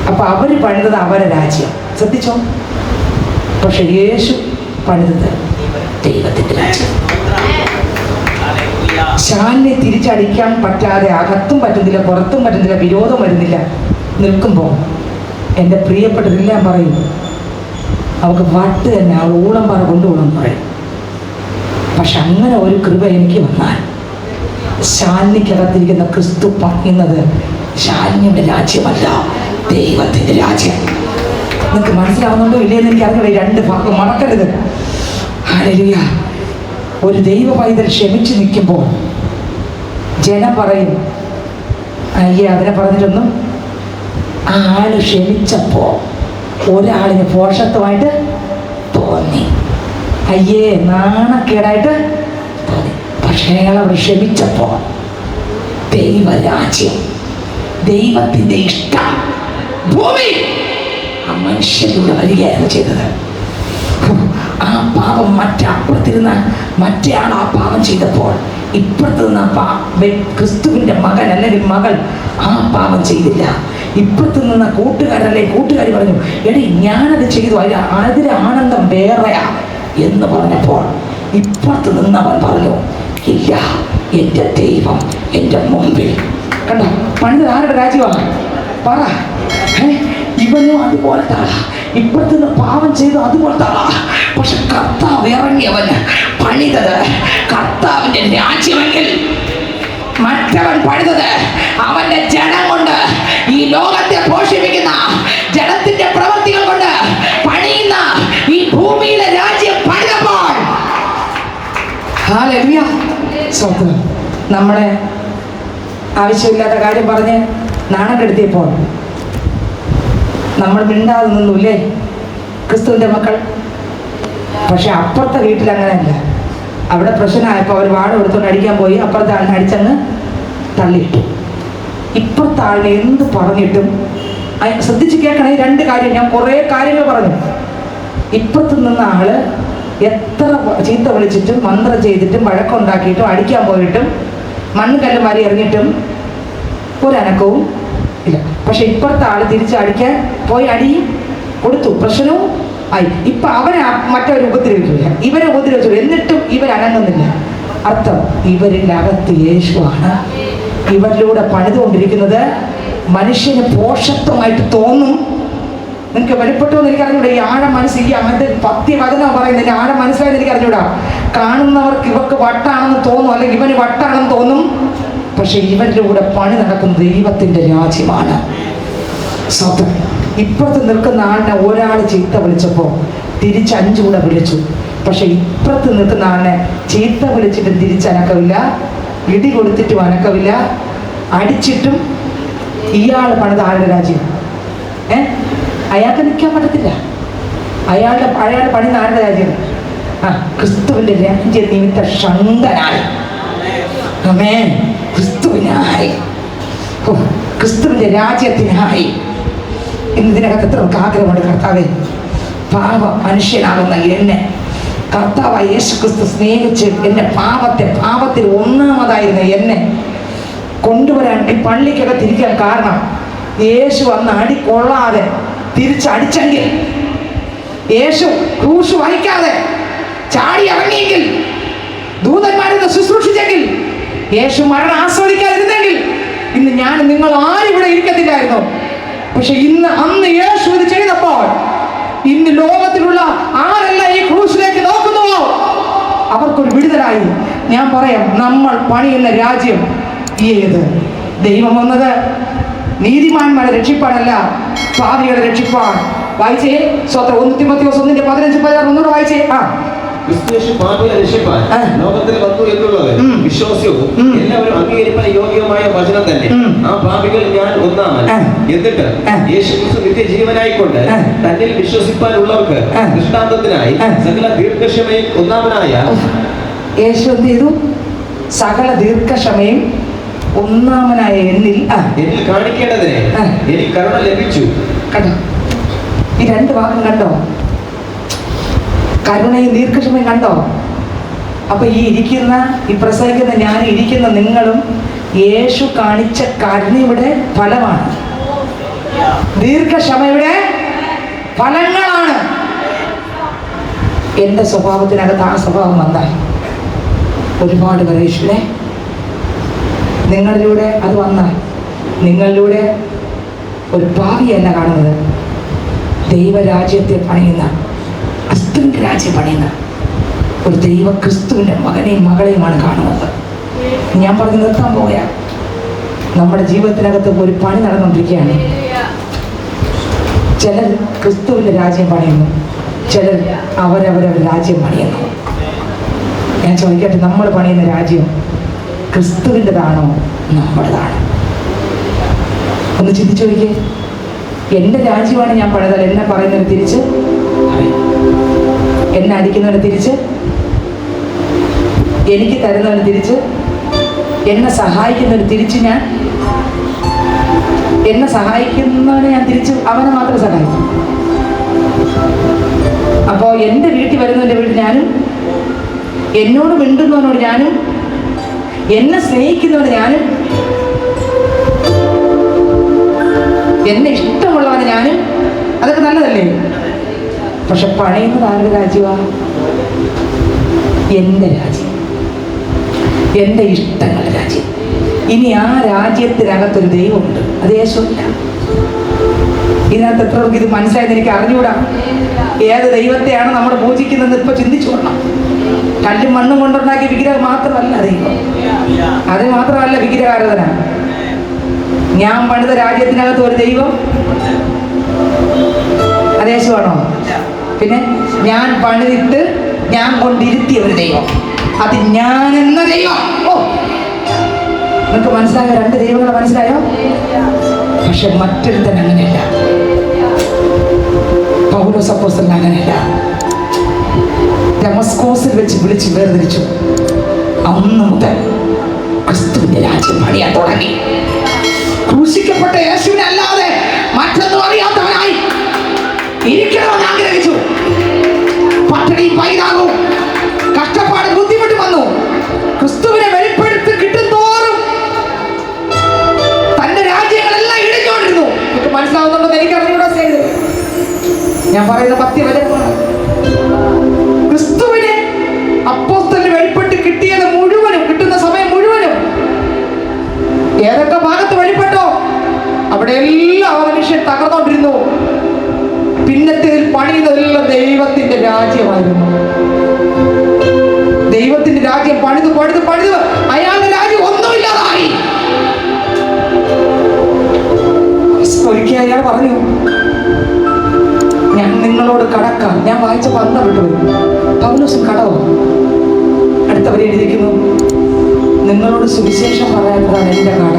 അപ്പൊ അവര് പണിതത് അവരെ രാജ്യം. ശ്രദ്ധിച്ചോ? പക്ഷെ യേശു പണിതത് ദൈവത്തിന്റെ രാജ്യം. ശാലിനെ തിരിച്ചടിക്കാൻ പറ്റാതെ അകത്തും പറ്റുന്നില്ല, പുറത്തും പറ്റുന്നില്ല, വിരോധം വരുന്നില്ല. നിൽക്കുമ്പോൾ എൻ്റെ പ്രിയപ്പെട്ടതെല്ലാം പറയും, അവൾക്ക് വട്ട് തന്നെ, അവൾ ഊളം പറ കൊണ്ടുപോകണം പറയും. പക്ഷെ അങ്ങനെ ഒരു കൃപ എനിക്ക് വന്നാൽ ശാലിനിക്കകത്തിരിക്കുന്ന ക്രിസ്തു പറയുന്നത് ശാലിനിയുടെ രാജ്യമല്ല, ദൈവത്തിൻ്റെ രാജ്യം. നിങ്ങൾക്ക് മനസ്സിലാവുന്നുണ്ടോ ഇല്ലയെന്ന് എനിക്കറിയില്ല. ഈ രണ്ട് ഭാഗം മറക്കരുത്. ഹല്ലേലൂയ. ഒരു ദൈവ പൈതൽ ക്ഷമിച്ചു നിൽക്കുമ്പോൾ ജനം പറയും, അയ്യേ അതിനെ പറഞ്ഞിട്ടൊന്നും. ആ ആള് ക്ഷമിച്ചപ്പോൾ ഒരാളിന് പോഷത്വമായിട്ട് തോന്നി, അയ്യേ നാണക്കേടായിട്ട് തോന്നി. പക്ഷേ അയാളവിടെ ക്ഷമിച്ചപ്പോൾ ദൈവരാജ്യം, ദൈവത്തിൻ്റെ ഇഷ്ടം ഭൂമി ആ മനുഷ്യരിലൂടെ വരികയാണ് ചെയ്തത്. ആ പാപം അപ്പുറത്തിരുന്ന മറ്റേ ആൾ ആ പാപം ചെയ്തപ്പോൾ ഇപ്പുറത്ത് നിന്ന് ക്രിസ്തുവിൻ്റെ മകൻ അല്ലെങ്കിൽ മകൾ ആ പാപം ചെയ്തില്ല. ഇപ്പുറത്ത് നിന്ന കൂട്ടുകാരി പറഞ്ഞു, എടി ഞാനത് ചെയ്തു, അതിലെ ആനന്ദം വേറെയാ എന്ന് പറഞ്ഞപ്പോൾ ഇപ്പുറത്ത് നിന്നവൻ പറഞ്ഞു, ഇല്ല, എൻ്റെ ദൈവം എൻ്റെ മുമ്പിൽ. കണ്ടോ, പണിത് ആരുടെ രാജ്യമാണ് പറ? ഇവനും അതുപോലത്തെ ആളാ, ഇപ്പുറത്ത് നിന്ന് പാപം ചെയ്തു അതുപോലത്തെ ആളാ. പക്ഷെ കർത്താവ് ഇറങ്ങിയവന് പണിതത് കർത്താവിൻ്റെ രാജ്യമെങ്കിൽ മറ്റവൻ പണിതത് അവന്റെ ജനം കൊണ്ട്, ഈ ലോകത്തെ പോഷിപ്പിക്കുന്ന ജനത്തിന്റെ പ്രവൃത്തികൾ കൊണ്ട് പണിയുന്ന ഈ ഭൂമിയിലെ രാജ്യം പണിതപ്പോൾ ഹല്ലേലൂയ. സ്തോത്രം. നമ്മളെ ആവശ്യമില്ലാത്ത കാര്യം പറഞ്ഞ് നാണം കെടുത്തിയപ്പോൾ നമ്മൾ മിണ്ടാതെ നിന്നൂല്ലേ ക്രിസ്തുവിൻ്റെ മക്കൾ? പക്ഷെ അപ്പുറത്തെ വീട്ടിൽ അങ്ങനെയല്ല. അവിടെ പ്രശ്നമായപ്പോൾ അവർ വാട എടുത്തുകൊണ്ട് അടിക്കാൻ പോയി, അപ്പുറത്തെ ആളിനെ അടിച്ചങ്ങ് തള്ളിയിട്ടു. ഇപ്പുറത്തെ ആളിനെ എന്ത് പറഞ്ഞിട്ടും ശ്രദ്ധിച്ച് കേൾക്കണേ, രണ്ട് കാര്യം. ഞാൻ കുറേ കാര്യങ്ങൾ പറഞ്ഞു. ഇപ്പുറത്ത് നിന്ന ആള് എത്ര ചീത്ത വിളിച്ചിട്ടും മന്ത്രം ചെയ്തിട്ടും വഴക്കുണ്ടാക്കിയിട്ടും അടിക്കാൻ പോയിട്ടും മണ്ണുകല്ലും വാരി എറിഞ്ഞിട്ടും ഒരനക്കവും ഇല്ല. പക്ഷെ ഇപ്പുറത്തെ ആള് തിരിച്ചടിക്കാൻ പോയി അടിയും കൊടുത്തു, പ്രശ്നവും ആയി. ഇപ്പൊ അവരെ മറ്റവരെ ഉപദ്രവിക്കില്ല, ഇവരെ ഉപദ്രവിച്ചു, എന്നിട്ടും ഇവരനങ്ങുന്നില്ല. അർത്ഥം ഇവരിൻ്റെ അകത്ത് യേശുവാണ് ഇവരിലൂടെ പണിതുകൊണ്ടിരിക്കുന്നത്. മനുഷ്യന് പോഷത്വമായിട്ട് തോന്നും. നിങ്ങൾക്ക് വെളിപ്പെട്ടോന്ന് എനിക്ക് അറിഞ്ഞൂടാ. ഈ ആഴം മനസ്സിൽ അതിന്റെ പത്യവചനം പറയുന്നതിന്റെ ആഴം മനസ്സിലായെന്ന് എനിക്ക് അറിഞ്ഞൂടാ. കാണുന്നവർക്ക് ഇവർക്ക് വട്ടാണെന്ന് തോന്നും, അല്ലെങ്കിൽ ഇവന് വട്ടാണെന്ന് തോന്നും. പക്ഷെ ഇവരിലൂടെ പണി നടക്കുന്ന ദൈവത്തിൻ്റെ രാജ്യമാണ്. സ്വന്തം ഇപ്പുറത്ത് നിൽക്കുന്ന ആളിനെ ഒരാൾ ചീത്ത വിളിച്ചപ്പോൾ തിരിച്ച് 5 കൂടെ വിളിച്ചു. പക്ഷെ ഇപ്പുറത്ത് നിൽക്കുന്ന ആളിനെ ചീത്ത വിളിച്ചിട്ടും തിരിച്ചനക്കവില്ല, ഇടി കൊടുത്തിട്ടും അനക്കവില്ല, അടിച്ചിട്ടും ഇയാൾ പണിത ആളുടെ രാജ്യം. അയാൾക്ക് നിൽക്കാൻ പറ്റത്തില്ല. അയാളുടെ പണിത ആളുടെ രാജ്യം ക്രിസ്തുവിൻ്റെ രാജ്യ നിമിത്ത ഷണ്ടനായി. ആമേൻ. ക്രിസ്തുവിനായി, ക്രിസ്തുവിൻ്റെ രാജ്യത്തിനായി. ഇതിനകത്ത് എത്ര ആഗ്രഹമുണ്ട്. കർത്താവേ, പാപ മനുഷ്യനാകുന്ന എന്നെ കർത്താവ് യേശു ക്രിസ്തു സ്നേഹിച്ച് എൻ്റെ പാപത്തിൽ ഒന്നാമതായിരുന്ന എന്നെ കൊണ്ടുവരാൻ ഈ പള്ളിക്കകത്തിരിക്കാൻ കാരണം യേശു അന്ന് അടി കൊള്ളാതെ തിരിച്ചടിച്ചെങ്കിൽ, യേശു ക്രൂശ് വഹിക്കാതെ ചാടി ഇറങ്ങിയെങ്കിൽ, ദൂതന്മാരെന്ന് ശുശ്രൂഷിച്ചെങ്കിൽ, യേശു മരണം ആസ്വദിക്കാതിരുന്നെങ്കിൽ ഇന്ന് ഞാൻ നിങ്ങൾ ആരും ഇവിടെ ഇരിക്കത്തില്ലായിരുന്നു. പക്ഷെ അന്ന് യേശു ഇത് ചെയ്തപ്പോൾ ഇന്ന് ലോകത്തിലുള്ള ആരെല്ലാം ഈ ക്രൂശിലേക്ക് നോക്കുന്നുവോ അവർക്കൊരു വിടുതലായി. ഞാൻ പറയാം, നമ്മൾ പണിയുന്ന രാജ്യം ഏത്? ദൈവം വന്നത് നീതിമാന്മാരെ രക്ഷിപ്പാനല്ല, പാപികളെ രക്ഷിപ്പാൻ. വായിച്ചേ സ്വത്രം 1 തിമോഥെയോസ് 1:15-16 ഒന്നുകൂടെ വായിച്ചേ. ക്രിസ്തുയേശു പാപികളെ രക്ഷിപ്പാൻ ലോകത്തിൽ വന്നു എന്നുള്ളത് വിശ്വാസ്യവും എല്ലാവരും അംഗീകരിപ്പാൻ യോഗ്യമായ വചനം തന്നെ. ആ പാപികൾ ഞാൻ ഒന്നാമൻ. എന്നിട്ട് യേശു ക്രിസ്തു നിത്യജീവനായിക്കൊണ്ട് തന്നിൽ വിശ്വസിപ്പാനുള്ളവർക്ക് ദൃഷ്ടാന്തത്തിനായി സകല ദീർഘക്ഷമയും ഒന്നാമനായ യേശു എന്ത് ചെയ്തു? സകല ദീർഘക്ഷമയും ഒന്നാമനായ എന്നിൽ കാണിക്കേണ്ടതിന് എനിക്ക് കരുണ ലഭിച്ചു. കണ്ടോ ഈ 2 വാക്കും? കണ്ടോ കരുണയും ദീർഘക്ഷമയും? കണ്ടോ? അപ്പൊ ഈ പ്രസംഗിക്കുന്ന ഞാനും ഇരിക്കുന്ന നിങ്ങളും യേശു കാണിച്ച കരുണയുടെ ഫലമാണ്, ദീർഘക്ഷമയുടെ ഫലങ്ങളാണ്. എൻ്റെ സ്വഭാവത്തിനകത്ത് ആ സ്വഭാവം വന്നാൽ ഒരുപാട് പരീക്ഷയിലെ നിങ്ങളിലൂടെ അത് വന്നാൽ, നിങ്ങളിലൂടെ ഒരു ഭാവിയല്ല കാണുന്നത്, ദൈവരാജ്യത്തെ പണിയുന്ന, ക്രിസ്തുവിൻ്റെ രാജ്യം പണിയുന്ന ഒരു ദൈവ ക്രിസ്തുവിൻ്റെ മകനെയും മകളെയുമാണ് കാണുന്നത്. ഞാൻ പറഞ്ഞു നിർത്താൻ പോവുകയാണ്. നമ്മുടെ ജീവിതത്തിനകത്ത് ഒരു പണി നടന്നുകൊണ്ടിരിക്കുകയാണ്. ചിലർ ക്രിസ്തുവിൻ്റെ രാജ്യം പണിയുന്നു, ചിലർ അവരവരവർ രാജ്യം പണിയുന്നു. ഞാൻ ചോദിക്കട്ടെ, നമ്മൾ പണിയുന്ന രാജ്യം ക്രിസ്തുവിൻ്റെതാണോ നമ്മുടേതാണോ? ഒന്ന് ചിന്തിച്ചു നോക്കിയേ. എൻ്റെ രാജ്യമാണ് ഞാൻ പണിതാൽ എന്നെ പറയുന്നവർ തിരിച്ച് എന്നെ അടിക്കുന്നവന് തിരിച്ച്, എനിക്ക് തരുന്നവന് തിരിച്ച്, എന്നെ സഹായിക്കുന്നവന് തിരിച്ച് എന്നെ സഹായിക്കുന്നവനെ ഞാൻ തിരിച്ച് അവനെ മാത്രം സഹായിക്കും. അപ്പോൾ എൻ്റെ വീട്ടിൽ വരുന്നവൻ്റെ വീട്ടിൽ ഞാനും, എന്നോട് മിണ്ടുന്നവനോട് ഞാനും, എന്നെ സ്നേഹിക്കുന്നവന് ഞാനും, എന്നെ ഇഷ്ടമുള്ളവന് ഞാനും. അതൊക്കെ നല്ലതല്ലേ? പക്ഷെ പണിയുന്നത് ആരുടെ രാജ്യമാണ്? എൻ്റെ രാജ്യം, എൻ്റെ ഇഷ്ടങ്ങളുടെ രാജ്യം. ഇനി ആ രാജ്യത്തിനകത്തൊരു ദൈവമുണ്ട്, അത് യേശുവില്ല. ഇതിനകത്ത് എത്ര പേർക്ക് ഇത് മനസ്സിലായെന്ന് എനിക്ക് അറിഞ്ഞുകൂടാ. ഏത് ദൈവത്തെയാണ് നമ്മൾ പൂജിക്കുന്നത് ഇപ്പൊ ചിന്തിച്ചു കൊള്ളണം. കല്ലും മണ്ണും കൊണ്ടുണ്ടാക്കിയ വിഗ്രഹം മാത്രമല്ല ദൈവം, അത് മാത്രമല്ല വിഗ്രഹാരാധന. ഞാൻ പണിത രാജ്യത്തിനകത്ത് ഒരു ദൈവം, അത് യേശുവാണോ? പിന്നെ ഞാൻ പണിതിട്ട് ഞാൻ കൊണ്ടിരുത്തിയ ഒരു ദൈവം, അത് ഞാൻ എന്ന ദൈവം. ഓ, നിങ്ങൾക്ക് മനസ്സിലായോ? രണ്ട് ദൈവങ്ങളെ മനസ്സിലായോ? പക്ഷെ മറ്റൊരുത്തൻ അങ്ങനെയല്ല. പൗലോസ് അപ്പോസ്തലൻ അങ്ങനെയല്ല. ഡമസ്കോസിൽ വെച്ച് വിളിച്ച് വേർതിരിച്ചു. അന്ന് മുതൽ ക്രിസ്തുവിന്റെ രാജ്യം പണിയാൻ തുടങ്ങി. ക്രൂശിക്കപ്പെട്ട യേശുവിനെ അല്ലാതെ മറ്റൊന്നും അറിയാത്തവനായി ഇരിക്കണമെന്ന് ആഗ്രഹിച്ചു. പട്ടിണി പൈതാകും കഷ്ടപ്പാട് ബുദ്ധിമുട്ട് വന്നു. ക്രിസ്തുവിനെ വെളിപ്പെടുത്തി കിട്ടുന്തോറും തന്റെ രാജ്യങ്ങളെല്ലാം ഇടിഞ്ഞുകൊണ്ടിരുന്നു. നിങ്ങൾക്ക് മനസ്സിലാവുന്നുണ്ടെന്ന് എനിക്ക് അറിഞ്ഞൂടാ. ചെയ്ത് ഞാൻ പറയുന്ന പത്യവചനമാണ്. ക്രിസ്തുവിനെ അപ്പോസ്തലന് വെളിപ്പെട്ട് കിട്ടിയത് മുഴുവനും, കിട്ടുന്ന സമയം മുഴുവനും ഏതൊക്കെ ഭാഗത്ത് വെളിപ്പെട്ടോ അവിടെ എല്ലാം ആ മനുഷ്യൻ തകർന്നുകൊണ്ടിരുന്നു. പിന്നത്തേതിൽ പണിയുന്നതെല്ലാം ദൈവത്തിന്റെ രാജ്യമായിരുന്നു. ദൈവത്തിന്റെ രാജ്യം പണിത് പണിത് പണിത് അയാളുടെ രാജ്യം ഒന്നുമില്ലാതായി. ഒരിക്കൽ അയാൾ പറഞ്ഞു, ഞാൻ നിങ്ങളോട് കടക്കാം. ഞാൻ വായിച്ച പന്ത വിട്ടുപോയി. പൗലോസും കടവോ? അടുത്തവരെ എഴുതിയിരിക്കുന്നു, നിങ്ങളോട് സുവിശേഷം പറയാത്തതാണ് എൻ്റെ കട.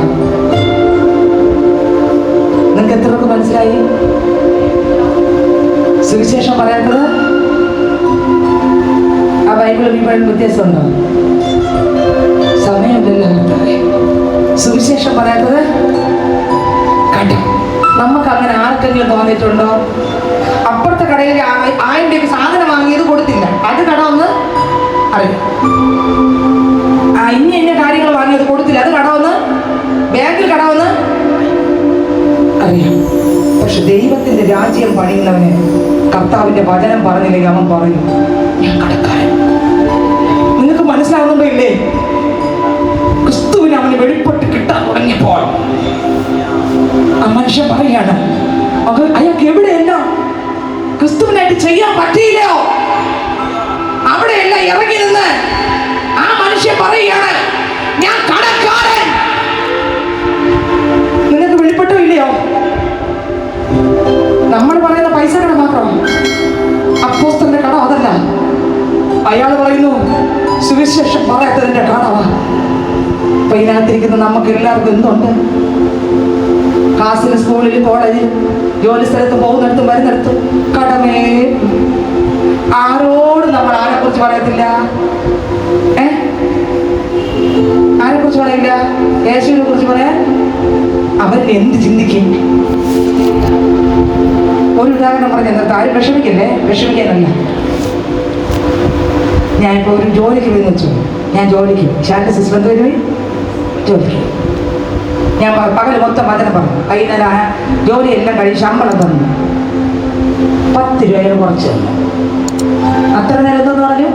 നിങ്ങൾക്ക് എത്ര പേർക്ക് മനസ്സിലായി? സുവിശേഷം പറയാത്തത് ആ ബൈബിളിൽ ഈ വ്യത്യാസമുണ്ടോ? സമയമില്ലല്ലോ. സുവിശേഷം പറയാത്തത് കടം. നമുക്ക് അങ്ങനെ ആർക്കെങ്കിലും തോന്നിയിട്ടുണ്ടോ? അപ്പുറത്തെ കടയിൽ 1000 രൂപയ്ക്ക് സാധനം വാങ്ങിയത് കൊടുത്തില്ല, അത് കടമെന്ന് അറിയാം. ഇന്ന കാര്യങ്ങൾ വാങ്ങിയത് കൊടുത്തില്ല, അത് കടമെന്ന്, ബാങ്കിൽ കടമെന്ന് അറിയാം. പക്ഷെ ദൈവത്തിന്റെ രാജ്യം പണിയുന്നവന് കർത്താവിന്റെ വചനം പറഞ്ഞില്ലെങ്കിൽ അവൻ പറയും, ഞാൻ കടക്കാരൻ. നിങ്ങൾക്ക് മനസ്സിലാവുന്നുണ്ടോ ഇല്ലേ? ക്രിസ്തുവിനെ അവന് വെളിപ്പെട്ട് കിട്ടാൻ തുടങ്ങിയപ്പോൾ ആ മനുഷ്യൻ പറയാണ്, അയാൾക്ക് എവിടെയല്ല ക്രിസ്തുവിനായിട്ട് ചെയ്യാൻ പറ്റിയില്ലയോ അവിടെയെല്ലാം ഇറങ്ങി നിന്ന് ആ മനുഷ്യൻ പറയുകയാണ്, ഞാൻ കടക്കാരൻ. നിങ്ങൾക്ക് വെളിപ്പെട്ടോ ഇല്ലയോ? നമ്മൾ പറയുന്ന പൈസ കട മാത്രം, അപ്പോസ്തലന്റെ കട അതല്ല. അയാൾ പറയുന്നു, സുവിശേഷം പറയാത്തതിന്റെ കടവാ. അപ്പൊ ഇതിനകത്തിരിക്കുന്ന നമുക്ക് എല്ലാവർക്കും എന്തുണ്ട്? ക്ലാസ്സിൽ, സ്കൂളിൽ, കോളേജിൽ, ജോലി സ്ഥലത്ത് പോകുന്നിടത്തും വരുന്നിടത്തും കടമേ. ആരോടും നമ്മൾ ആരെക്കുറിച്ച് പറയത്തില്ല. ആരെക്കുറിച്ച് പറയില്ല? യേശുവിനെ കുറിച്ച് പറയാൻ അവൻ എന്ത് ചിന്തിക്കും? ഒരു ഉദാഹരണം പറഞ്ഞ നിർത്താം. ആരും വിഷമിക്കല്ലേ? വിഷമിക്കാനല്ല. ഞാനിപ്പോൾ ഒരു ജോലിക്ക് പോയി വെച്ചു. ഞാൻ ജോലിക്ക് ശാന്തി സിസ്റ്റർ എന്ത് വരുവേ ജോലിക്ക് ഞാൻ പകൽ മൊത്തം വചനം പറഞ്ഞു. വൈകുന്നേരം ജോലിയെല്ലാം കഴിഞ്ഞ് ശമ്പളം തന്നു. 10 രൂപ കുറച്ച് തന്നു. അത്ര നേരം എന്തെന്ന് പറഞ്ഞു?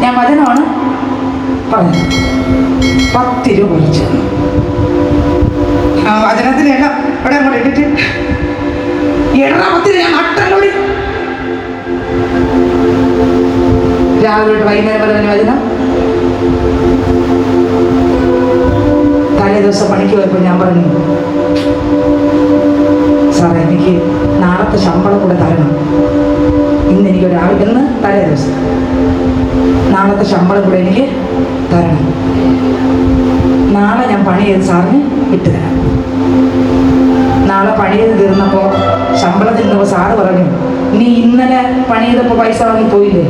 ഞാൻ വചനമാണ് പറഞ്ഞു. 10 രൂപ കുറച്ച് തന്നു. ആ വചനത്തിനെല്ലാം ഇവിടെ അങ്ങോട്ട് ഇട്ടിട്ട് 7 ഞാൻ നട്ടല്ലോടി. രാവിലെ തൊട്ട് വൈകുന്നേരം വരെ വചനം ദിവസം പണിക്ക് പോയപ്പോൾ ഞാൻ പറഞ്ഞു, സാറേ എനിക്ക് നാളത്തെ ശമ്പളം കൂടെ തരണം. ഇന്ന് എനിക്കൊരാവശ്യം, തലേ ദിവസം നാളത്തെ ശമ്പളം കൂടെ എനിക്ക് തരണം. നാളെ ഞാൻ പണി ചെയ്ത് സാറിന് ഇട്ട് തരാം. നാളെ പണി ചെയ്ത് തീർന്നപ്പോൾ ശമ്പളം തീർന്നപ്പോൾ സാറ് പറഞ്ഞു, നീ ഇന്നലെ പണി ചെയ്തപ്പോൾ പൈസ വാങ്ങി പോയില്ലേ?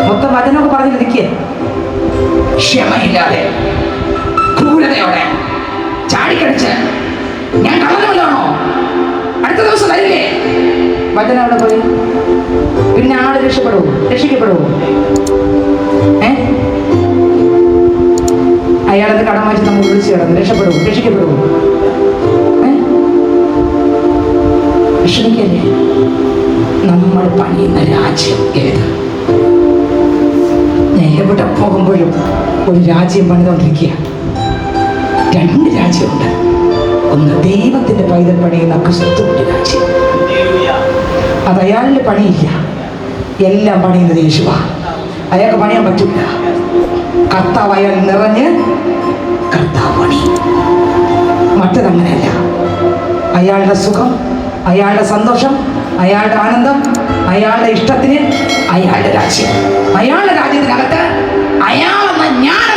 മൊത്തം വചനമൊക്കെ പറഞ്ഞിരിക്കുക. ക്ഷമയില്ലാതെ ക്രൂരതയോടെ ചാടിക്കടിച്ച് ഞാൻ കള്ളനമല്ലാണോ, അടുത്ത ദിവസം തരില്ലേ? വചനം അവിടെ പോയി. പിന്നെ ആള് രക്ഷിക്കപ്പെടുവോ? അയാളത് കടം വാങ്ങിച്ച് നമ്മൾ വിളിച്ചു കിടന്നു. രക്ഷിക്കപ്പെടുവോ? വിഷമിക്കല്ലേ? നമ്മൾ പണിയുന്ന രാജ്യം ഏത്? എവിടെ പോകുമ്പോഴും ഒരു രാജ്യം പണിതുകൊണ്ടിരിക്കുക. 2 രാജ്യമുണ്ട്. ഒന്ന് ദൈവത്തിന്റെ പൈതൽ പണിയുന്ന ക്രിസ്തുവിന്റെ രാജ്യം. അത് അയാളുടെ പണിയില്ല, എല്ലാം പണിയുന്നത് യേശുവാ. അയാൾക്ക് പണിയാൻ പറ്റില്ല. കർത്താവ് അയാൾ നിറഞ്ഞ് കർത്താവ് പണി. മറ്റതങ്ങനെയല്ല. അയാളുടെ സുഖം, അയാളുടെ സന്തോഷം, അയാളുടെ ആനന്ദം, അയാളുടെ ഇഷ്ടത്തിന് അയാളുടെ രാജ്യം. അയാളുടെ രാജ്യത്തിനകത്ത് അയാളെന്ന ഞാൻ